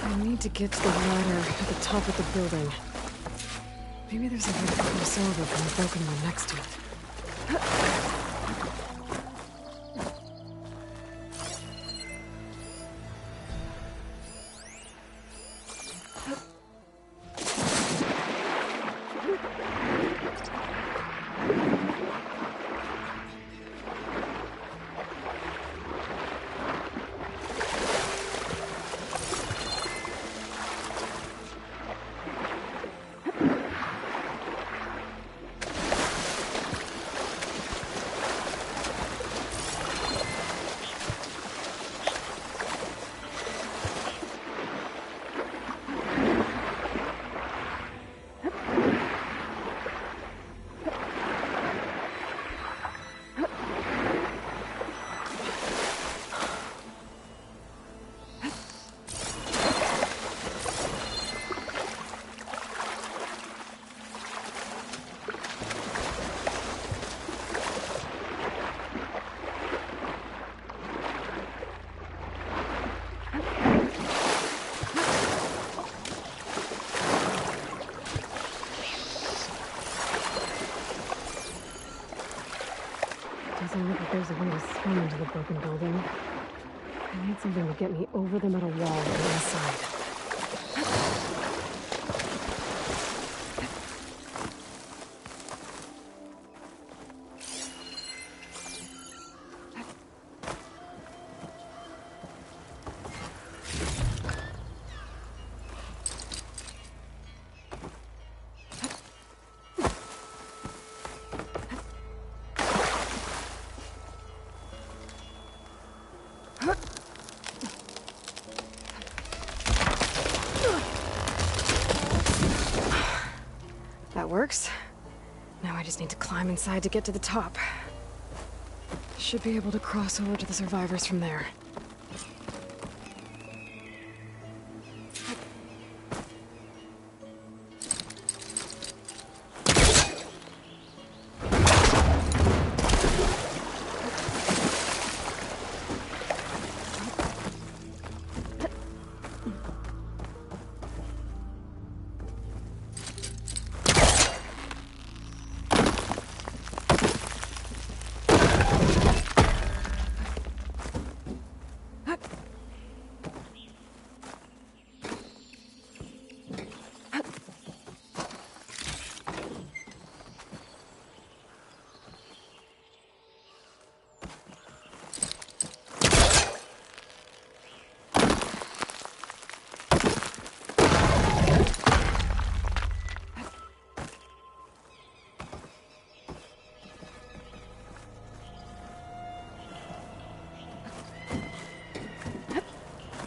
I need to get to the ladder at the top of the building. Maybe there's a way to cross over from the broken one next to it. Doesn't look like there's a way to swim into the broken building. I need something to get me over the metal wall on the inside. That works. Now I just need to climb inside to get to the top. Should be able to cross over to the survivors from there.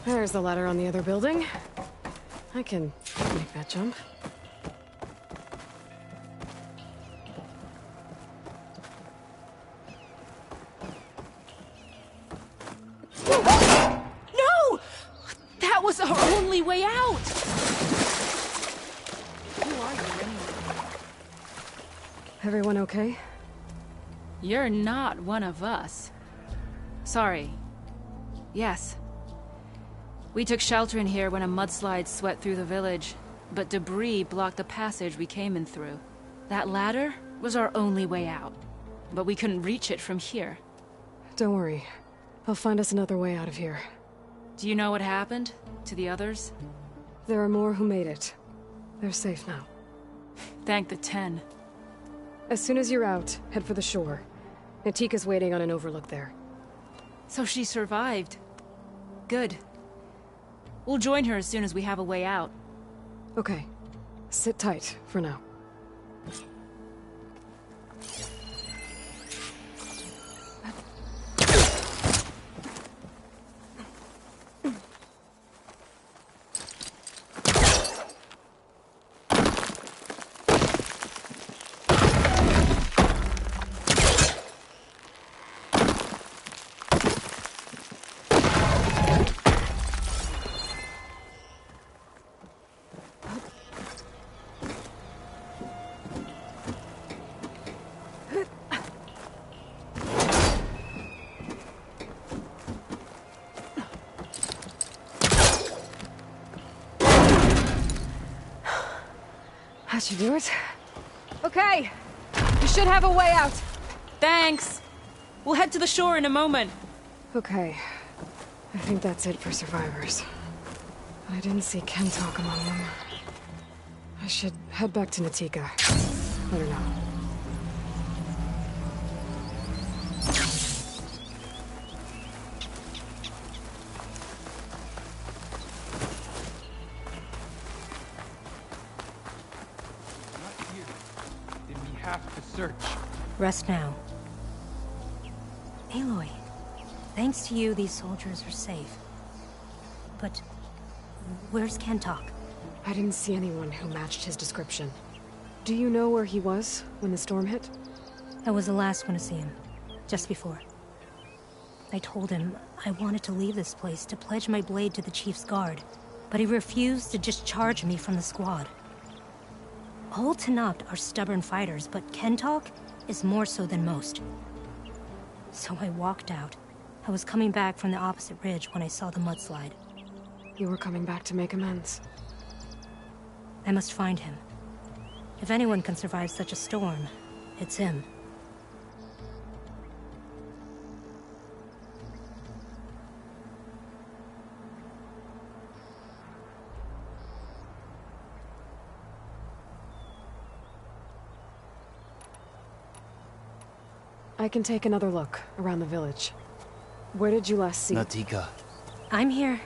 There's the ladder on the other building. I can make that jump. No! That was our only way out! Who are you anyway? Everyone okay? You're not one of us. Sorry. Yes. We took shelter in here when a mudslide swept through the village, but debris blocked the passage we came in through. That ladder was our only way out, but we couldn't reach it from here. Don't worry. I'll find us another way out of here. Do you know what happened to the others? There are more who made it. They're safe now. Thank the 10. As soon as you're out, head for the shore. Natika's waiting on an overlook there. So she survived. Good. We'll join her as soon as we have a way out. Okay. Sit tight for now. That should do it. Okay. You should have a way out. Thanks. We'll head to the shore in a moment. Okay. I think that's it for survivors. But I didn't see Kentalk among them. I should head back to Natika. Let her know. Search. Rest now. Aloy, thanks to you, these soldiers are safe. But where's Kentalk? I didn't see anyone who matched his description. Do you know where he was when the storm hit? I was the last one to see him, just before. I told him I wanted to leave this place to pledge my blade to the Chief's guard, but he refused to discharge me from the squad. All Tenakth are stubborn fighters, but Kentalk is more so than most. So I walked out. I was coming back from the opposite ridge when I saw the mudslide. You were coming back to make amends. I must find him. If anyone can survive such a storm, it's him. I can take another look around the village. Where did you last see? Natika. I'm here.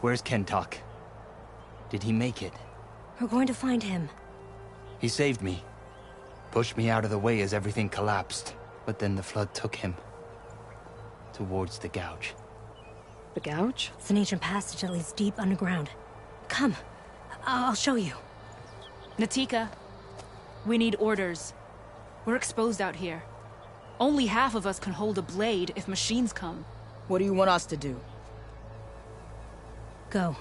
Where's Kentalk? Did he make it? We're going to find him. He saved me. Pushed me out of the way as everything collapsed. But then the flood took him. Towards the gouge. The gouge? It's an ancient passage that leads deep underground. Come. I'll show you. Natika, we need orders. We're exposed out here. Only half of us can hold a blade if machines come. What do you want us to do? Go.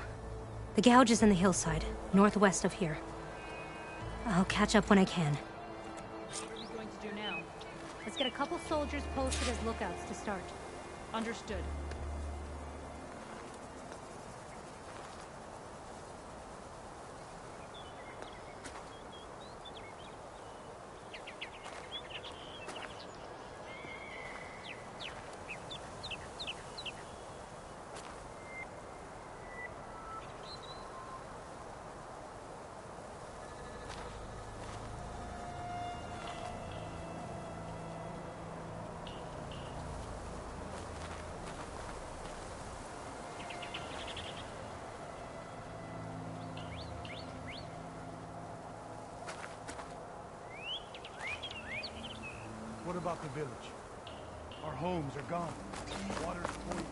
The gouge is in the hillside, northwest of here. I'll catch up when I can. What are we going to do now? Let's get a couple soldiers posted as lookouts to start. Understood. What about the village? Our homes are gone. Water's poisoned.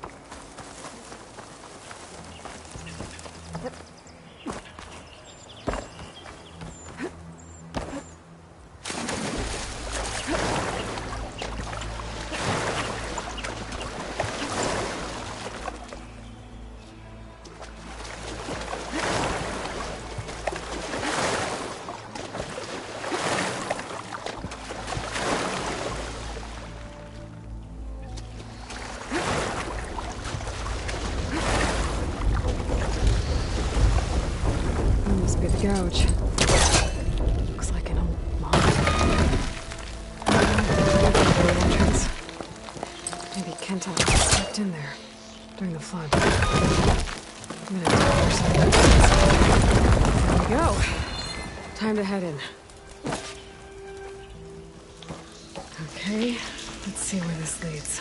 Must be the gouge. Looks like an old mob. Entrance. Maybe Kentok slipped in there during the flood. I'm gonna tell her something. There we go. Time to head in. Okay, let's see where this leads.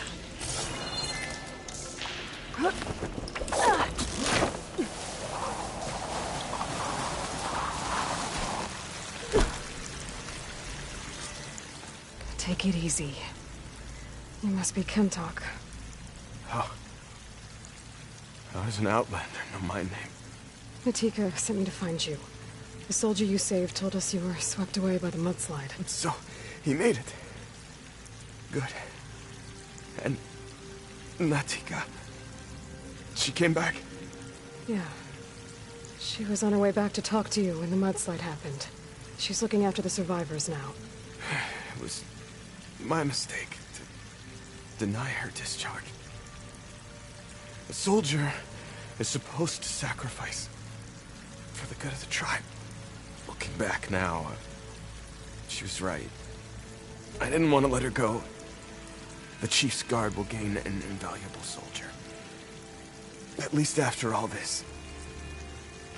Take it easy. You must be Kentok. How does an Outlander know my name? Natika sent me to find you. The soldier you saved told us you were swept away by the mudslide. So, he made it. Good. And Natika, she came back? Yeah. She was on her way back to talk to you when the mudslide happened. She's looking after the survivors now. It was my mistake to deny her discharge. A soldier is supposed to sacrifice for the good of the tribe. Looking back now, she was right. I didn't want to let her go. The Chief's Guard will gain an invaluable soldier. At least after all this,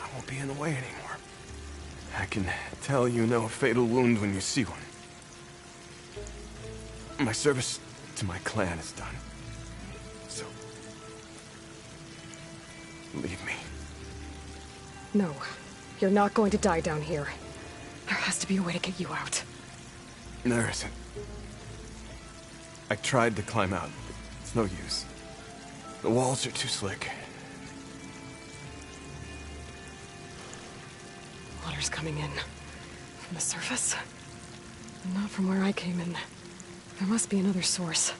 I won't be in the way anymore. I can tell you know a fatal wound when you see one. My service to my clan is done. So, leave me. No, you're not going to die down here. There has to be a way to get you out. There isn't. I tried to climb out. It's no use. The walls are too slick. Water's coming in. From the surface? Not from where I came in. There must be another source.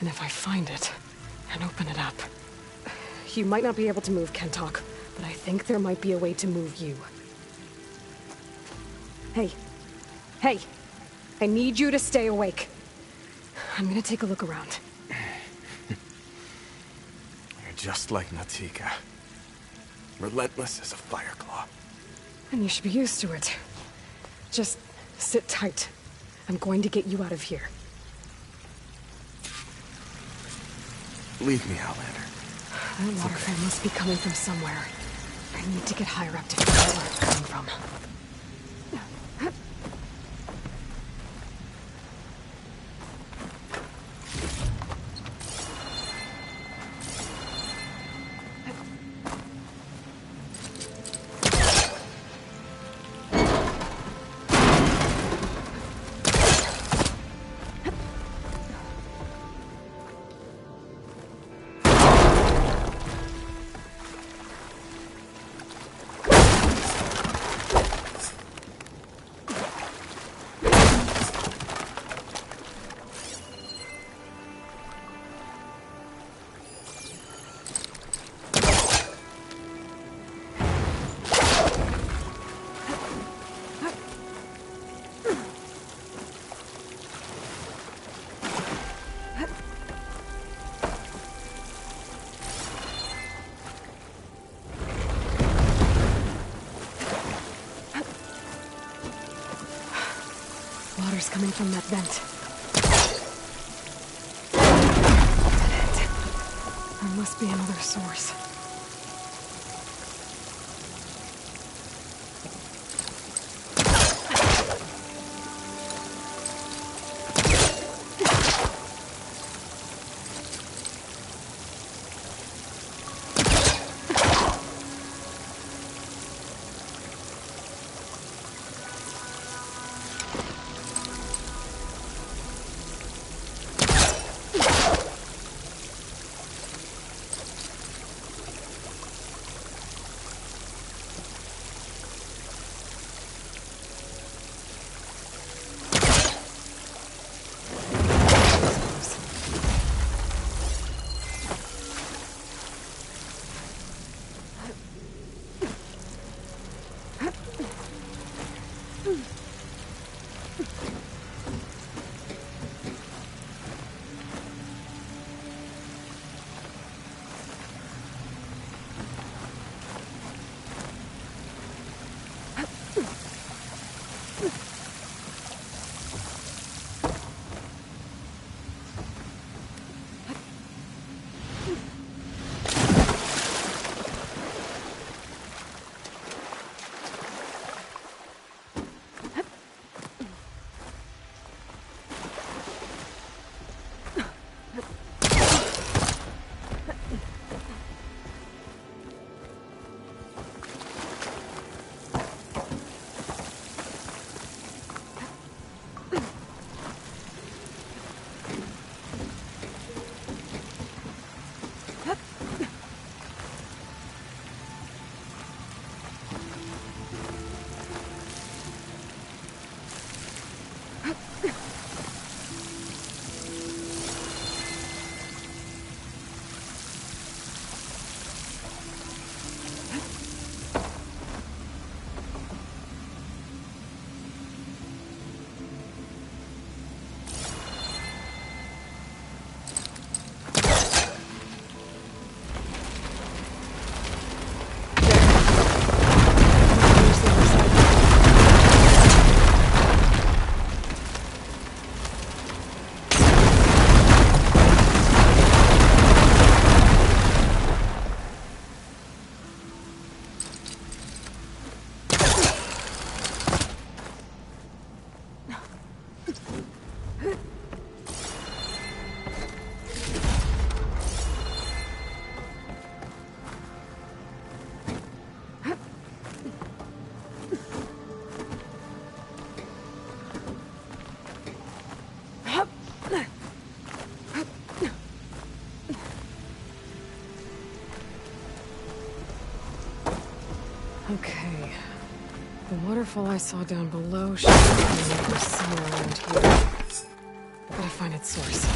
And if I find it, and open it up... You might not be able to move, Kentok, but I think there might be a way to move you. Hey. Hey! I need you to stay awake. I'm gonna take a look around. You're just like Natika. Relentless as a fireclaw. And you should be used to it. Just sit tight. I'm going to get you out of here. Leave me, Outlander. That waterfall must be coming from somewhere. I need to get higher up to figure out where it's coming from. Water's coming from that vent. Dead end. There must be another source. Okay. The waterfall I saw down below should be somewhere around here. Gotta find its source.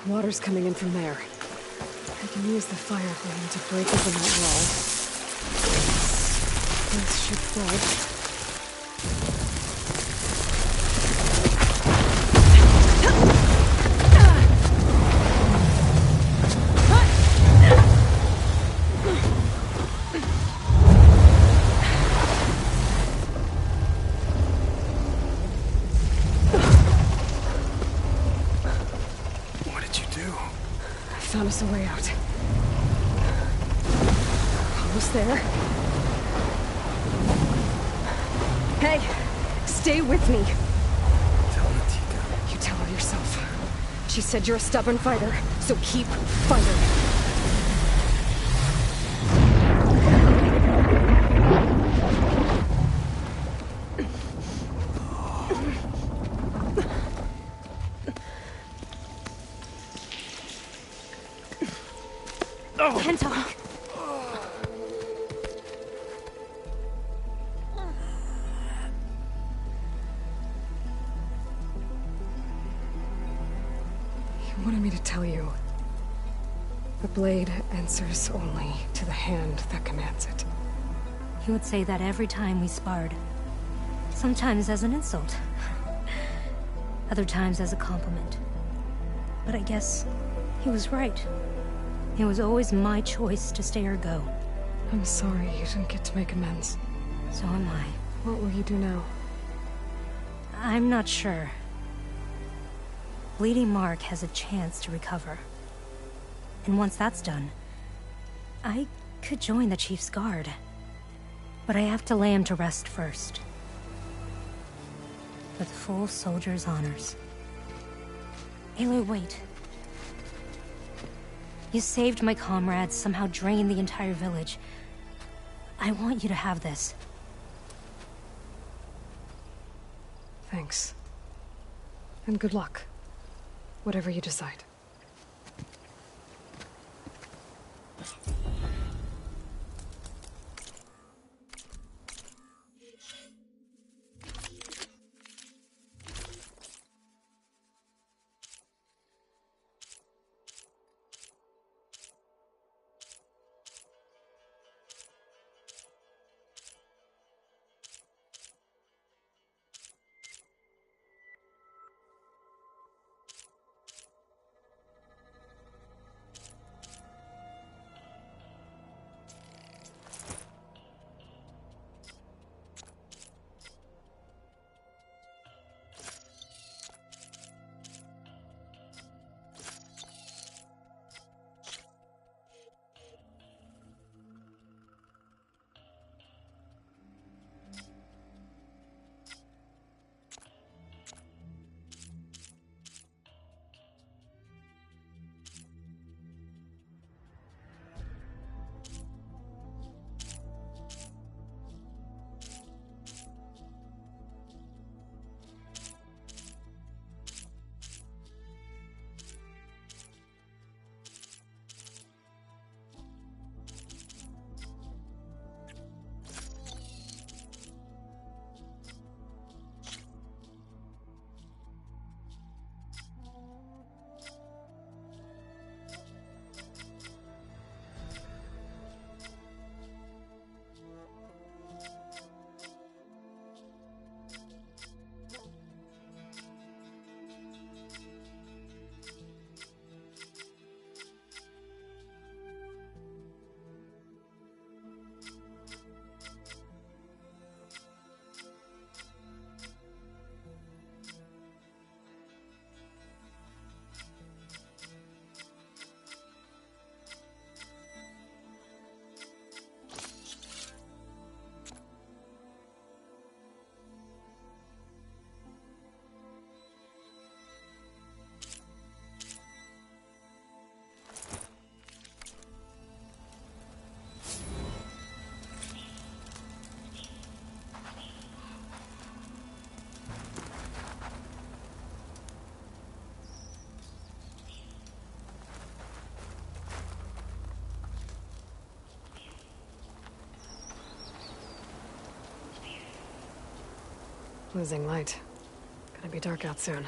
Water's coming in from there. I can use the fire thing to break open that wall. This should flood. Found us a way out. Almost there. Hey, stay with me. Tell Natika. You tell her yourself. She said you're a stubborn fighter, so keep fighting. Can't talk. You wanted me to tell you. The blade answers only to the hand that commands it. He would say that every time we sparred. Sometimes as an insult. Other times as a compliment. But I guess he was right. It was always my choice to stay or go. I'm sorry you didn't get to make amends. So am I. What will you do now? I'm not sure. Bleeding Mark has a chance to recover. And once that's done, I could join the Chief's Guard. But I have to lay him to rest first. With full soldier's honors. Aloy, wait. You saved my comrades, somehow drained the entire village. I want you to have this. Thanks. And good luck. Whatever you decide. Losing light. Gonna be dark out soon.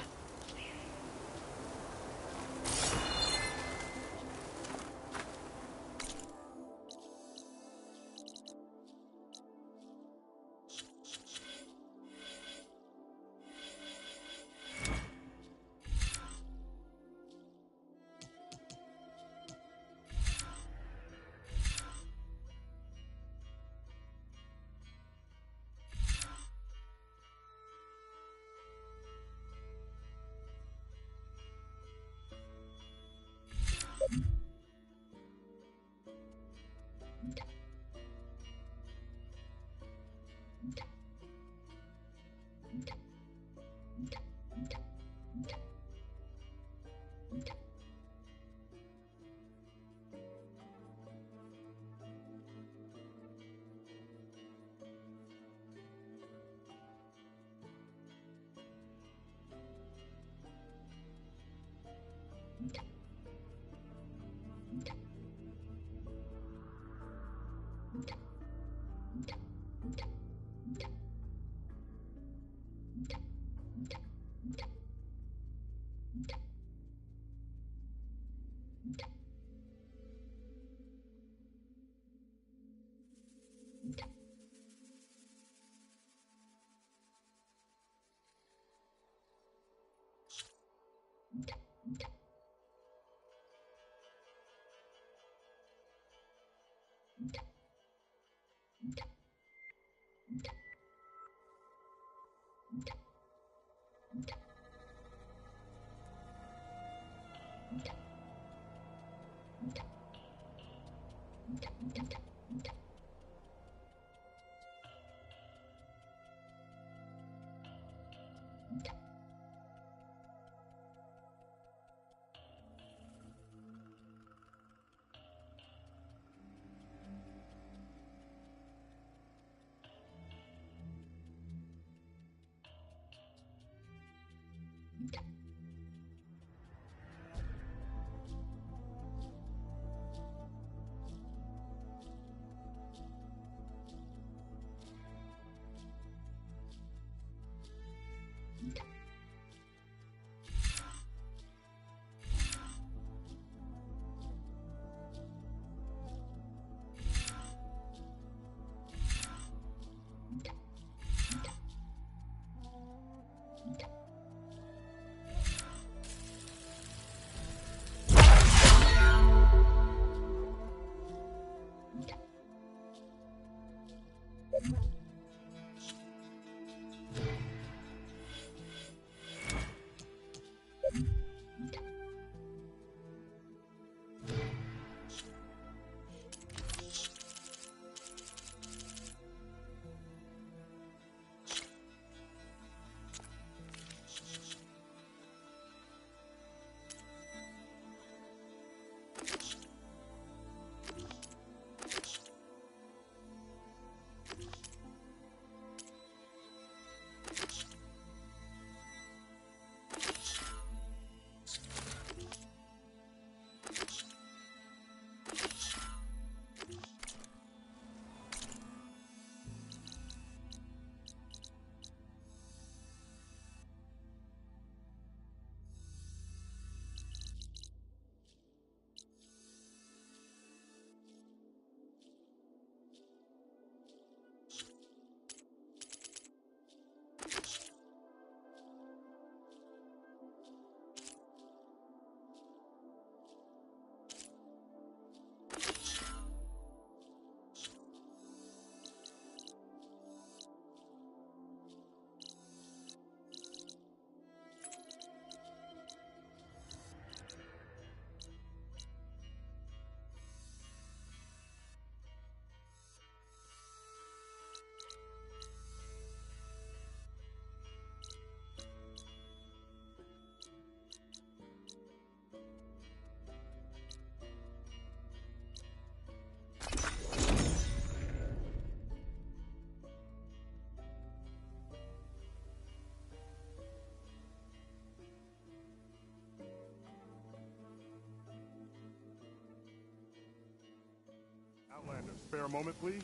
Outlander, spare a moment, please.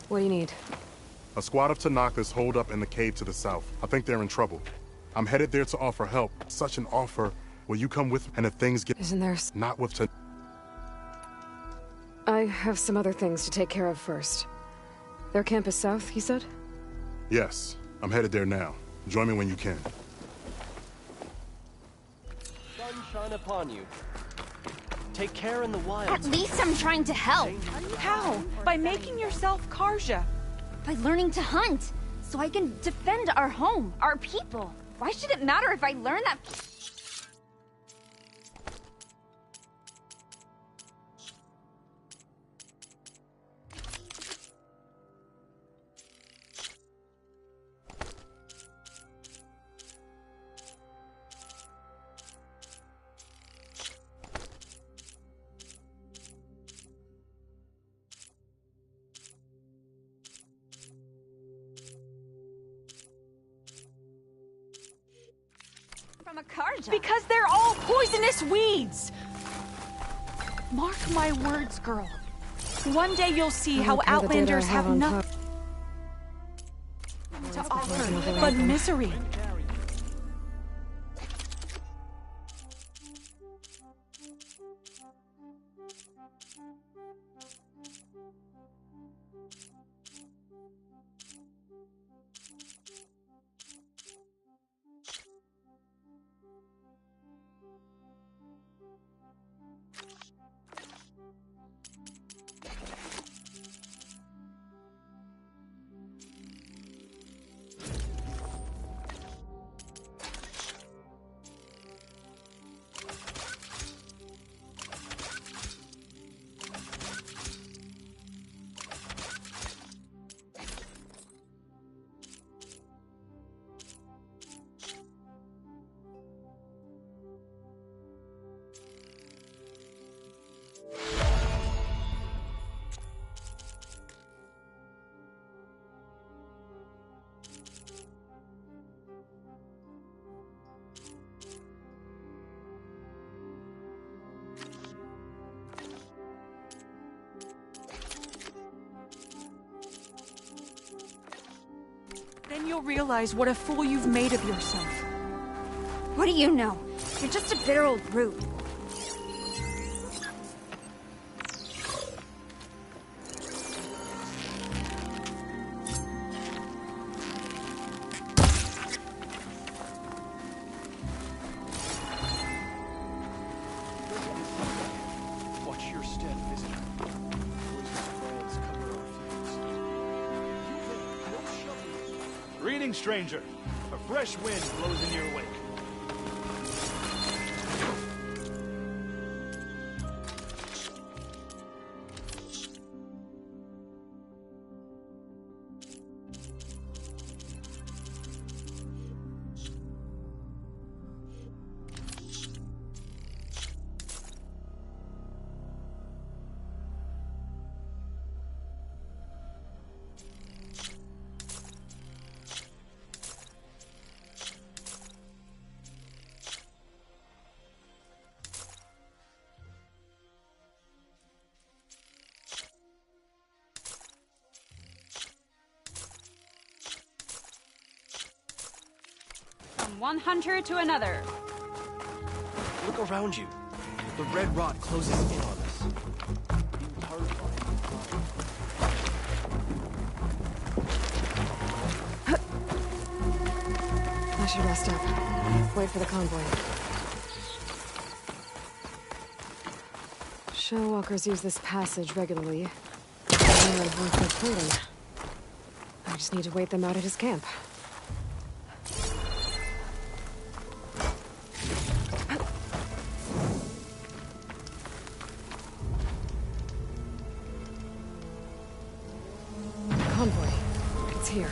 What do you need? A squad of Tanakas holed up in the cave to the south. I think they're in trouble. I'm headed there to offer help. Such an offer. Will you come with me? And if things get... Isn't there... Not with Tan... I have some other things to take care of first. Their camp is south, you said? Yes, I'm headed there now. Join me when you can. Sunshine upon you. Take care in the wild. At least I'm trying to help. How? By making yourself Karja. By learning to hunt, so I can defend our home, our people. Why should it matter if I learn that? From a Karja. Because they're all poisonous weeds! Mark my words, girl. One day you'll see how Outlanders have nothing to offer but misery. Then you'll realize what a fool you've made of yourself. What do you know? You're just a bitter old brute. Watch your step, visitor. Greetings, stranger. A fresh wind blows in your wake. From one hunter to another. Look around you. The red rot closes in on us. It's horrifying. I should rest up. Wait for the convoy. Shellwalkers use this passage regularly. I just need to wait them out at his camp. Convoy. It's here.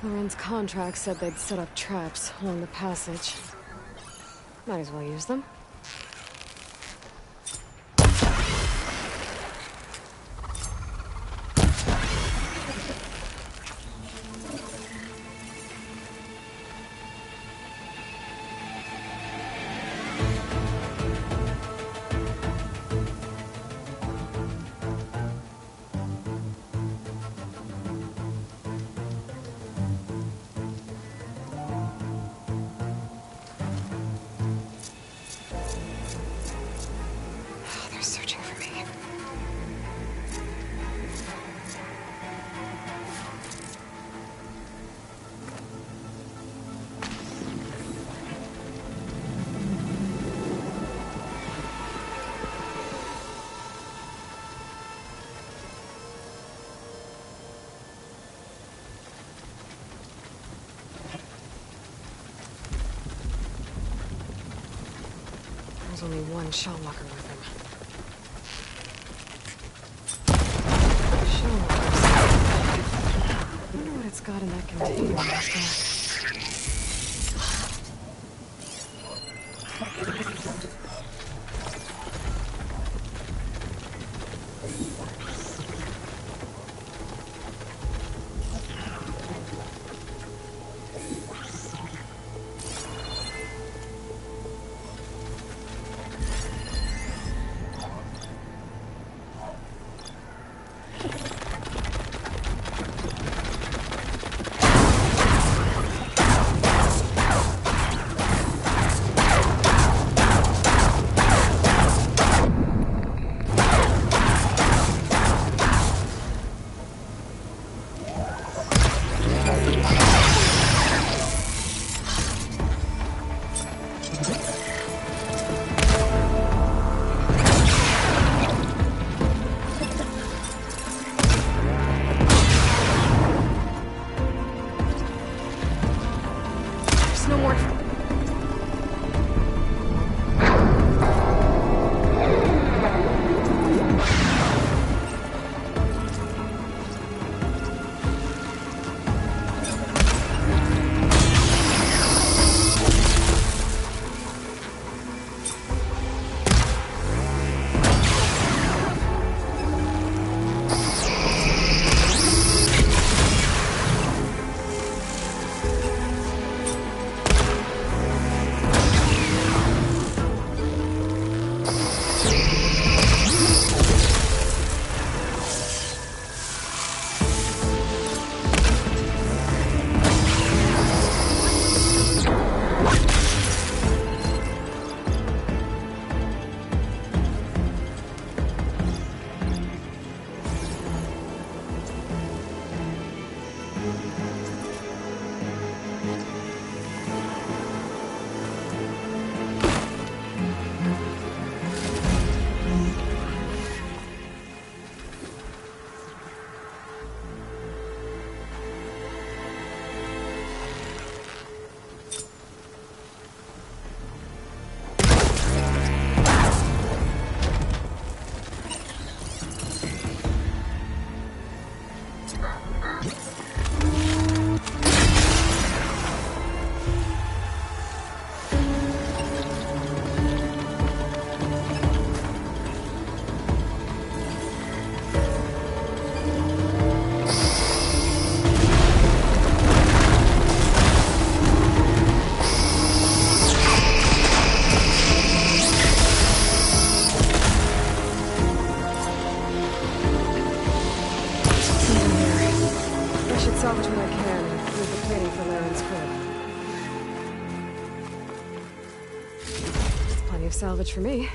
Loren's contract said they'd set up traps along the passage. Might as well use them. They're searching for me. There's only one Shellwalker with him. I wonder what it's got in that container. salvage what I can and leave the plating for Laren's crib. It's plenty of salvage for me.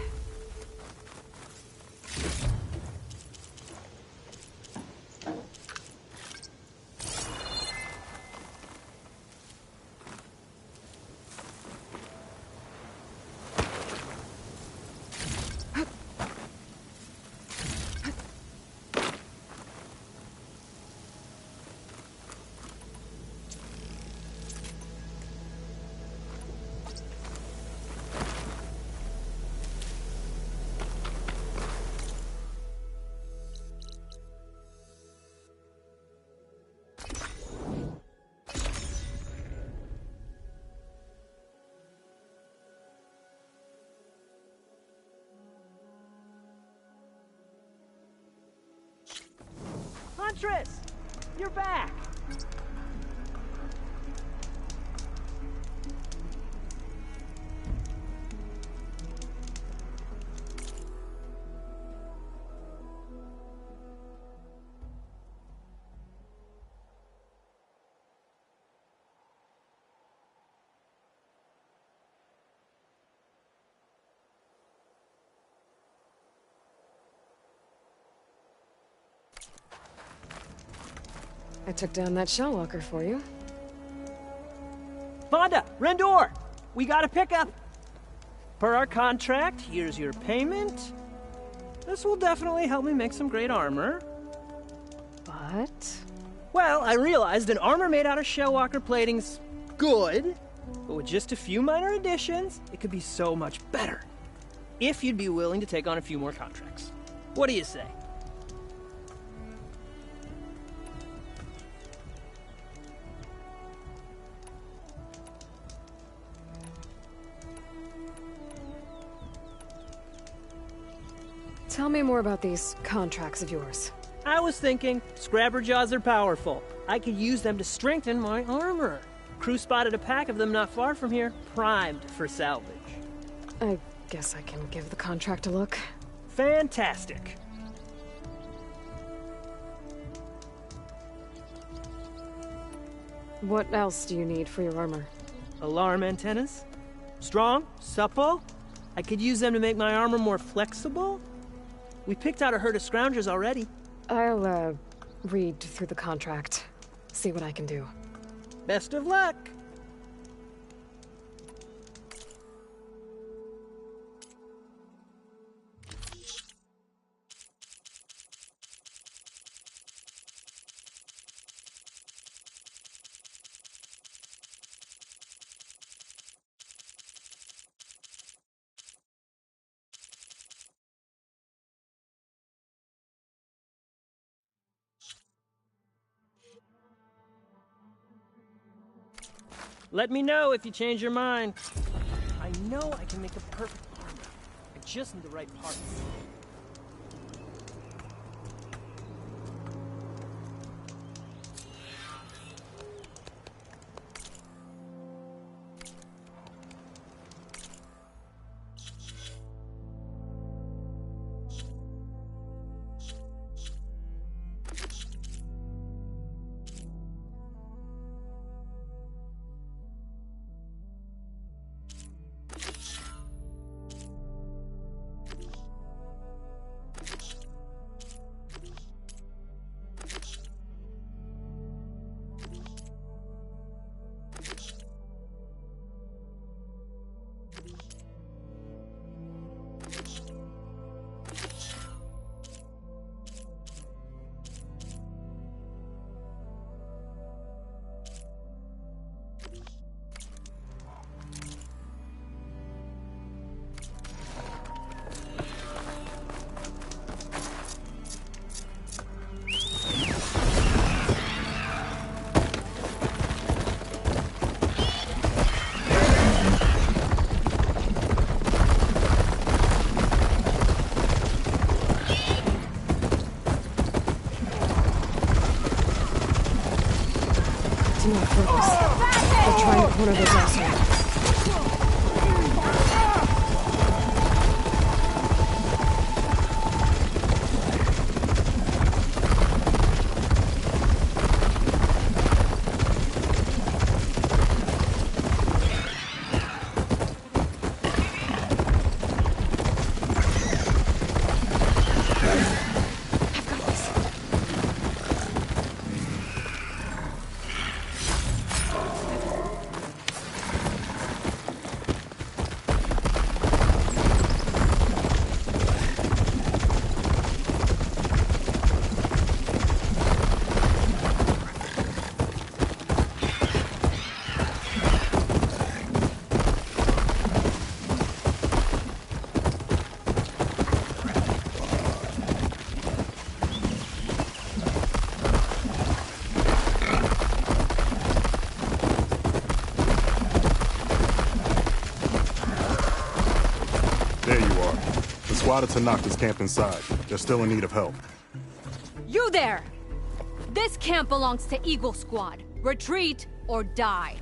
Huntress! You're back! I took down that Shellwalker for you. Vonda! Rendor! We got a pickup! Per our contract, here's your payment. This will definitely help me make some great armor. But? Well, I realized an armor made out of Shellwalker plating's good, but with just a few minor additions, it could be so much better. If you'd be willing to take on a few more contracts. What do you say? Tell me more about these contracts of yours. I was thinking, Scrabberjaws are powerful. I could use them to strengthen my armor. Crew spotted a pack of them not far from here, primed for salvage. I guess I can give the contract a look. Fantastic. What else do you need for your armor? Alarm antennas. Strong, supple. I could use them to make my armor more flexible. We picked out a herd of scroungers already. I'll, read through the contract. See what I can do. Best of luck! Let me know if you change your mind. I know I can make a perfect armor. I just need the right parts. One of those assholes. squad of Tanakas camped inside. They're still in need of help. You there! This camp belongs to Eagle Squad. Retreat or die.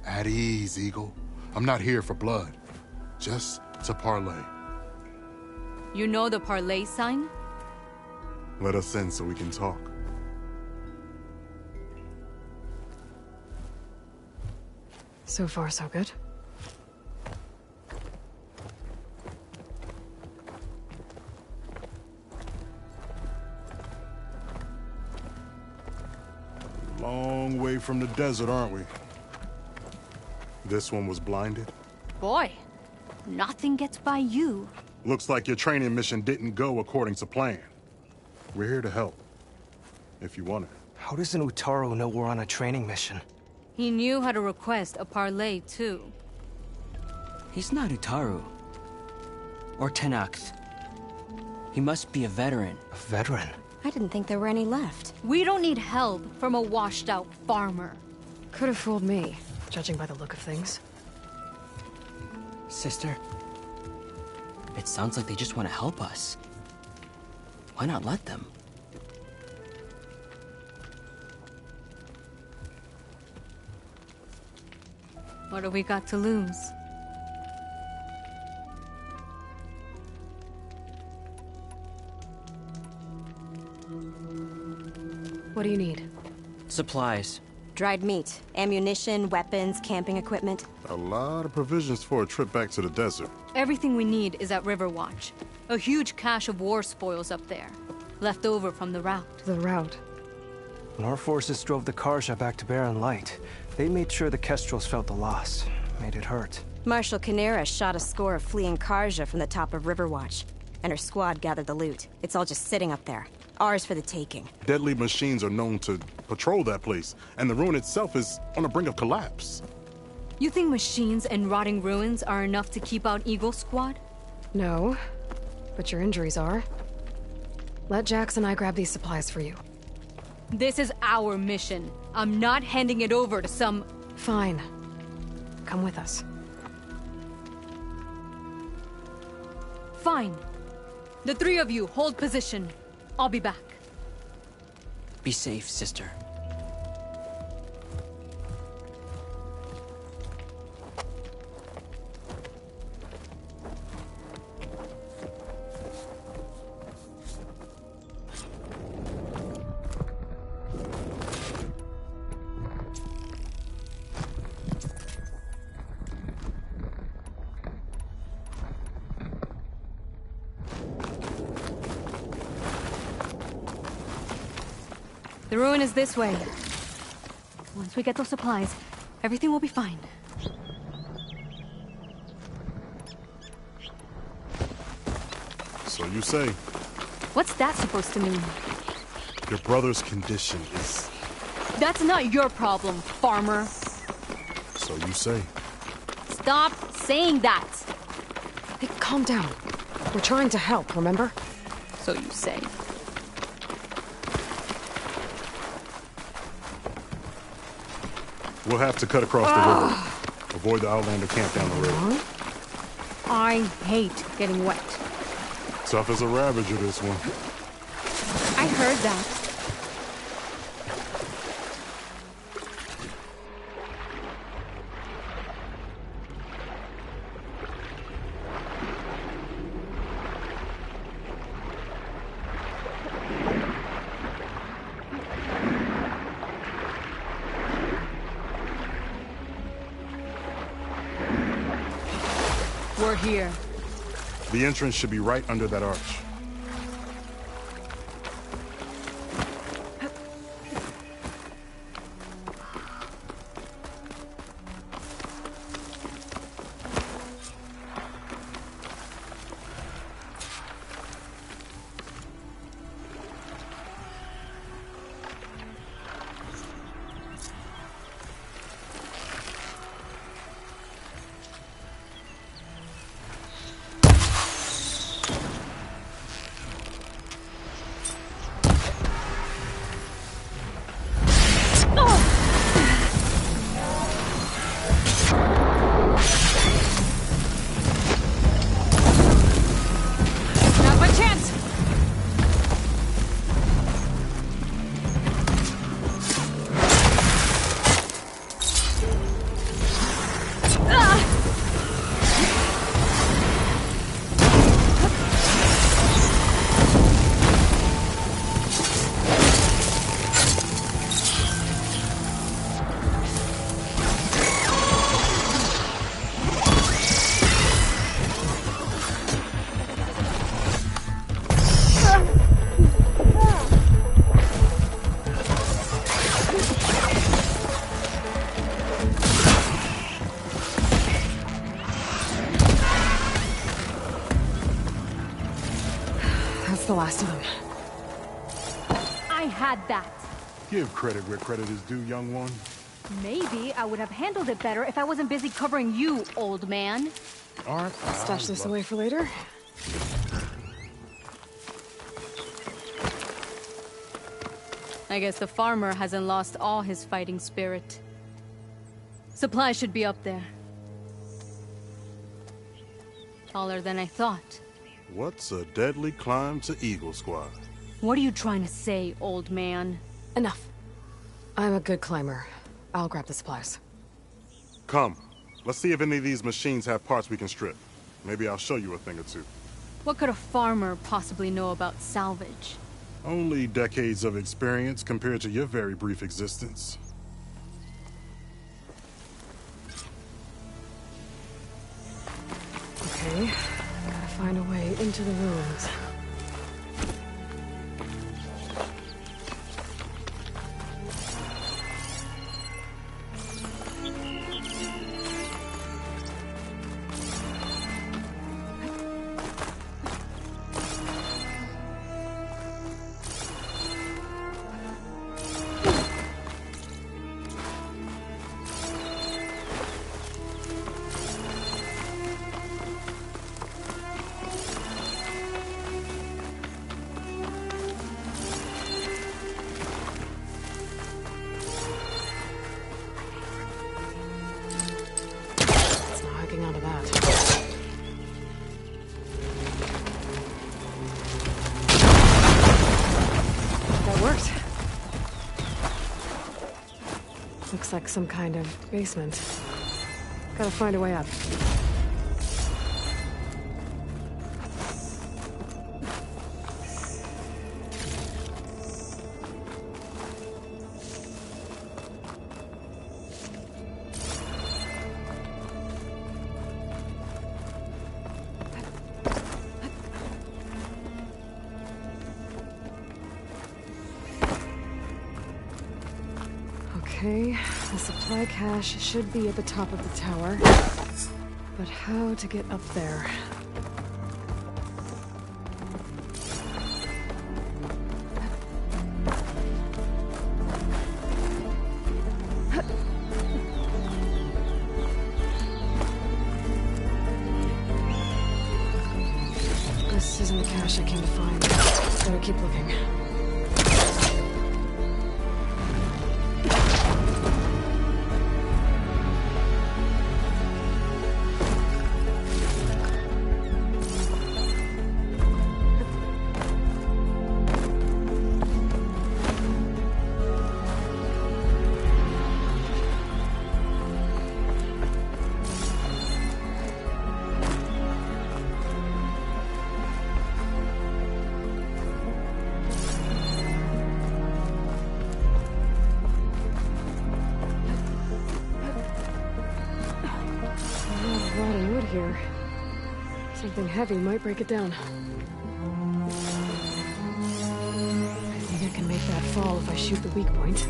At ease, Eagle. I'm not here for blood. Just to parlay. You know the parlay sign? Let us in so we can talk. So far, so good. Long way from the desert, aren't we? This one was blinded? Boy, nothing gets by you. Looks like your training mission didn't go according to plan. We're here to help, if you want it. How does an Utaru know we're on a training mission? He knew how to request a parlay, too. He's not Utaru. Or Tenax. He must be a veteran. A veteran? I didn't think there were any left. We don't need help from a washed-out farmer. Could have fooled me, judging by the look of things. Sister, it sounds like they just want to help us. Why not let them? What do we got to lose? What do you need? Supplies. Dried meat, ammunition, weapons, camping equipment. A lot of provisions for a trip back to the desert. Everything we need is at Riverwatch. A huge cache of war spoils up there. Left over from the route. The route? When our forces drove the Karja back to Barren Light, they made sure the Kestrels felt the loss. Made it hurt. Marshal Canera shot a score of fleeing Karja from the top of Riverwatch, and her squad gathered the loot. It's all just sitting up there. Ours for the taking. Deadly machines are known to patrol that place, and the ruin itself is on the brink of collapse. You think machines and rotting ruins are enough to keep out Eagle Squad? No, but your injuries are. Let Jax and I grab these supplies for you. This is our mission. I'm not handing it over to some... Fine. Come with us. Fine. The three of you hold position. I'll be back. Be safe, sister. The ruin is this way. Once we get those supplies, everything will be fine. So you say. What's that supposed to mean? Your brother's condition is... That's not your problem, farmer. So you say. Stop saying that! Hey, calm down. We're trying to help, remember? So you say. We'll have to cut across the river. Avoid the Outlander camp down the road. I hate getting wet. Tough as a Ravager, this one. I heard that. We're here. The entrance should be right under that arch. last of them. I had that. Give credit where credit is due, young one. Maybe I would have handled it better if I wasn't busy covering you, old man. All right. Stash this away for later. I guess the farmer hasn't lost all his fighting spirit. Supplies should be up there. Taller than I thought. What's a deadly climb to Eagle Squad? What are you trying to say, old man? Enough. I'm a good climber. I'll grab the supplies. Come. Let's see if any of these machines have parts we can strip. Maybe I'll show you a thing or two. What could a farmer possibly know about salvage? Only decades of experience compared to your very brief existence. Okay, gotta find a way into the ruins. Out of that. That worked. Looks like some kind of basement. Gotta find a way up. Okay, the supply cache should be at the top of the tower. But how to get up there? This isn't the cache I came to find. Better keep looking. Here. Something heavy might break it down. I think I can make that fall if I shoot the weak point.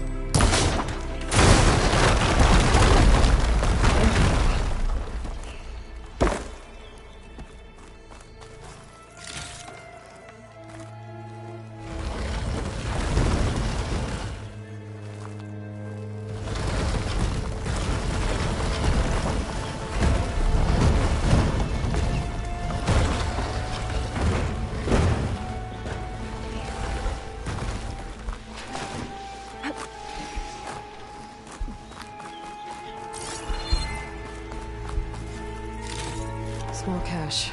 Small cache.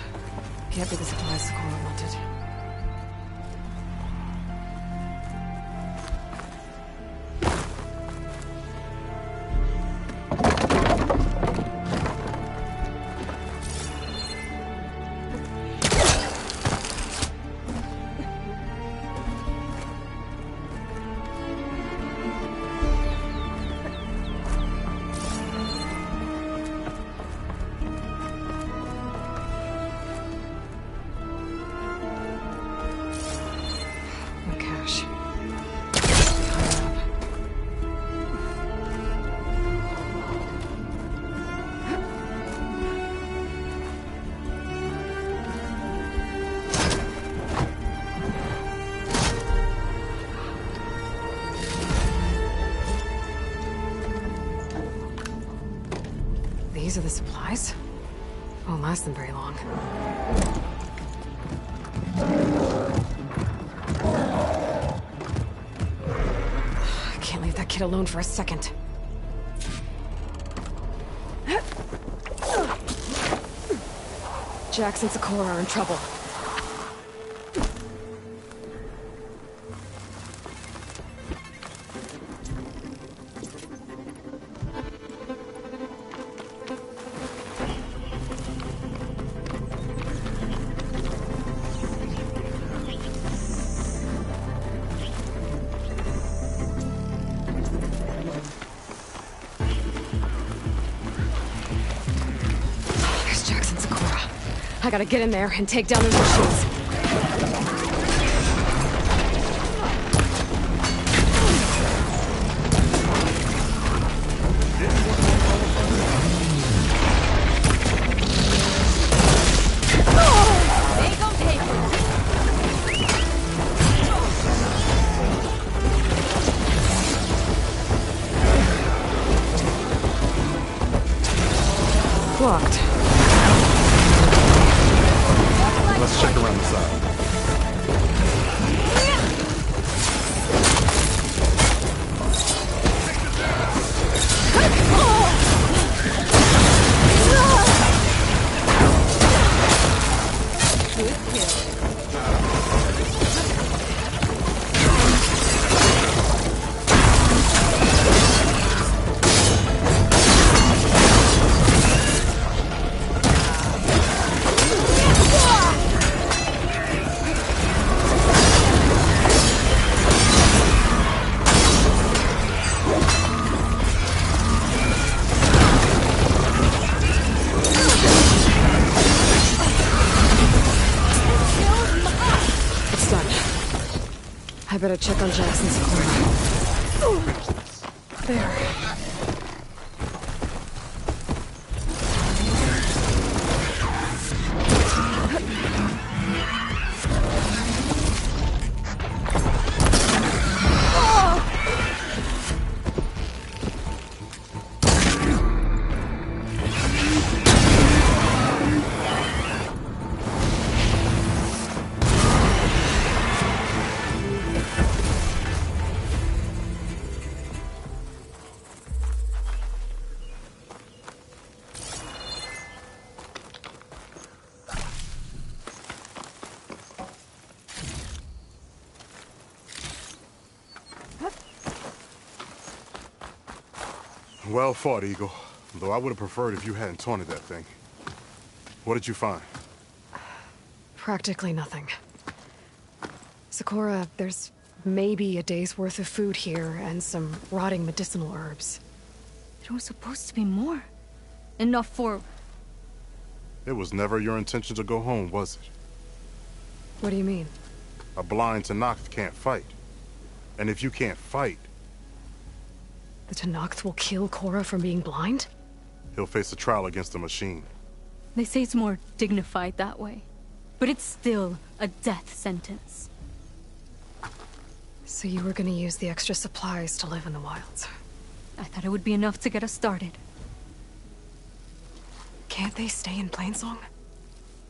Can't be the supplies Socorro wanted. These are the supplies? Won't last them very long. I can't leave that kid alone for a second. Jax and Sakura are in trouble. I gotta get in there and take down those machines. Blocked. Let's check around the side. I better check on Jackson's corner. There. Well fought, Eagle. Though I would have preferred if you hadn't taunted that thing. What did you find? Practically nothing. Sakura, there's maybe a day's worth of food here and some rotting medicinal herbs. There was supposed to be more. Enough for... It was never your intention to go home, was it? What do you mean? A blind Tenakth can't fight. And if you can't fight... The Tenakth will kill Korra from being blind? He'll face a trial against the machine. They say it's more dignified that way. But it's still a death sentence. So you were gonna use the extra supplies to live in the wilds? I thought it would be enough to get us started. Can't they stay in Plainsong?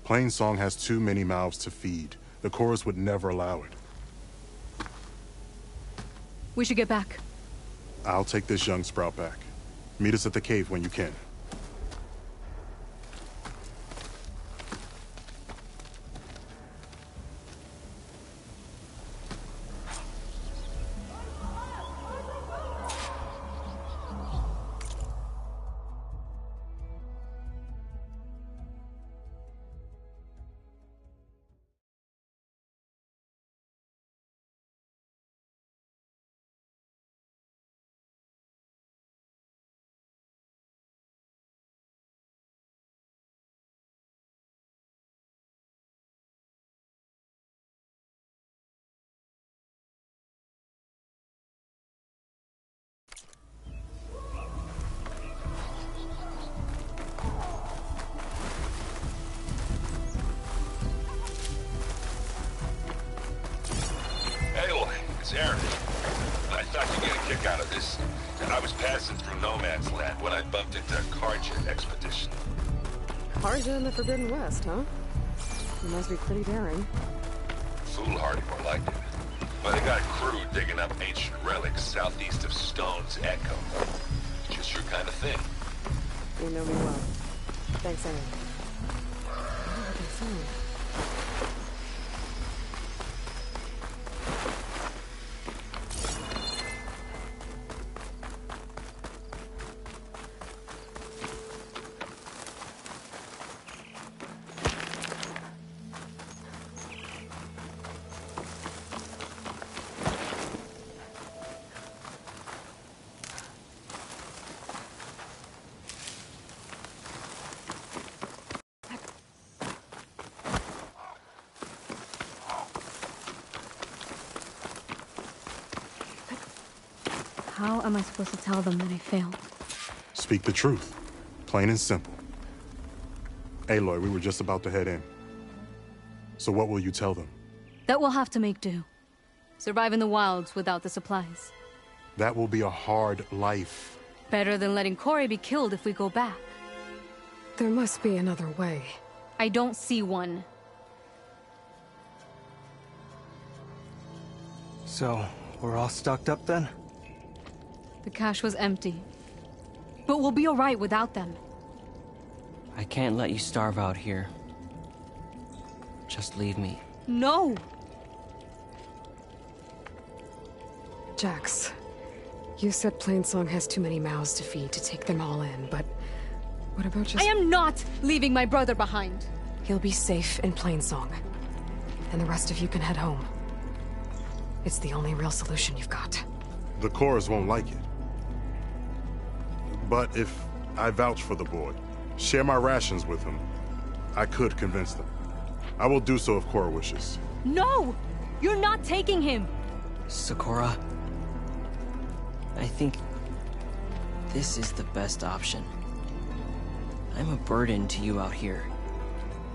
Plainsong has too many mouths to feed. The chorus would never allow it. We should get back. I'll take this young sprout back. Meet us at the cave when you can. Aaron, I thought you'd get a kick out of this. and I was passing through No Man's Land when I bumped into a Karja expedition. Karja in the Forbidden West, huh? You must be pretty daring. Foolhardy, more like it. But they got a crew digging up ancient relics southeast of Stone's Echo. Just your kind of thing. You know me well. Thanks, anyway. What are they saying? How am I supposed to tell them that I failed? Speak the truth. Plain and simple. Aloy, we were just about to head in. So what will you tell them? That we'll have to make do. Survive in the wilds without the supplies. That will be a hard life. Better than letting Corey be killed if we go back. There must be another way. I don't see one. So, we're all stocked up then? The cache was empty. But we'll be alright without them. I can't let you starve out here. Just leave me. No! Jax, you said Plainsong has too many mouths to feed to take them all in, but what about just— I am not leaving my brother behind! He'll be safe in Plainsong, and the rest of you can head home. It's the only real solution you've got. The Cores won't like it. But if I vouch for the boy, share my rations with him, I could convince them. I will do so if Cora wishes. No! You're not taking him! Sakura, I think this is the best option. I'm a burden to you out here.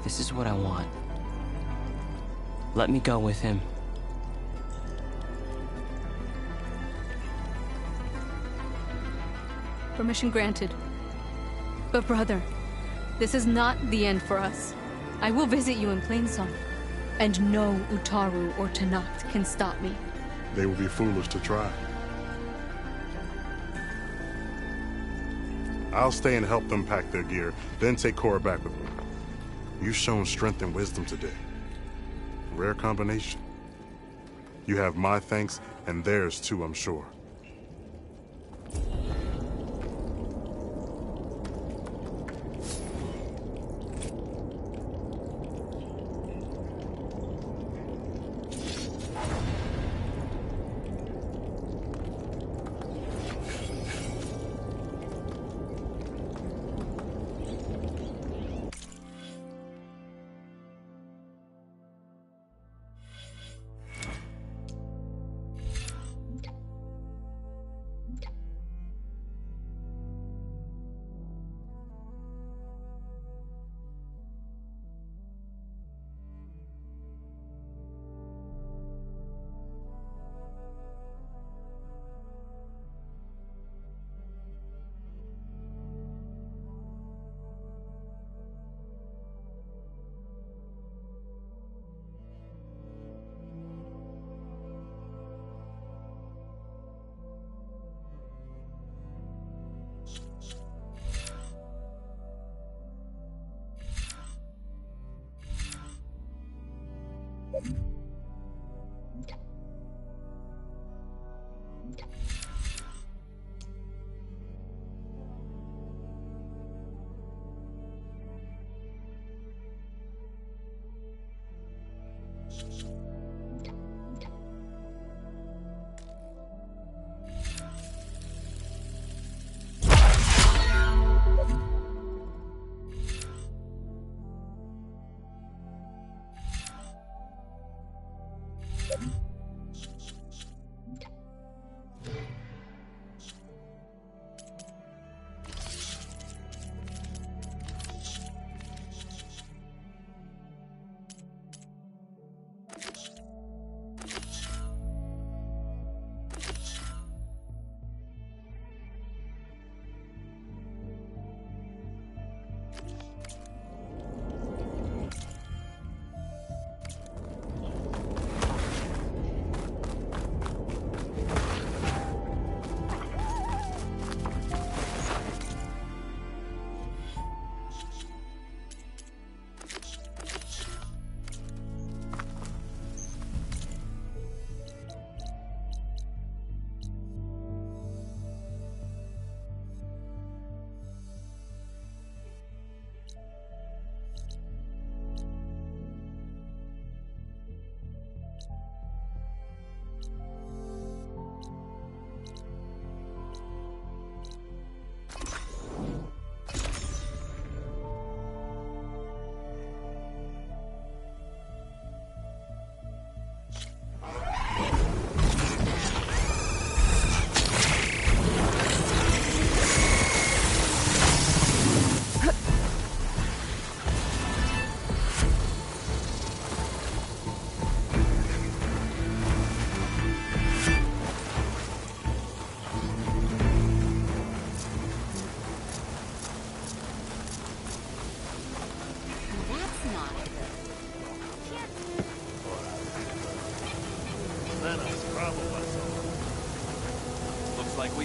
This is what I want. Let me go with him. Permission granted. But brother, this is not the end for us. I will visit you in Plainsong. And no Utaru or Tenakth can stop me. They will be foolish to try. I'll stay and help them pack their gear, then take Cora back with me. You've shown strength and wisdom today. Rare combination. You have my thanks, and theirs too, I'm sure.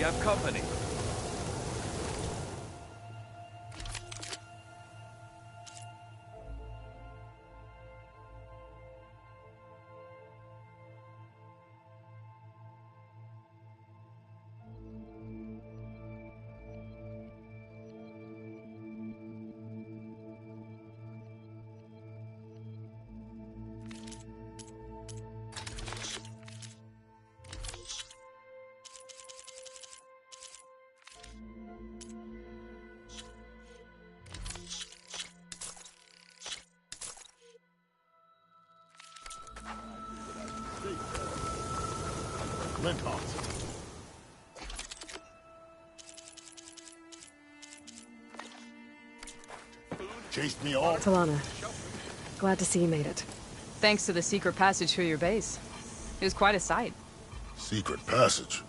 have company. Flinthawks. Chased me all. Talana, glad to see you made it. Thanks to the secret passage through your base. It was quite a sight. Secret passage?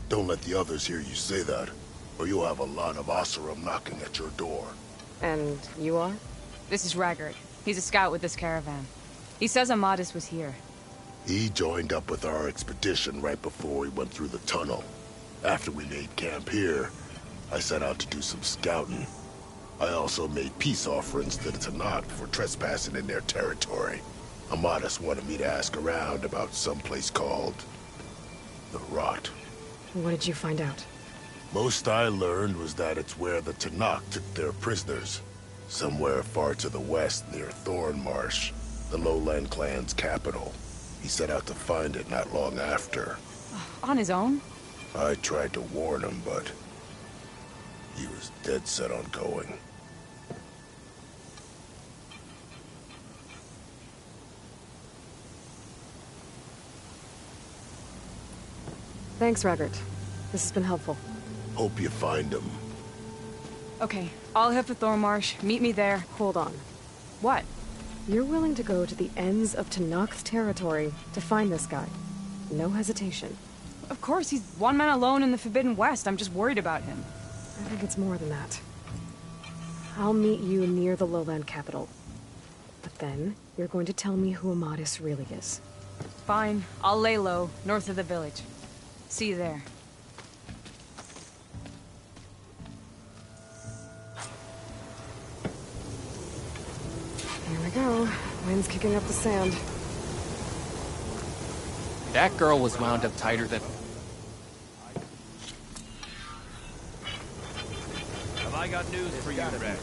Don't let the others hear you say that, or you'll have a lot of Oseram knocking at your door. And you are? This is Raggart. He's a scout with this caravan. He says Amadis was here. He joined up with our expedition right before we went through the tunnel. After we made camp here, I set out to do some scouting. I also made peace offerings to the Tenakth for trespassing in their territory. Amadis wanted me to ask around about some place called the Rot. What did you find out? Most I learned was that it's where the Tenakth took their prisoners. Somewhere far to the west near Thornmarsh, the Lowland clan's capital. He set out to find it not long after. On his own? I tried to warn him, but he was dead set on going. Thanks, Raggart. This has been helpful. Hope you find him. Okay, I'll head for Thornmarsh. Meet me there. Hold on. What? You're willing to go to the ends of Tenakth's territory to find this guy. No hesitation. Of course, he's one man alone in the Forbidden West. I'm just worried about him. I think it's more than that. I'll meet you near the lowland capital. But then, you're going to tell me who Amadis really is. Fine. I'll lay low, north of the village. See you there. Here we go. Wind's kicking up the sand. That girl was wound up tighter than... Have I got news for you, Red?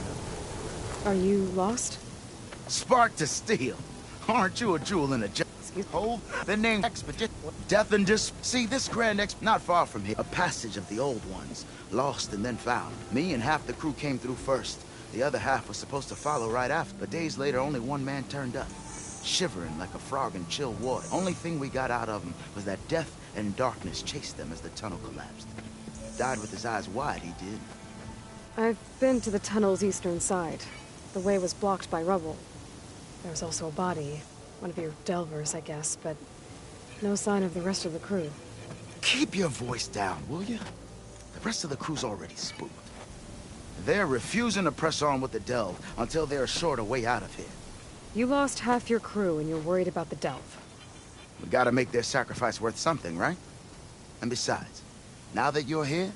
Are you lost? Spark to steel. Aren't you a jewel in a hole? The name Expedition. Death and see this grand not far from here. A passage of the old ones. Lost and then found. Me and half the crew came through first. The other half was supposed to follow right after, but days later only one man turned up. Shivering like a frog in chill water. Only thing we got out of him was that death and darkness chased them as the tunnel collapsed. Died with his eyes wide, he did. I've been to the tunnel's eastern side. The way was blocked by rubble. There was also a body. One of your delvers, I guess, but no sign of the rest of the crew. Keep your voice down, will you? The rest of the crew's already spooked. They're refusing to press on with the delve until they're assured a way out of here. You lost half your crew and you're worried about the delve. We gotta make their sacrifice worth something, right? And besides, now that you're here,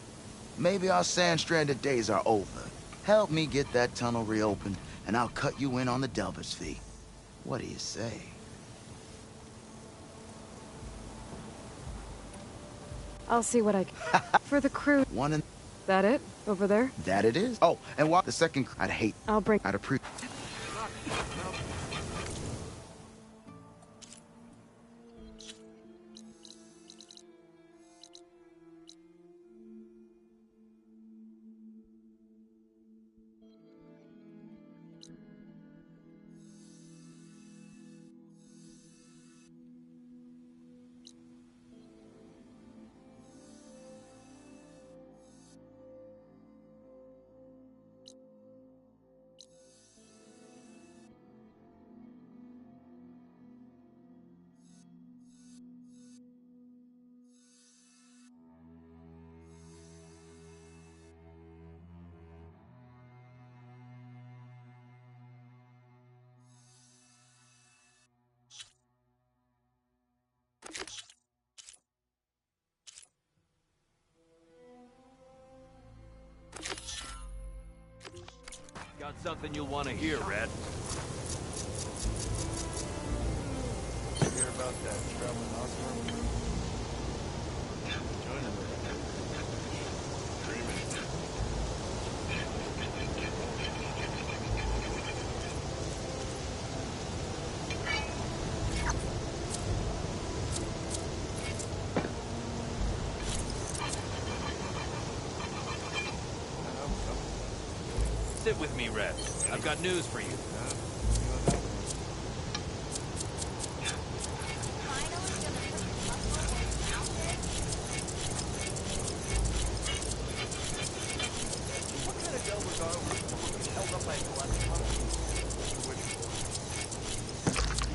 maybe our sand-stranded days are over. Help me get that tunnel reopened, and I'll cut you in on the delver's fee. What do you say? I'll see what I can. For the crew. One and... That it? Over there? That it is. Oh, and what? The second... I'd hate... I'd appreciate... Got something you'll want to hear, Red. Hear about that traveling Osborne? Join him. Dreaming. Sit with me, Red. I've got news for you.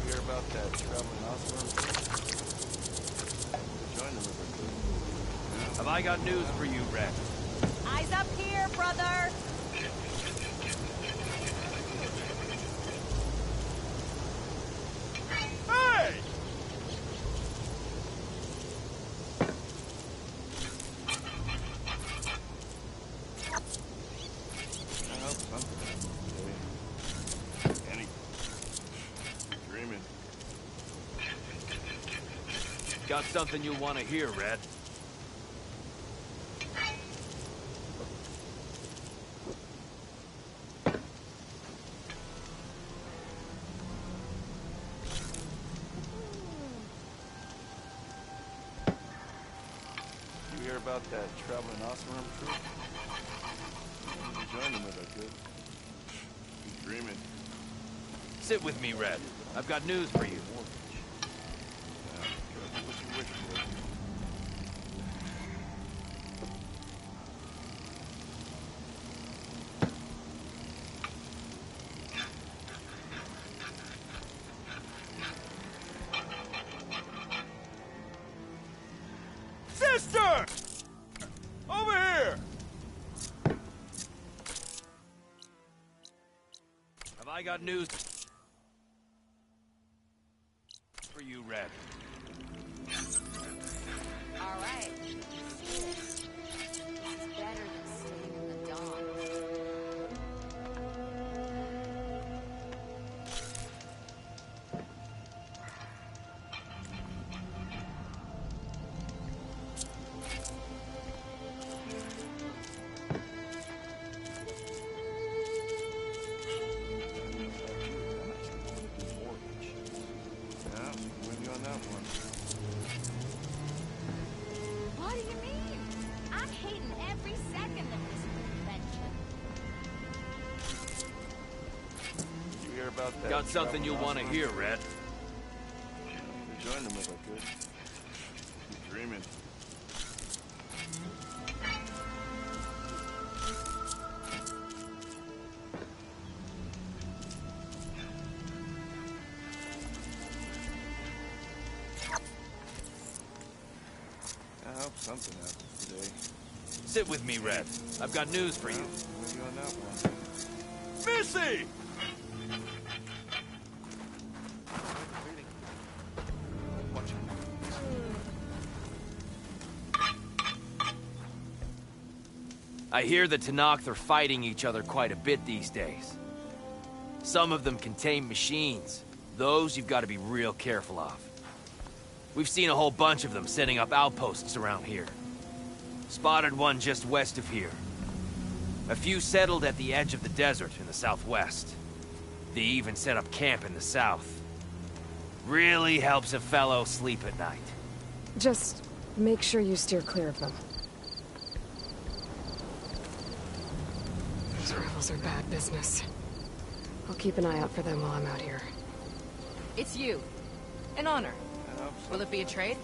Hear about that traveling Osborne? Join him if I could. Have I got news for you, Red? Eyes up here, brother! Hey! I hope something. Annie. Dreaming. Got something you'll want to hear, Red. You hear about that traveling Osborne troop? Join them if I could. He's dreaming. Sit with me, Red. I've got news for you. Careful what you wish for. Sister! Over here! Have I got news for you, Red? All right. This is better than staying in the dawn. Yeah, with you on that one. What do you mean? I'm hating every second of this adventure. You hear about that? Got something you'll want to hear, Red. Join them if I could. He's dreaming. I hope something happens today. Sit with me, Red. I've got news for you. With you on that one. Missy! I hear the Tenakth are fighting each other quite a bit these days. Some of them contain machines. Those you've got to be real careful of. We've seen a whole bunch of them setting up outposts around here. Spotted one just west of here. A few settled at the edge of the desert in the southwest. They even set up camp in the south. Really helps a fellow sleep at night. Just make sure you steer clear of them. Those rebels are bad business. I'll keep an eye out for them while I'm out here. It's you. An honor. Will it be a trade?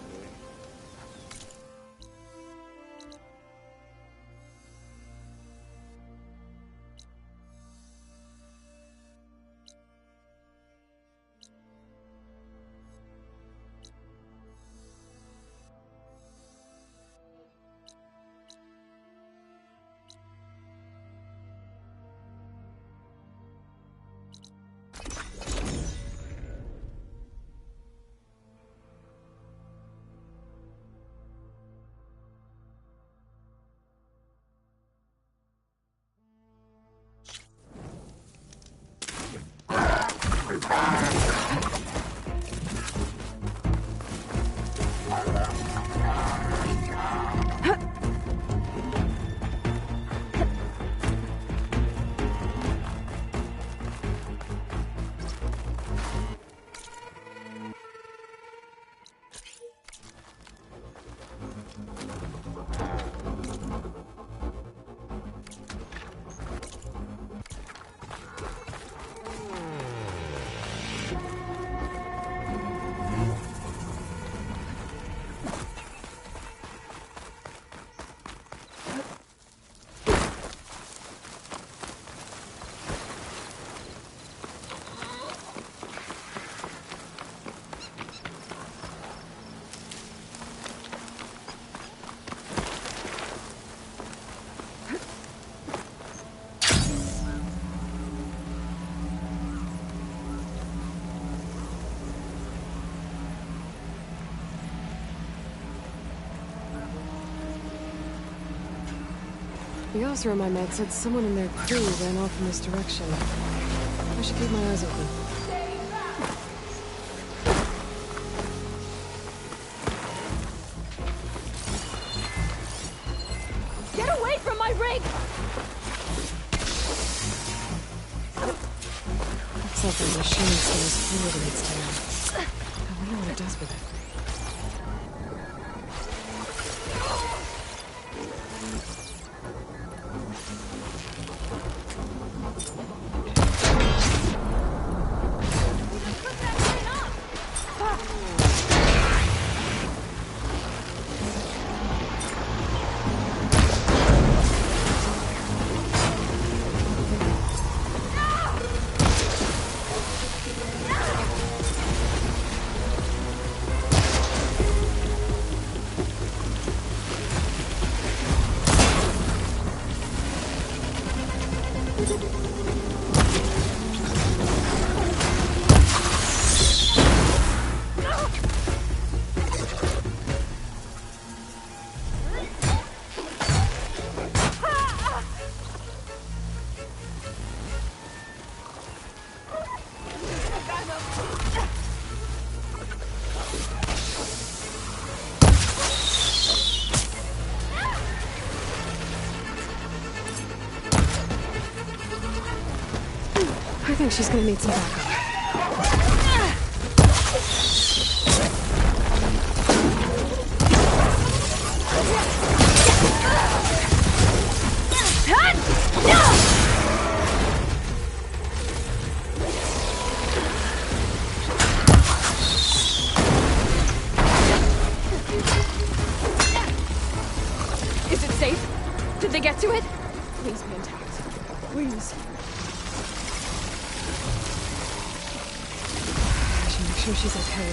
The officer on my med said someone in their crew ran off in this direction. I should keep my eyes open. Get away from my rig! Looks like the machine stores fluid in its tail. I wonder what it does with it. I think she's gonna need some backup. Is it safe? Did they get to it? Please be intact. Please. I should make sure she's okay.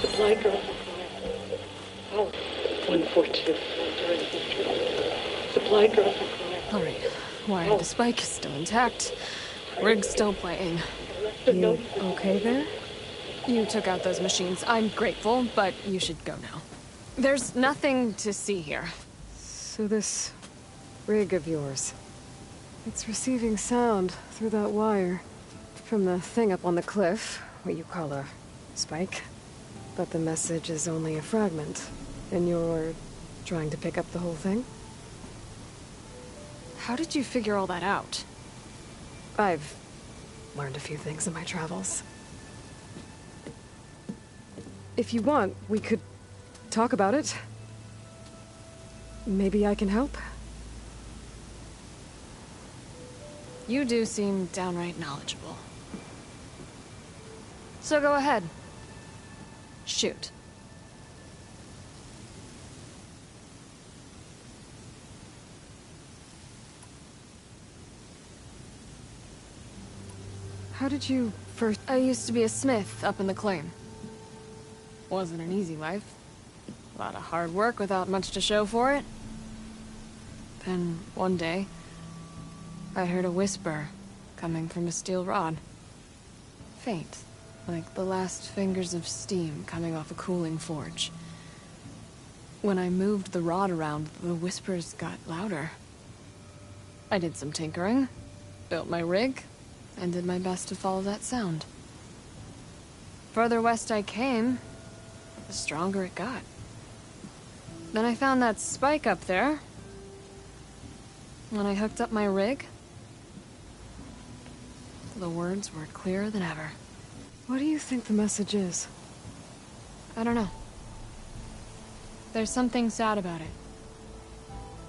Supply drop. Oh, 142. Supply drop. All right. Wire to the spike is still intact. Rig's still playing. You okay there? You took out those machines. I'm grateful, but you should go now. There's nothing to see here. So this rig of yours, it's receiving sound through that wire from the thing up on the cliff, what you call a spike. But the message is only a fragment, and you're trying to pick up the whole thing? How did you figure all that out? I've learned a few things in my travels. If you want, we could talk about it. Maybe I can help? You do seem downright knowledgeable. So go ahead. Shoot. How did you first... I used to be a smith up in the claim. Wasn't an easy life. A lot of hard work without much to show for it. Then, one day, I heard a whisper coming from a steel rod. faint, like the last fingers of steam coming off a cooling forge. When I moved the rod around, the whispers got louder. I did some tinkering, built my rig, and did my best to follow that sound. Further west I came, the stronger it got. Then I found that spike up there. When I hooked up my rig, the words were clearer than ever. What do you think the message is? I don't know. There's something sad about it.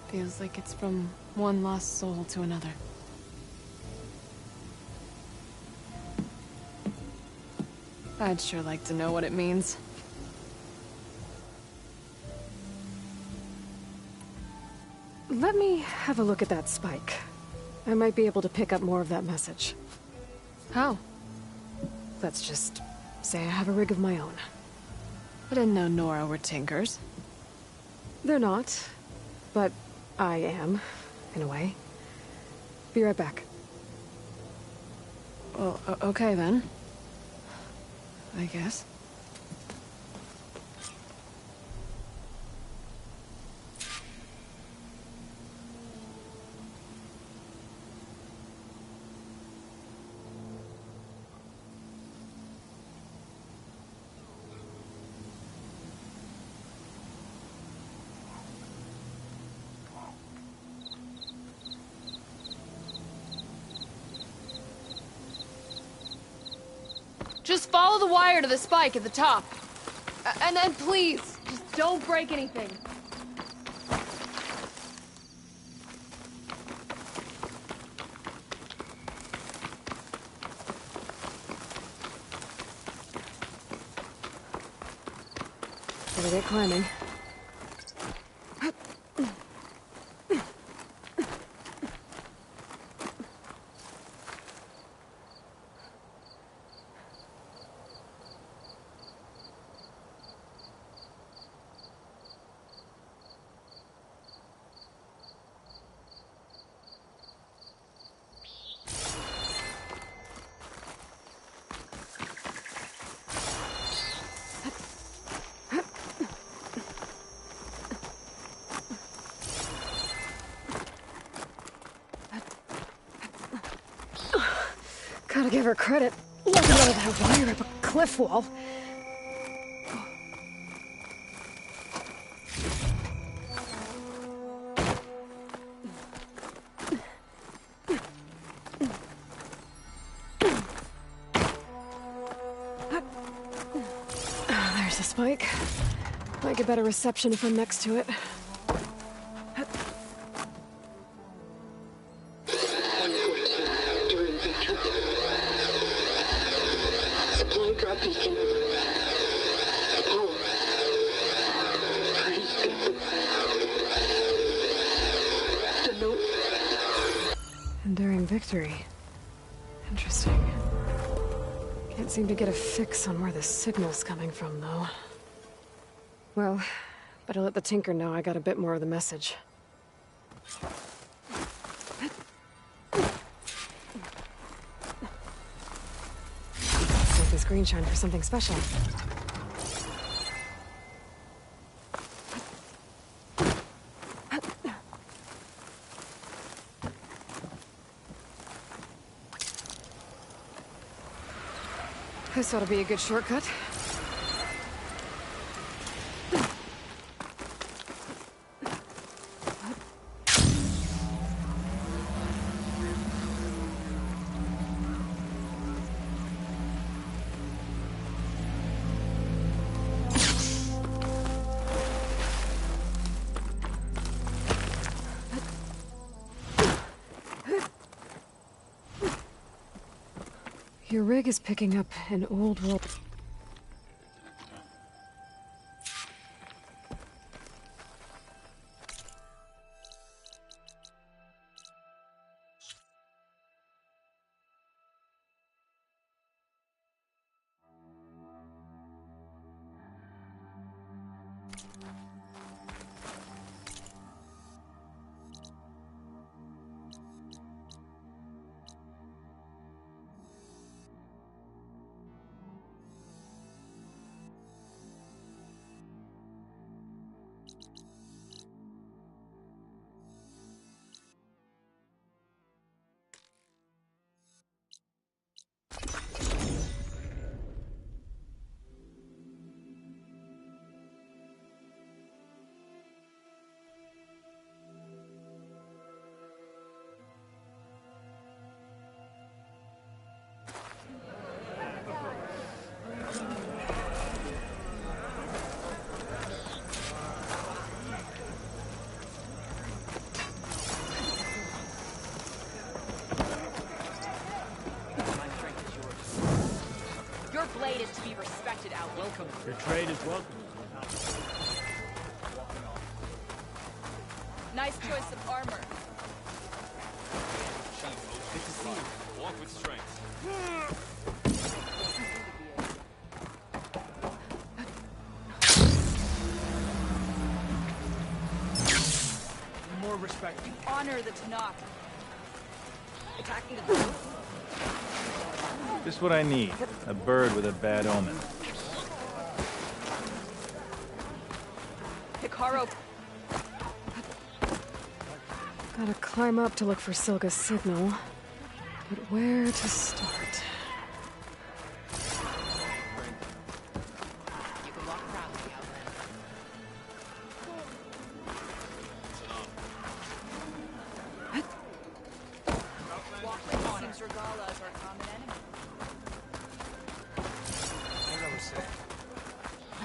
Feels like it's from one lost soul to another. I'd sure like to know what it means. Let me have a look at that spike. I might be able to pick up more of that message. How? Let's just say I have a rig of my own. I didn't know Nora were tinkers. They're not, but I am, in a way. Be right back. Well, okay then. I guess. Just follow the wire to the spike at the top. And then please, just don't break anything. Better get climbing. Gotta give her credit. Lucky out of that wire up a cliff wall. There's the spike. Might get better reception if I'm next to it. Enduring victory. Interesting. Can't seem to get a fix on where the signal's coming from, though. Well, better let the Tinker know I got a bit more of the message. Save this green shine for something special. This ought to be a good shortcut. Your rig is picking up an old world. is to be respected, Outlander. Welcome. Your trade is welcome. Nice choice of armor. Good to see you. Walk with strength. More respect. You honor the Tanakh. Attacking the group. Just what I need. A bird with a bad omen. Hikaru. Gotta climb up to look for Silga's signal. But where to start? You can walk proudly, Outlander. Walking on seems Regala is our common enemy. As I was saying.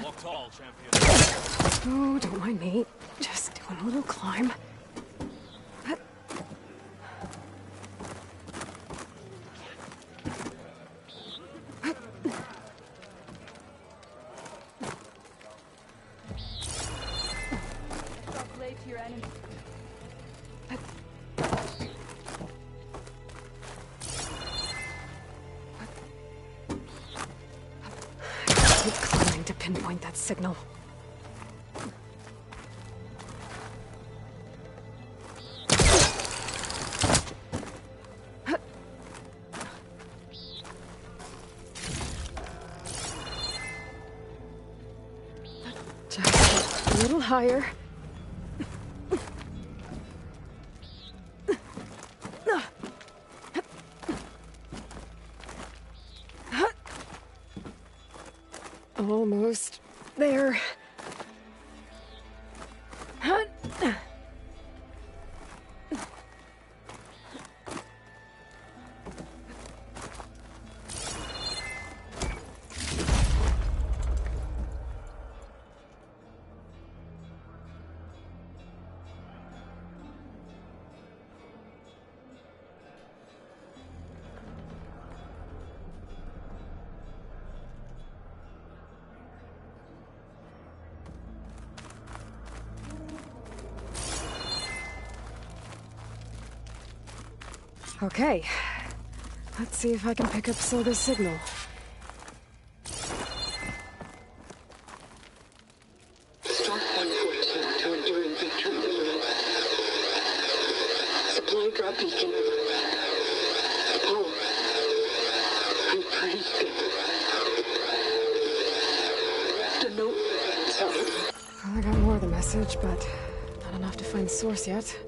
Walk tall, champion. Oh, don't mind me. Just doing a little climb. Drop blade to your enemy. Keep climbing to pinpoint that signal. Just a little higher. Almost there. Okay. Let's see if I can pick up Silga's signal. Start 114 to enduring victory. Supply drop beacon. Paul, I praise God. The note. Sorry. Well, I got more of the message, but not enough to find source yet.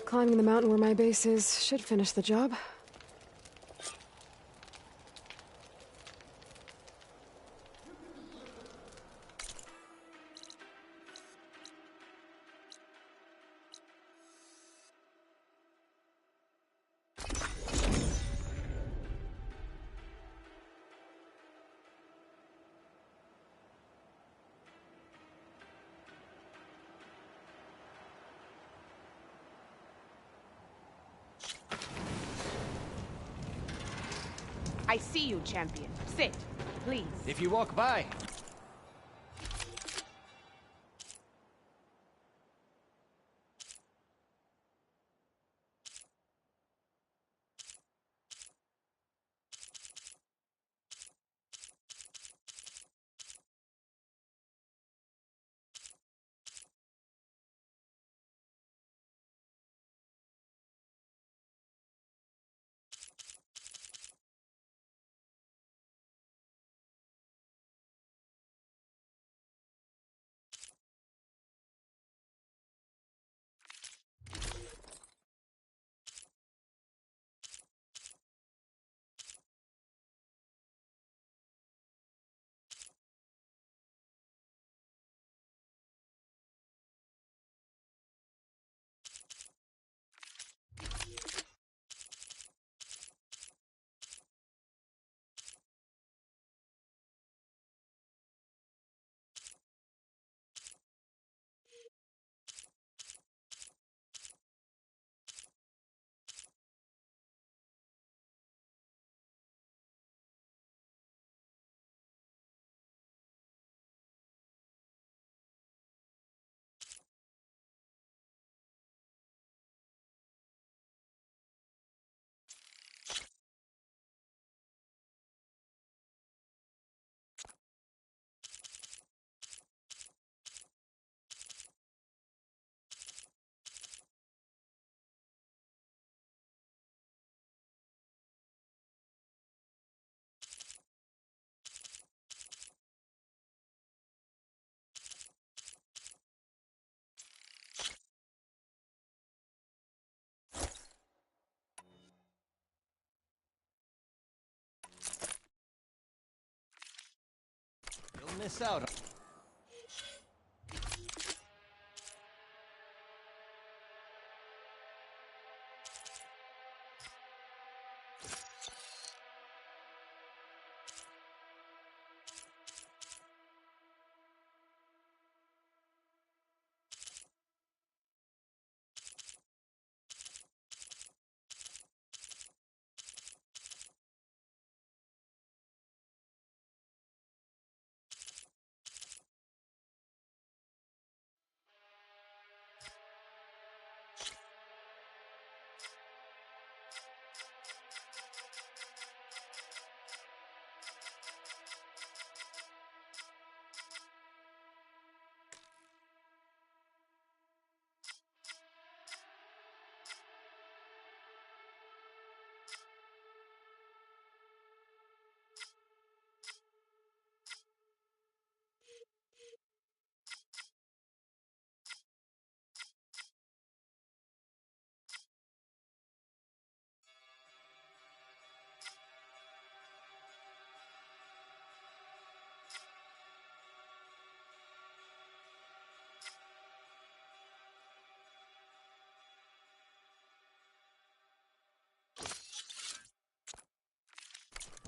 Climbing the mountain where my base is should finish the job. I see you, champion. Sit, please. If you walk by, miss out.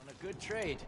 On a good trade.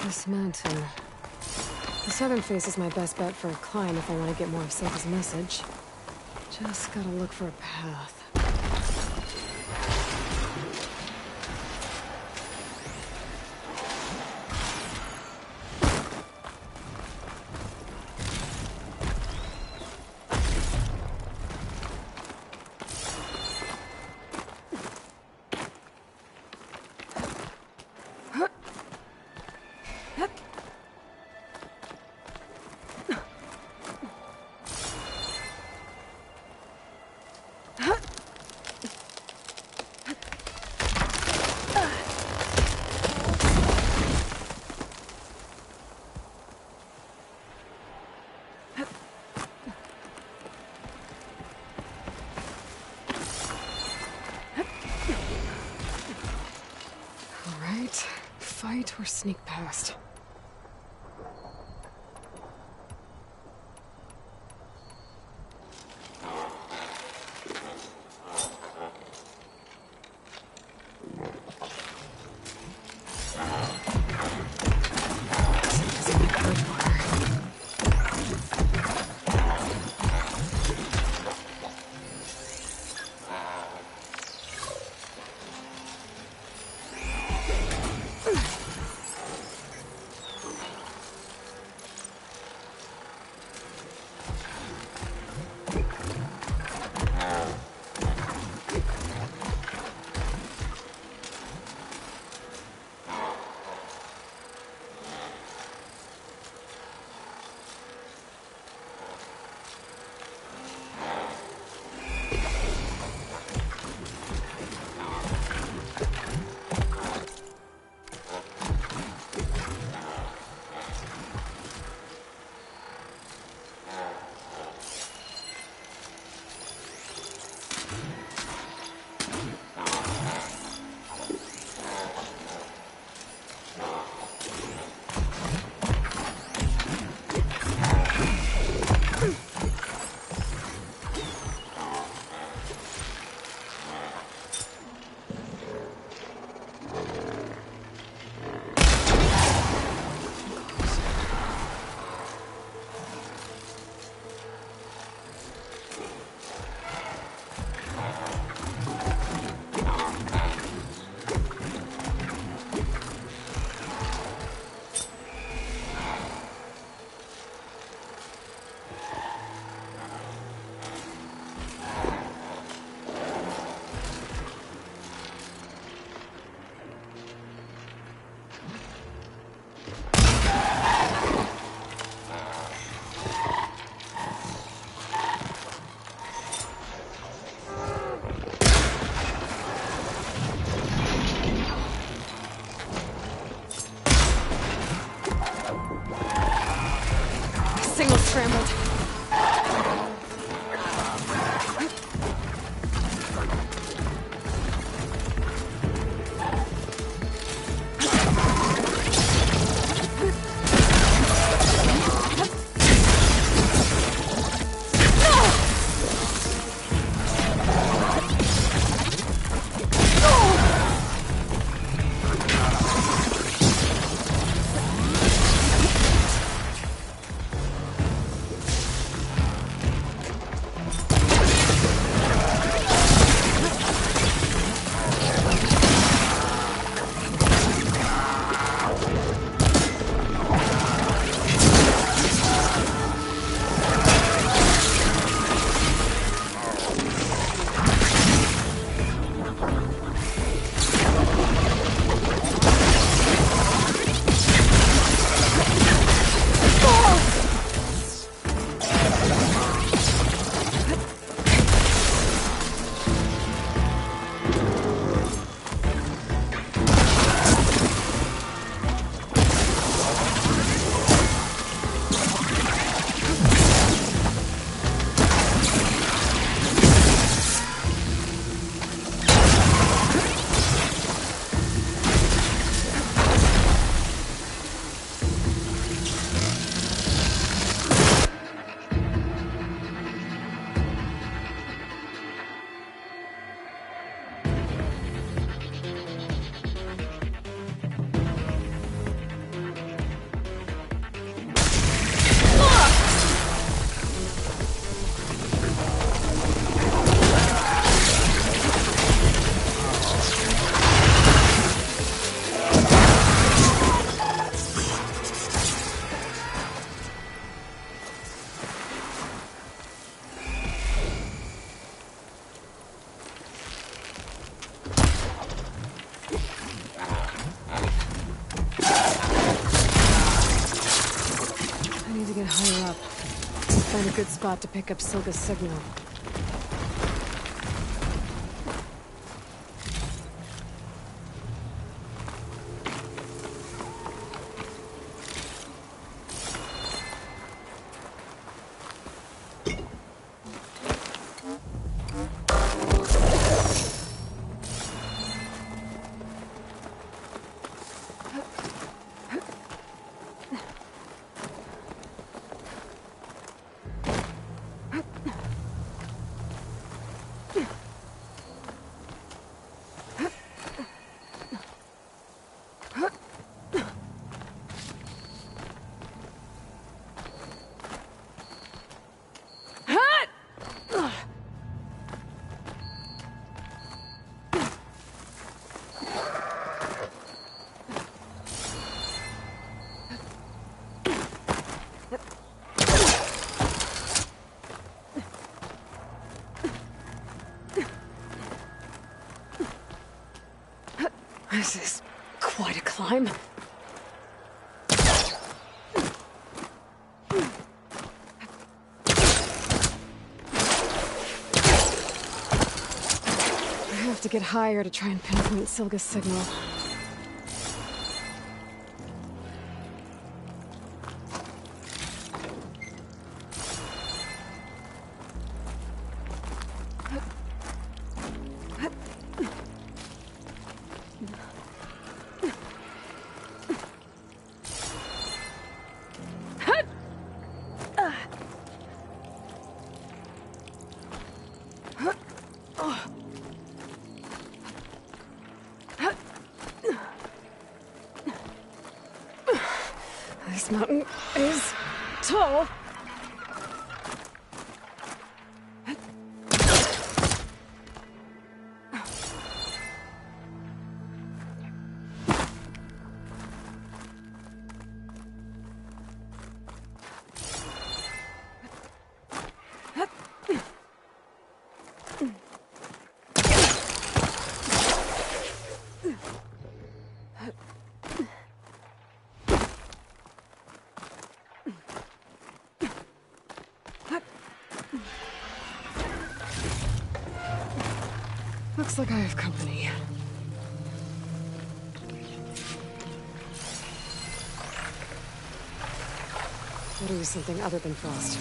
This mountain. The southern face is my best bet for a climb if I want to get more of Silva's message. Just gotta look for a path. Fight or sneak past? good spot to pick up Silga's signal. This is quite a climb. I have to get higher to try and pinpoint Silga's signal. This mountain is tall. Looks like I have company. What is something other than Frost?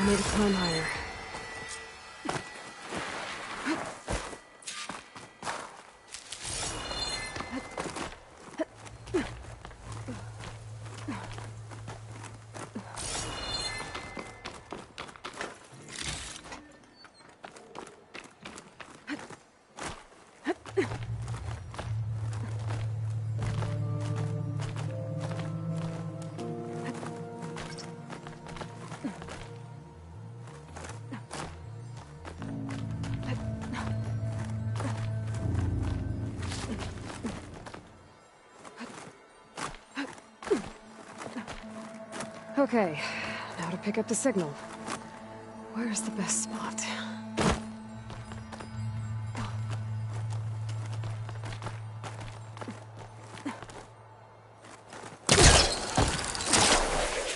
Need to climb higher. Okay, now to pick up the signal. Where's the best spot?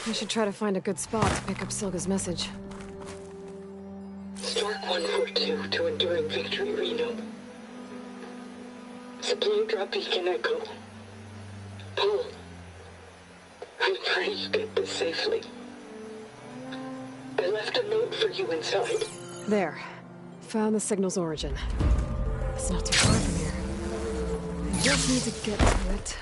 I should try to find a good spot to pick up Silga's message. Stark 142 to Enduring Victory, Reno. Supply drop beacon Echo. Paul, I'm trying to get this safely. I left a note for you inside. There. Found the signal's origin. It's not too far from here. just need to get to it.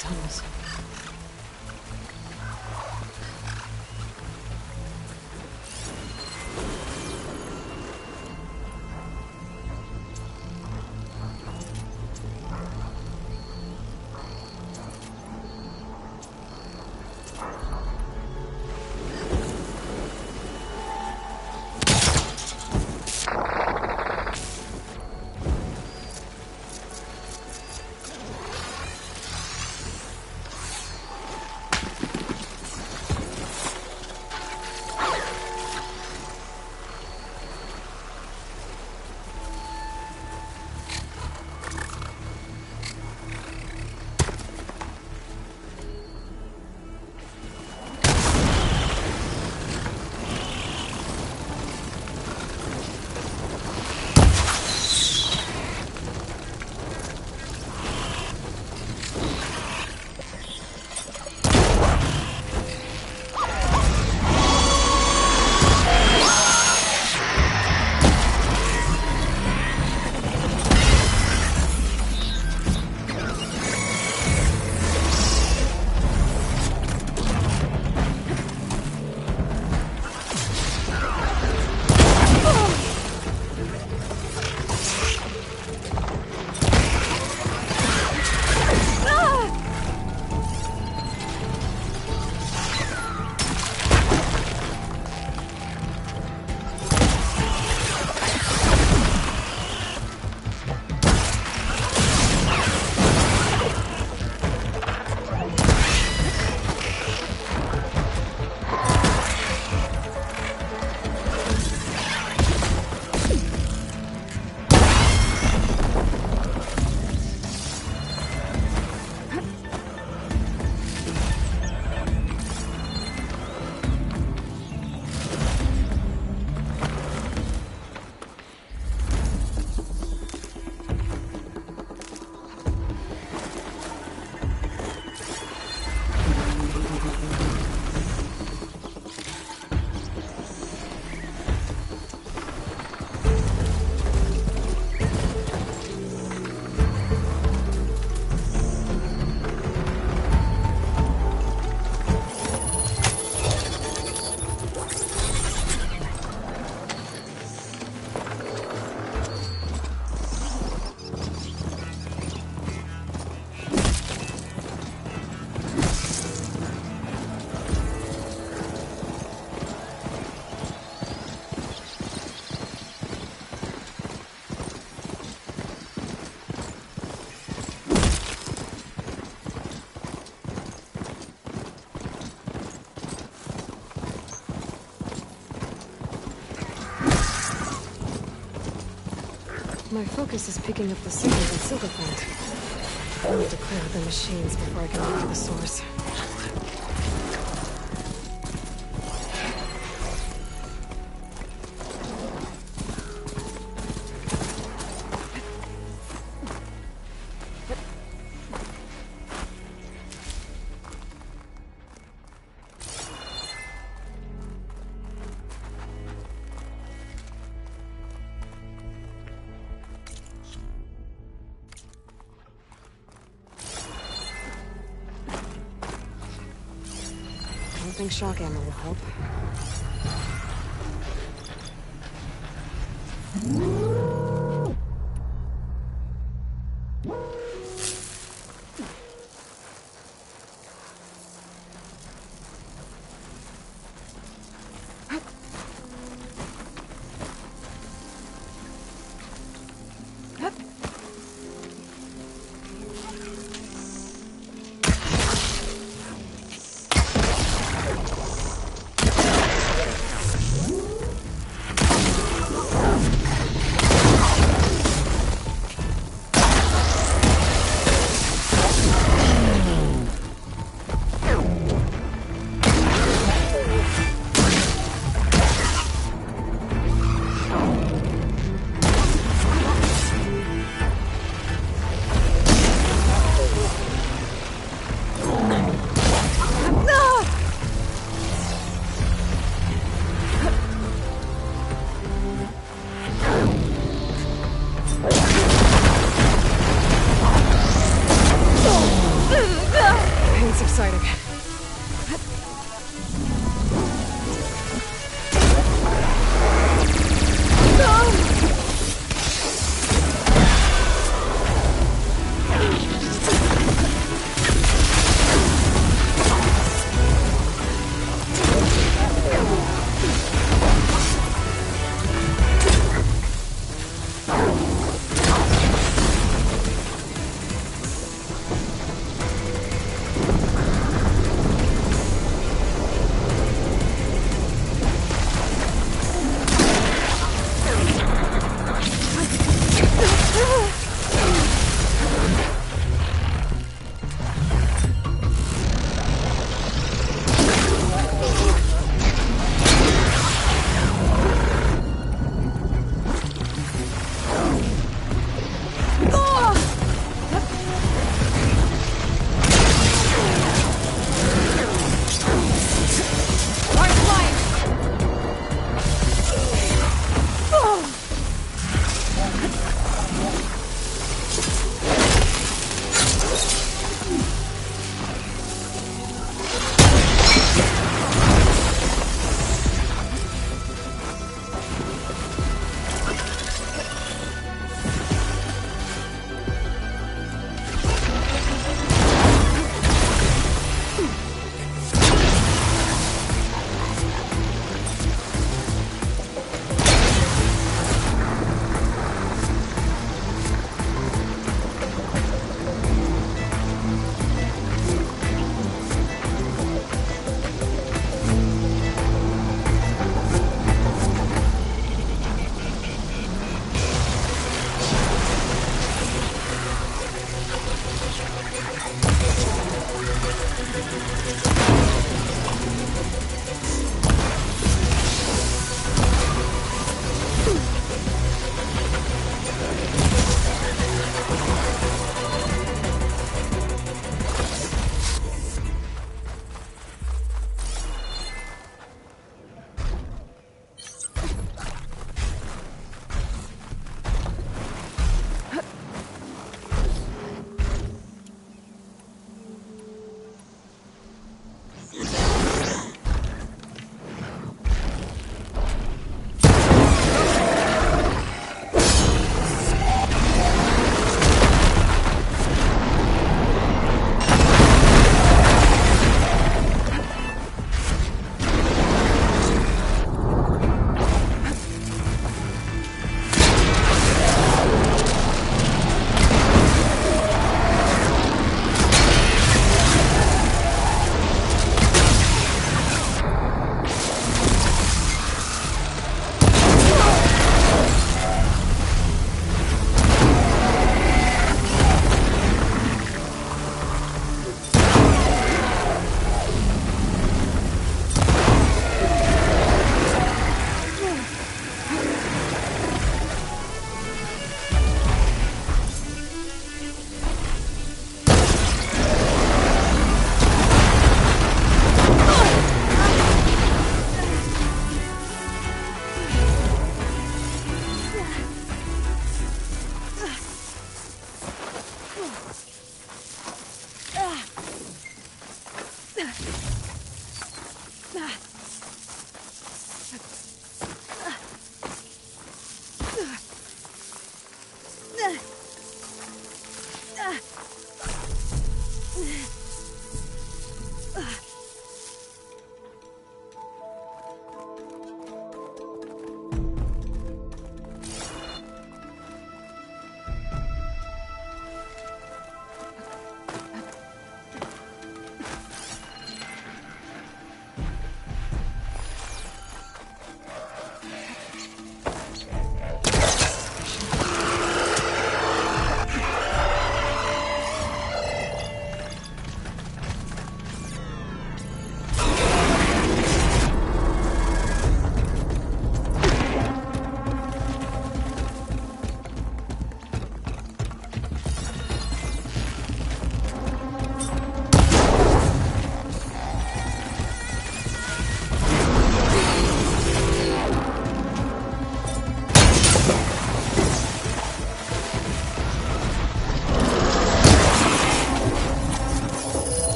Tunnels. My focus is picking up the signals at Silverfront. I need to clear out the machines before I can get to the source. I think shock ammo will help. It's exciting.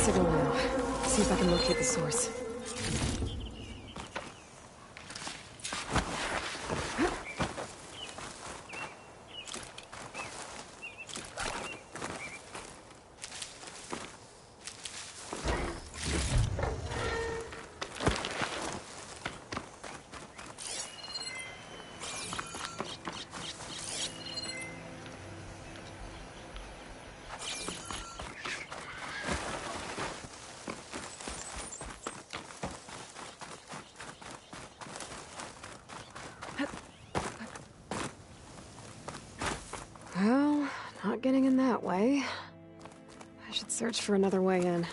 Signal now. See if I can locate the source. Well, not getting in that way. I should search for another way in.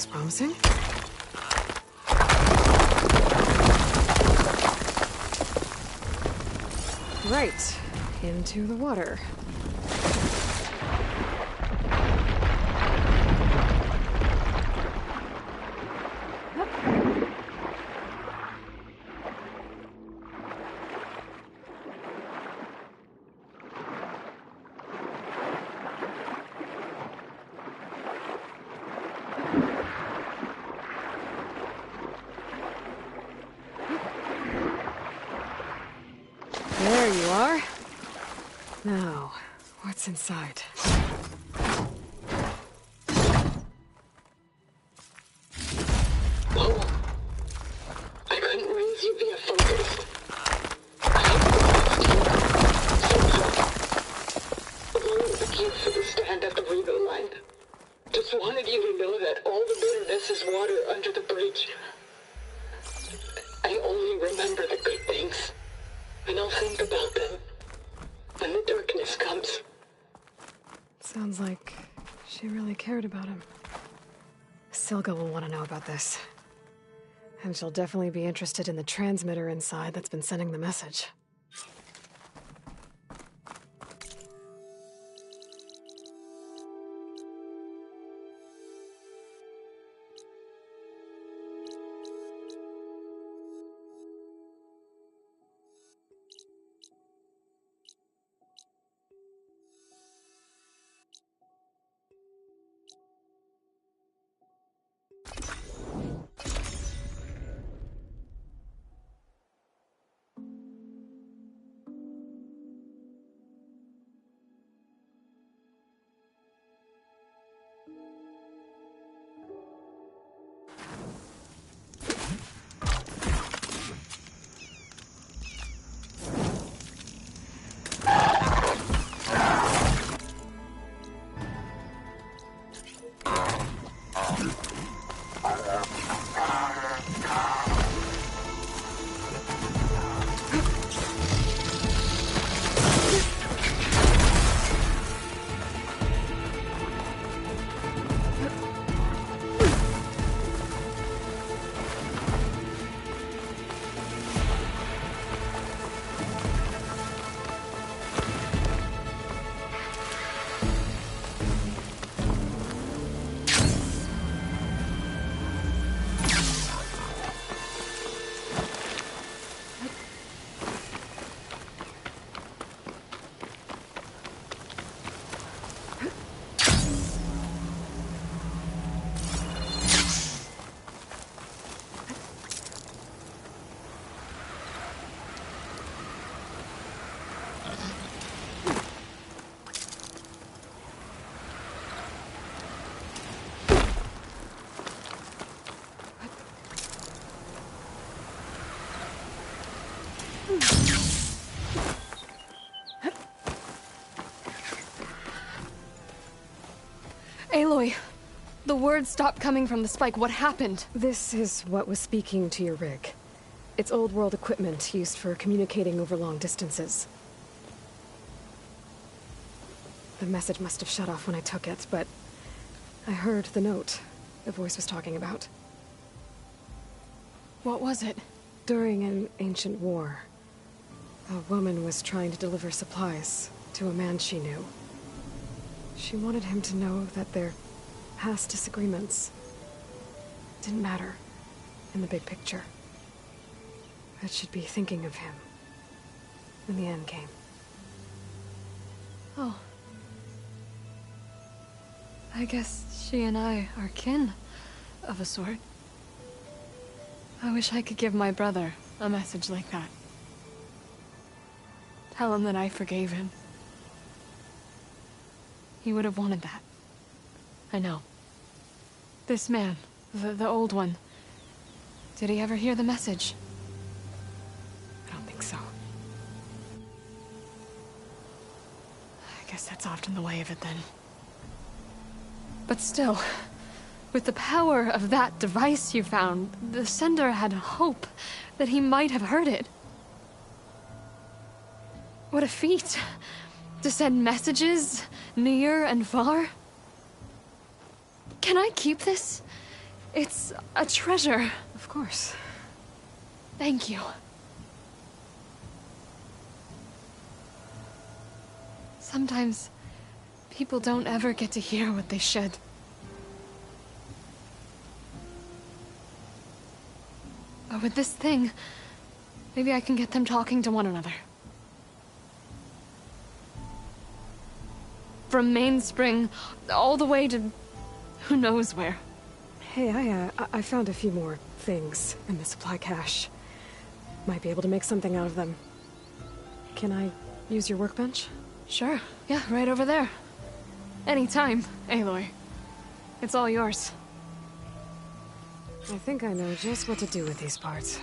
looks promising. Right, into the water. There you are. Now, what's inside? Paul, I couldn't raise you via focus. I hope this somehow. Along with the key for the stand at the Rego line. Just wanted you to know that all the bitterness is water under the bridge. I only remember the good things. And I'll think about them when the darkness comes. Sounds like she really cared about him. Silga will want to know about this. And she'll definitely be interested in the transmitter inside that's been sending the message. Aloy, the words stopped coming from the spike. What happened? This is what was speaking to your rig. It's old world equipment used for communicating over long distances. The message must have shut off when I took it, but I heard the note the voice was talking about. What was it? During an ancient war, a woman was trying to deliver supplies to a man she knew. She wanted him to know that their past disagreements didn't matter in the big picture. That she'd be thinking of him when the end came. Oh. I guess she and I are kin, of a sort. I wish I could give my brother a message like that. Tell him that I forgave him. He would have wanted that. I know. This man, the old one, did he ever hear the message? I don't think so. I guess that's often the way of it then. But still, with the power of that device you found, the sender had hope that he might have heard it. What a feat! To send messages near and far. Can I keep this? It's a treasure. Of course. Thank you. Sometimes people don't ever get to hear what they should. But with this thing, maybe I can get them talking to one another. From Mainspring all the way to who knows where. Hey, I found a few more things in the supply cache. Might be able to make something out of them. Can I use your workbench? Sure. Yeah, right over there. Anytime, Aloy. It's all yours. I think I know just what to do with these parts.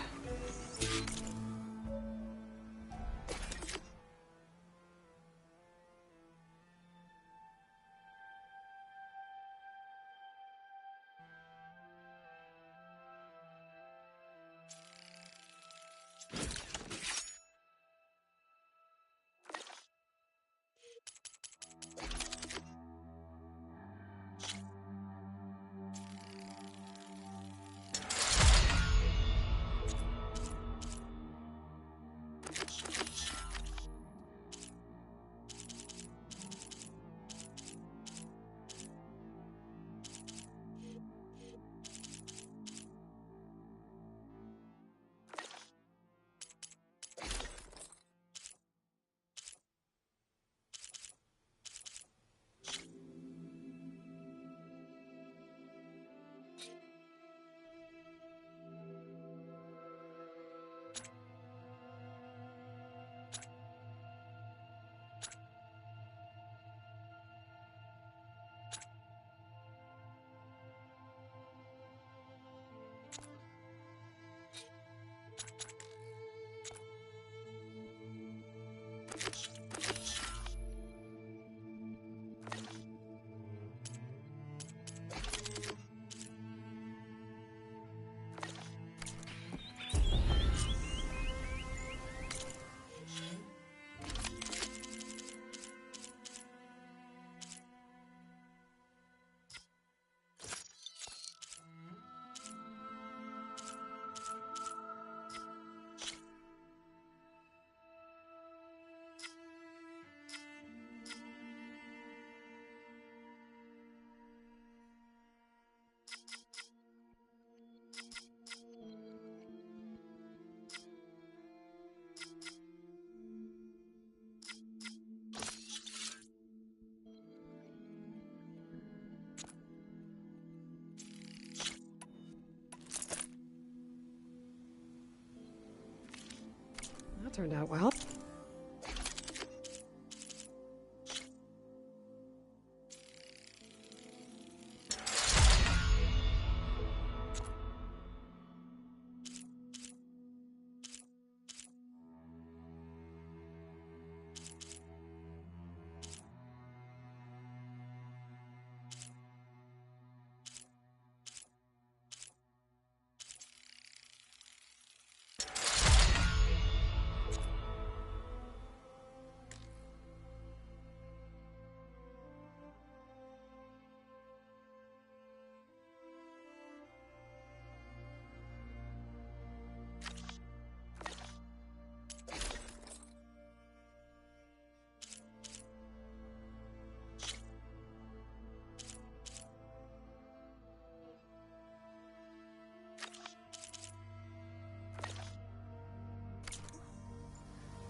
That turned out well.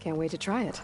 Can't wait to try it.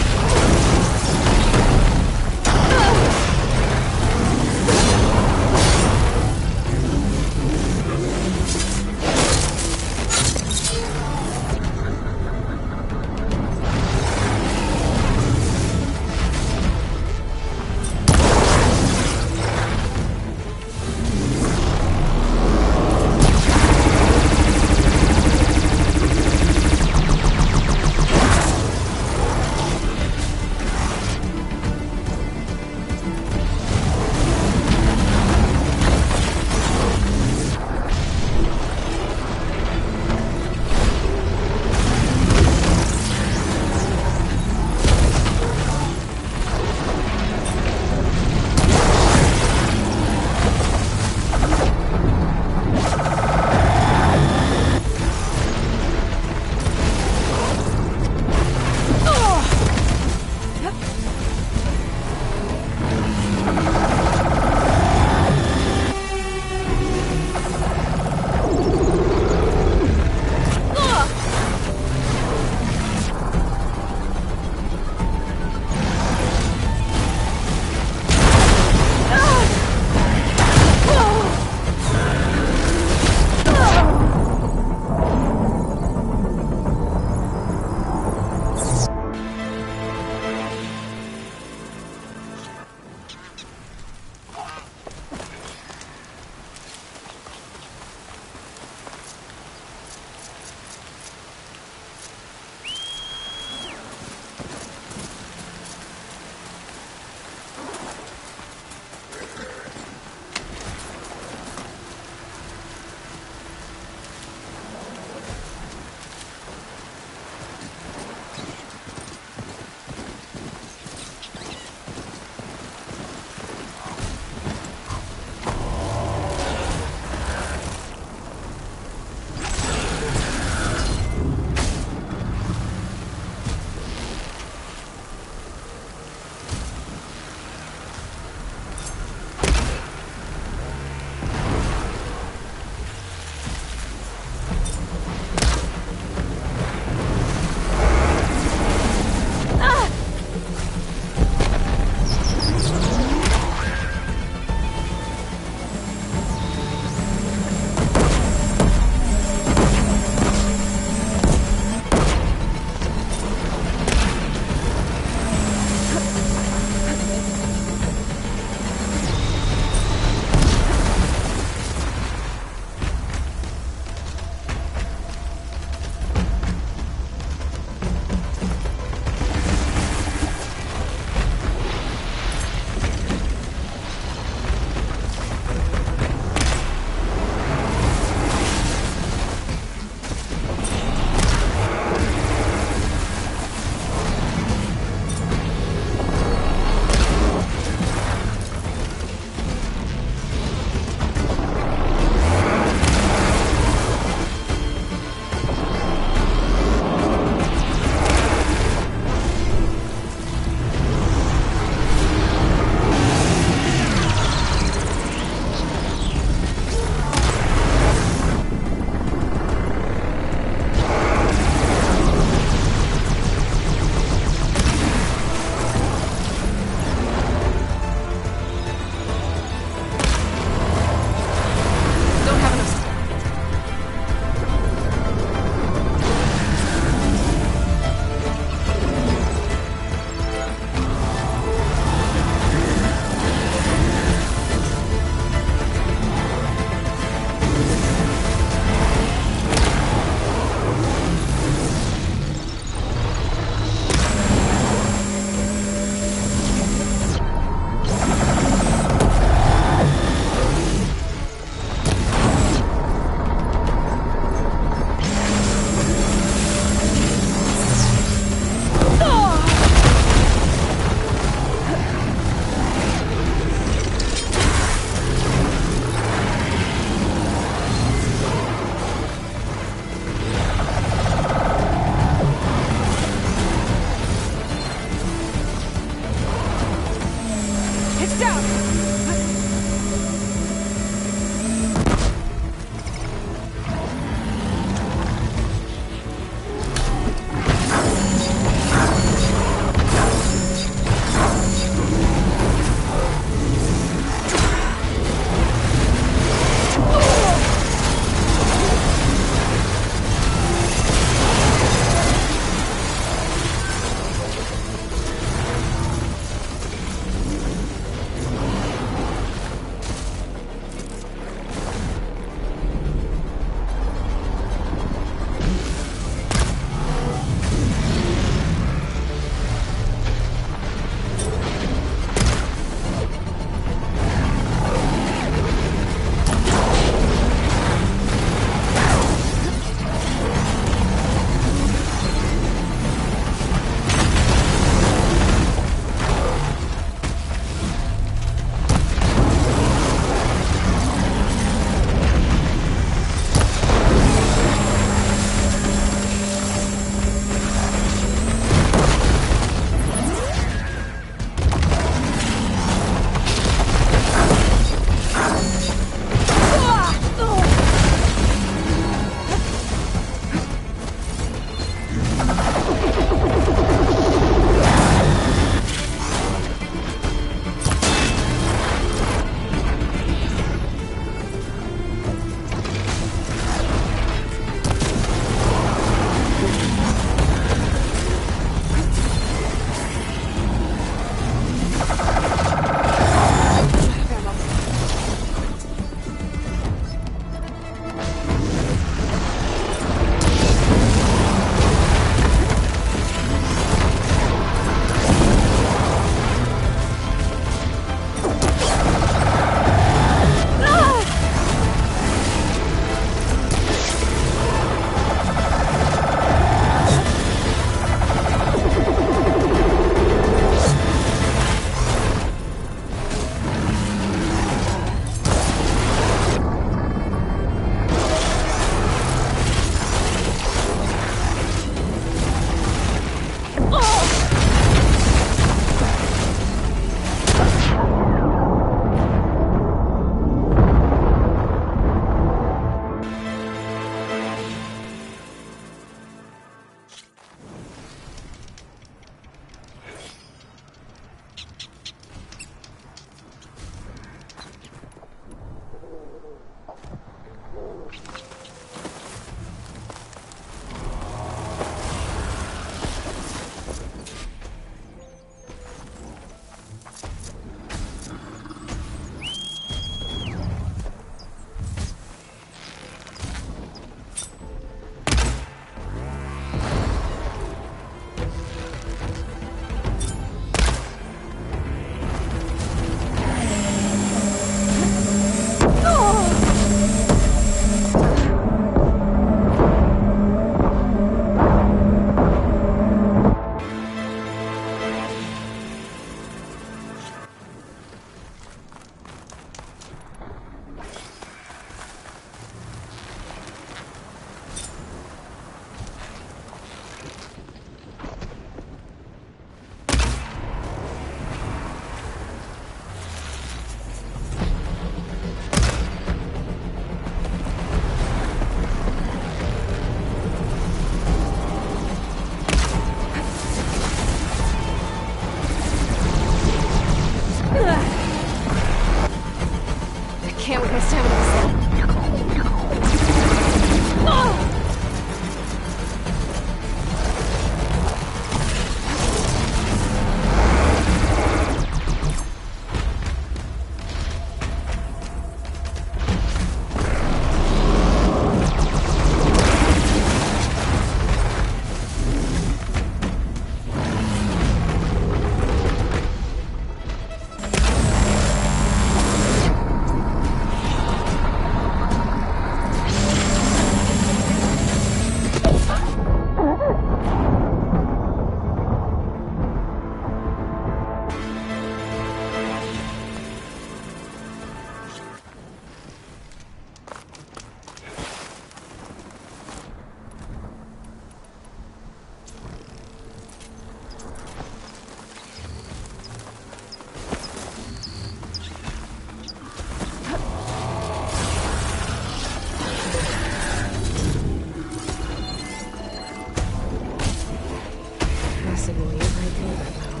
right through that metal.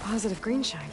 positive green shine.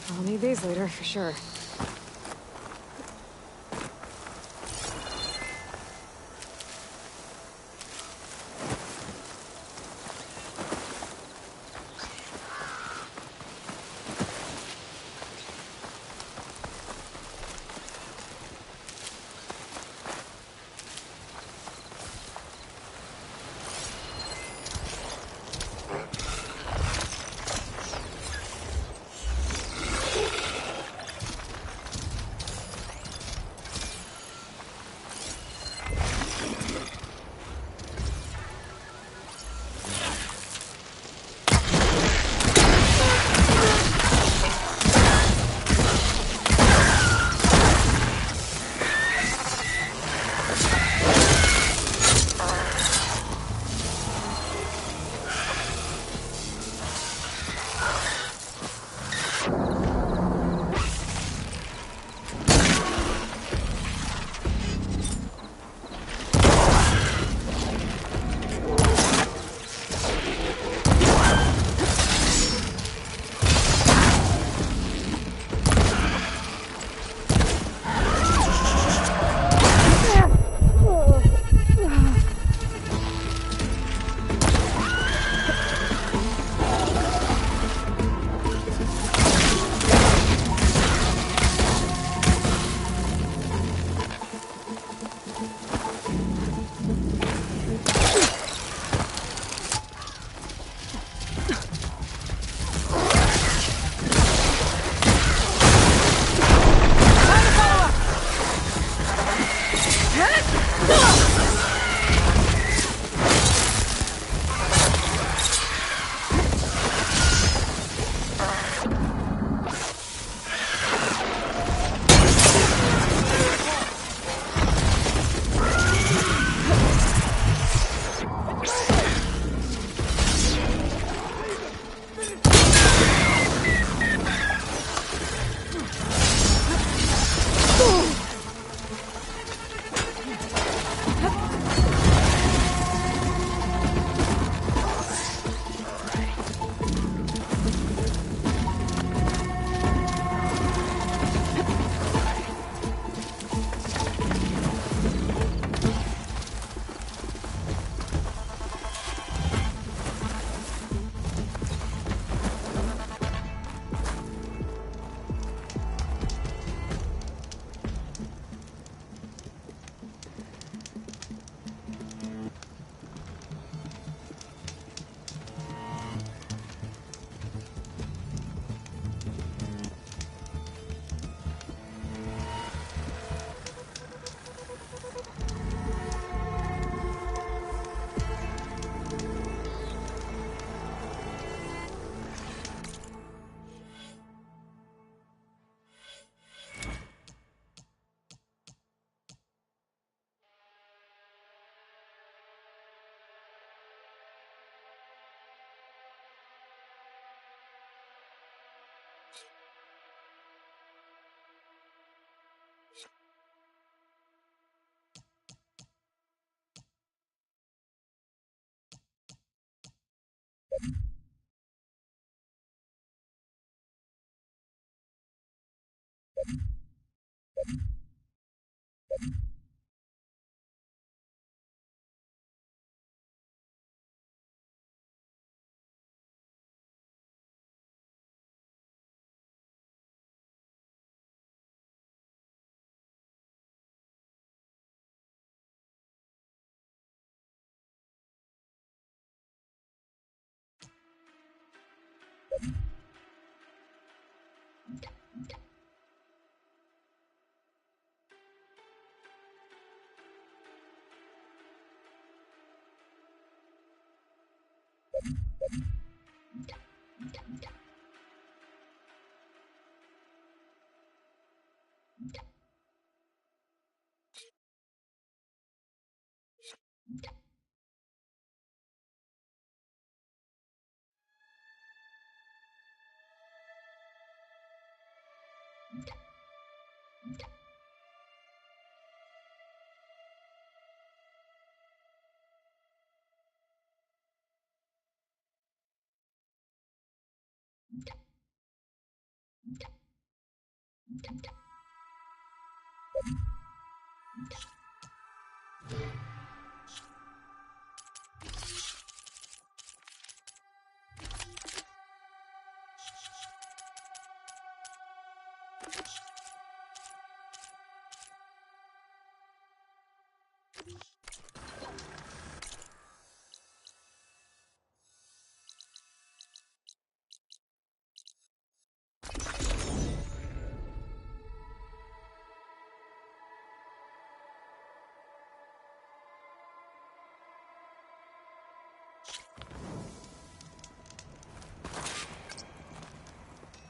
I'll need these later, for sure.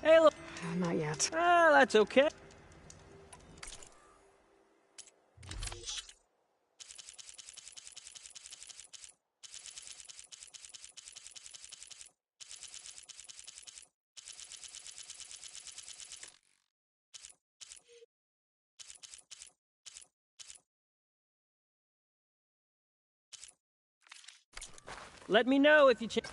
Hey, look. Not yet. Ah, that's okay. Let me know if you change.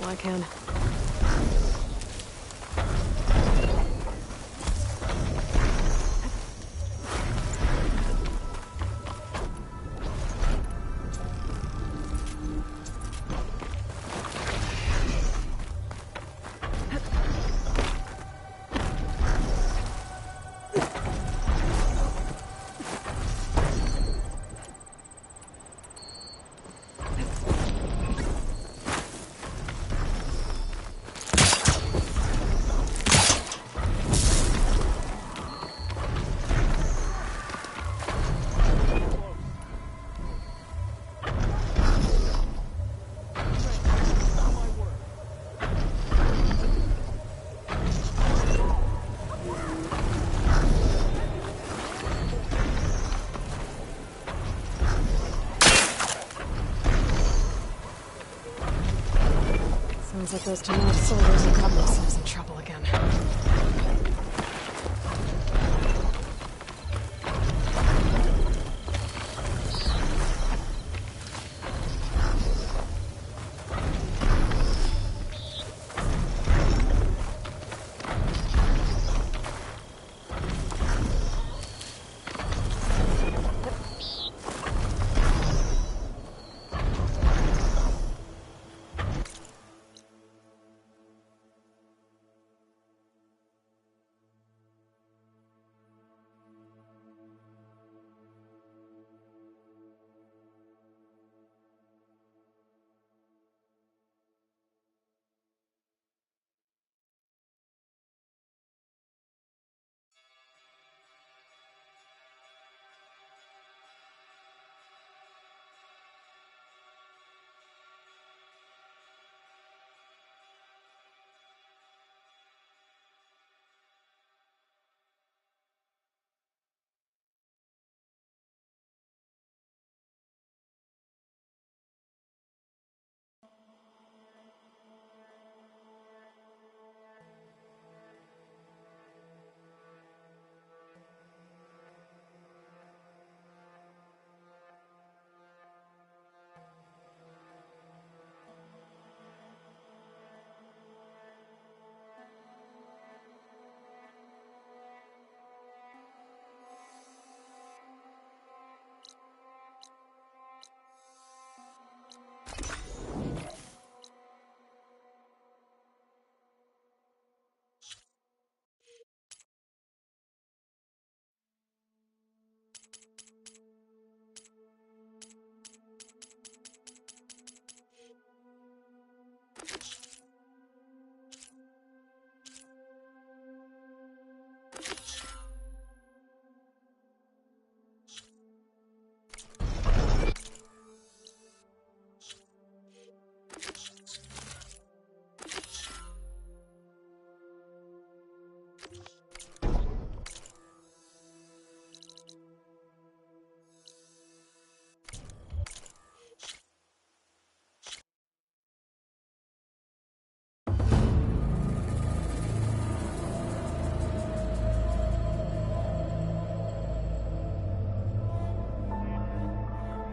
I can. Sounds like those Tenakth soldiers have got themselves in trouble again.